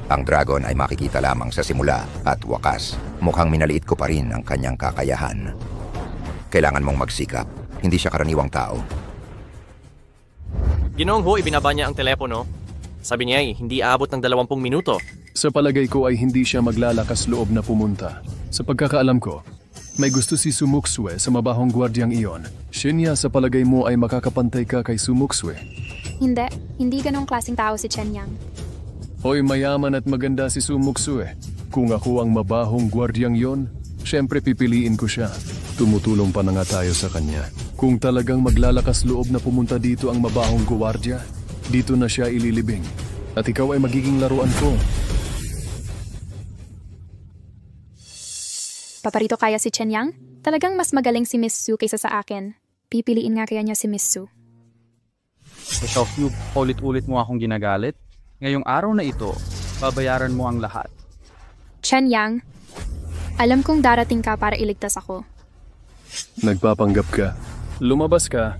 [SPEAKER 4] Ang dragon ay makikita lamang sa simula at wakas. Mukhang minaliit ko pa rin ang kanyang kakayahan. Kailangan mong magsikap. Hindi siya karaniwang tao.
[SPEAKER 12] Ginoong Ho, ibinaba niya ang telepono. Sabi niya ay hindi aabot ng 20 minuto.
[SPEAKER 17] Sa palagay ko ay hindi siya maglalakas loob na pumunta. Sa pagkakaalam ko, may gusto si Sumoksue sa mabahong gwardyang iyon. Shinya, sa palagay mo ay makakapantay ka kay Sumoksue?
[SPEAKER 1] Hindi ganong klaseng tao si Chen Yang.
[SPEAKER 17] Hoy, mayaman at maganda si Sumoksue. Kung ako ang mabahong gwardyang yon, syempre pipiliin ko siya. Tumutulong pa na nga tayo sa kanya. Kung talagang maglalakas loob na pumunta dito ang mabahong gwardya, dito na siya ililibing. At ikaw ay magiging laruan ko.
[SPEAKER 1] Paparito kaya si Chen Yang? Talagang mas magaling si Miss Su kaysa sa akin. Pipiliin nga kaya niya si Miss Su.
[SPEAKER 2] Xiaoyu, ulit-ulit mo akong ginagalit. Ngayong araw na ito, babayaran mo ang lahat.
[SPEAKER 1] Chen Yang, alam kong darating ka para iligtas ako.
[SPEAKER 17] Nagpapanggap ka. Lumabas ka.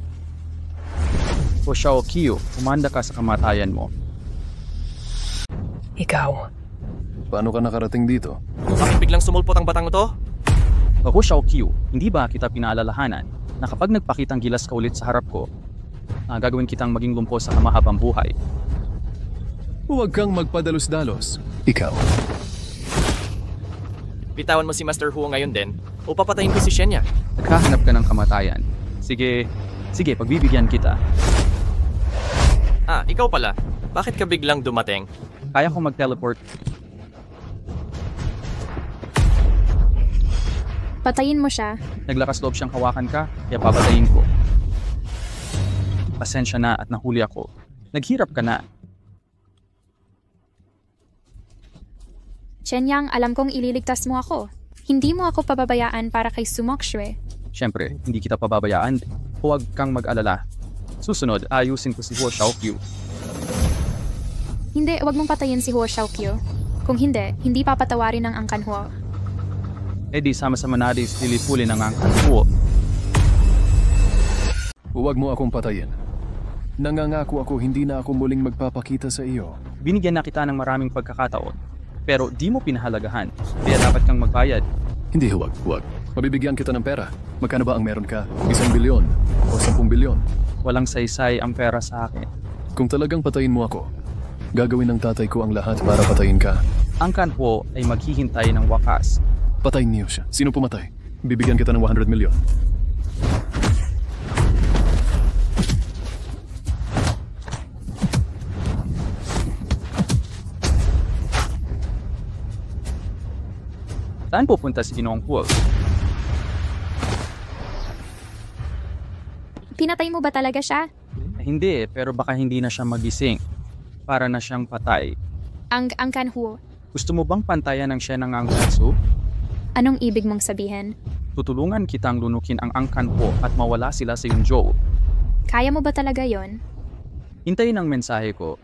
[SPEAKER 2] O Xiaoyu, umanda ka sa kamatayan mo.
[SPEAKER 18] Ikaw.
[SPEAKER 17] Paano ka nakarating dito?
[SPEAKER 12] Bakit biglang sumulpot ang batang ito?
[SPEAKER 2] Ako Xiaoyu, hindi ba kita pinaalalahanan na kapag nagpakitang gilas ka ulit sa harap ko, gagawin kitang maging lumpo sa mahabang buhay?
[SPEAKER 17] Huwag kang magpadalos-dalos. Ikaw.
[SPEAKER 12] Bitawan mo si Master Hu ngayon din o papatayin ko si Shenya.
[SPEAKER 2] Naghahanap ka ng kamatayan. Sige, pagbibigyan kita.
[SPEAKER 12] Ikaw pala. Bakit ka biglang dumating?
[SPEAKER 2] Kaya ko mag-teleport.
[SPEAKER 1] Patayin mo siya.
[SPEAKER 2] Naglakas loob siyang hawakan ka, kaya papatayin ko. Pasensya na at nahuli ako. Naghirap ka na.
[SPEAKER 1] Chen Yang, alam kong ililigtas mo ako. Hindi mo ako pababayaan para kay Sumoksue.
[SPEAKER 2] Siyempre, hindi kita pababayaan. Huwag kang mag-alala. Susunod, ayusin ko si Huo Xiaoyu.
[SPEAKER 1] Hindi, wag mong patayin si Huo Xiaoyu. Kung hindi papatawarin ng Angkan Huo.
[SPEAKER 2] Di sama-sama natin lilipulin ng Angkan Huo.
[SPEAKER 17] Huwag mo akong patayin. Nangangako ako hindi na ako muling magpapakita sa iyo.
[SPEAKER 2] Binigyan na kita ng maraming pagkakataon. Pero di mo pinahalagahan, kaya dapat kang magbayad.
[SPEAKER 17] Hindi, huwag. Mabibigyan kita ng pera. Magkano ba ang meron ka? 1 bilyon o 10 bilyon?
[SPEAKER 2] Walang saysay ang pera sa akin.
[SPEAKER 17] Kung talagang patayin mo ako, gagawin ng tatay ko ang lahat para patayin ka.
[SPEAKER 2] Ang Kanho ay maghihintay ng wakas.
[SPEAKER 17] Patayin niyo siya. Sino pumatay? Bibigyan kita ng 100 milyon.
[SPEAKER 2] Saan pupunta si Ginoong Huo?
[SPEAKER 1] Pinatay mo ba talaga siya?
[SPEAKER 2] Hindi, pero baka hindi na siya magising. Para na siyang patay.
[SPEAKER 1] Ang Angkan Huo.
[SPEAKER 2] Gusto mo bang pantayan ng siya ng Angkan Su?
[SPEAKER 1] Anong ibig mong sabihin?
[SPEAKER 2] Tutulungan kitang lunukin ang Angkan Huo at mawala sila sa Yunzhou.
[SPEAKER 1] Kaya mo ba talaga yon?
[SPEAKER 2] Hintayin ang mensahe ko.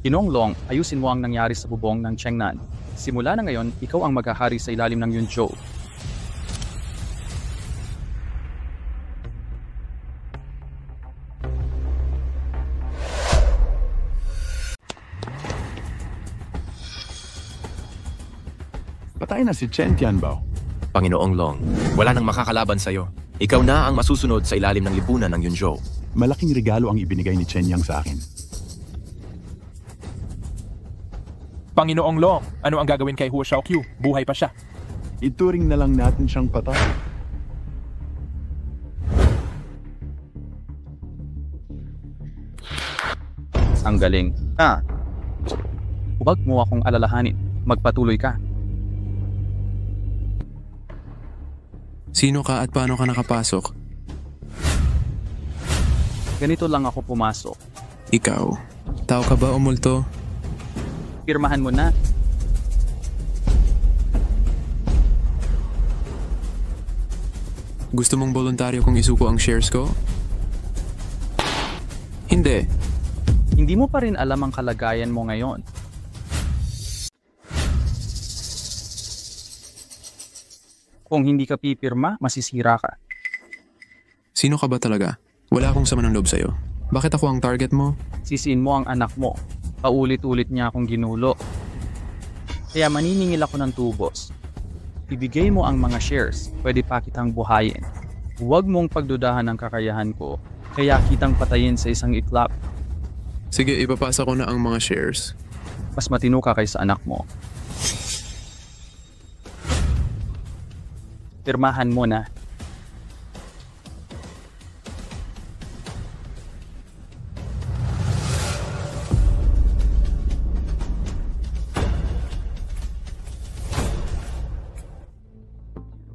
[SPEAKER 2] Ginoong Long, ayusin mo ang nangyari sa bubong ng Chengnan. Simula na ngayon, ikaw ang maghahari sa ilalim ng Yunzhou.
[SPEAKER 5] Patay na si Chen Tianbao.
[SPEAKER 15] Panginoong Long, wala nang makakalaban sa'yo. Ikaw na ang masusunod sa ilalim ng lipunan ng Yunzhou.
[SPEAKER 5] Malaking regalo ang ibinigay ni Chen Yang sa akin.
[SPEAKER 23] Panginoong Long, ano ang gagawin kay Huo Xiaoqiu? Buhay pa siya.
[SPEAKER 5] Ituring na lang natin siyang patay.
[SPEAKER 2] Ang galing. Huwag mo akong alalahanin. Magpatuloy ka.
[SPEAKER 19] Sino ka at paano ka nakapasok?
[SPEAKER 2] Ganito lang ako pumasok.
[SPEAKER 19] Ikaw, tao ka ba o multo?
[SPEAKER 2] Pirmahan mo na.
[SPEAKER 19] Gusto mong voluntaryo kung isuko ang shares ko? Hindi.
[SPEAKER 2] Hindi mo pa rin alam ang kalagayan mo ngayon. Kung hindi ka pipirma, masisira ka.
[SPEAKER 19] Sino ka ba talaga? Wala akong sama ng loob sa'yo. Bakit ako ang target mo?
[SPEAKER 2] Sisiin mo ang anak mo. Paulit-ulit niya akong ginulo. Kaya maniningil ako ng tubos. Ibigay mo ang mga shares, pwede pa kitang buhayin. Huwag mong pagdudahan ang kakayahan ko, kaya kitang patayin sa isang iklap.
[SPEAKER 19] Sige, ipapasa ko na ang mga shares.
[SPEAKER 2] Mas matino ka kaysa anak mo. Pirmahan mo na.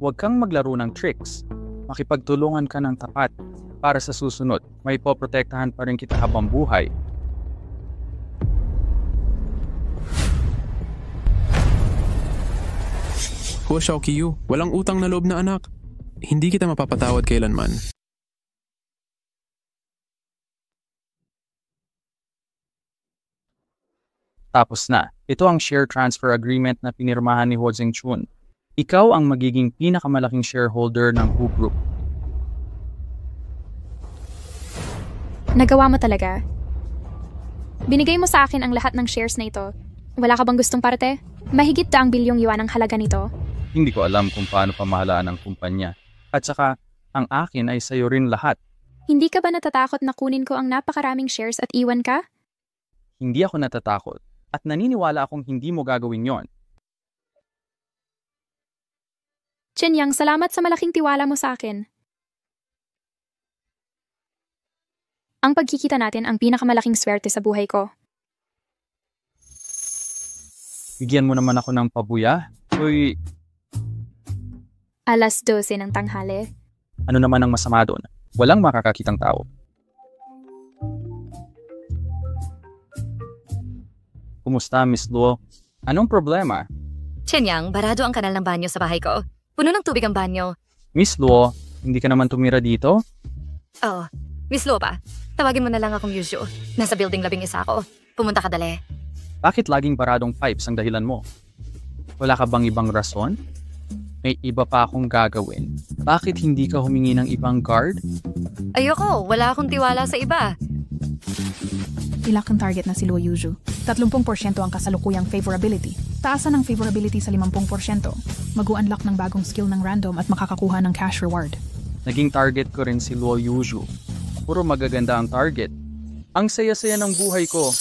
[SPEAKER 2] Huwag kang maglaro ng tricks. Makipagtulungan ka ng tapat para sa susunod. May poprotektahan pa rin kita habang buhay.
[SPEAKER 19] Huo Xiaoqiu, walang utang na loob na anak. Hindi kita mapapatawad kailanman.
[SPEAKER 2] Tapos na. Ito ang share transfer agreement na pinirmahan ni Huo Zhengchun. Ikaw ang magiging pinakamalaking shareholder ng Hu Group.
[SPEAKER 1] Nagawa mo talaga. Binigay mo sa akin ang lahat ng shares na ito. Wala ka bang gustong parte? Mahigit 2 bilyong yuan ang halaga nito.
[SPEAKER 2] Hindi ko alam kung paano pamahalaan ang kumpanya. At saka, ang akin ay sayo rin lahat.
[SPEAKER 1] Hindi ka ba natatakot na kunin ko ang napakaraming shares at iwan ka?
[SPEAKER 2] Hindi ako natatakot. At naniniwala akong hindi mo gagawin yon.
[SPEAKER 1] Chen Yang, salamat sa malaking tiwala mo sa akin. Ang pagkikita natin ang pinakamalaking swerte sa buhay ko.
[SPEAKER 2] Bigyan mo naman ako ng pabuya. Uy,
[SPEAKER 1] 12:00 ng tanghali.
[SPEAKER 2] ano naman ang masama doon? Walang makakakitang tao. Kumusta, Miss Luo? Anong problema?
[SPEAKER 8] Chen Yang, barado ang kanal ng banyo sa bahay ko. Puno ng tubig ang banyo.
[SPEAKER 2] Miss Luo, hindi ka naman tumira dito?
[SPEAKER 8] Oo. Miss Luo pa, tawagin mo na lang akong Yuzhu. Nasa building 11 ako. Pumunta ka dali.
[SPEAKER 2] Bakit laging baradong pipes ang dahilan mo? Wala ka bang ibang rason? May iba pa akong gagawin. Bakit hindi ka humingi ng ibang guard?
[SPEAKER 8] Ayoko, wala akong tiwala sa iba.
[SPEAKER 3] Ilak ang target na si Luo Yuzhu. 30% ang kasalukuyang favorability. Taasan ang favorability sa 50%. Mag-unlock ng bagong skill ng random at makakakuha ng cash reward.
[SPEAKER 2] Naging target ko rin si Luo Yuzhu. Puro magaganda ang target. Ang saya-saya ng buhay ko.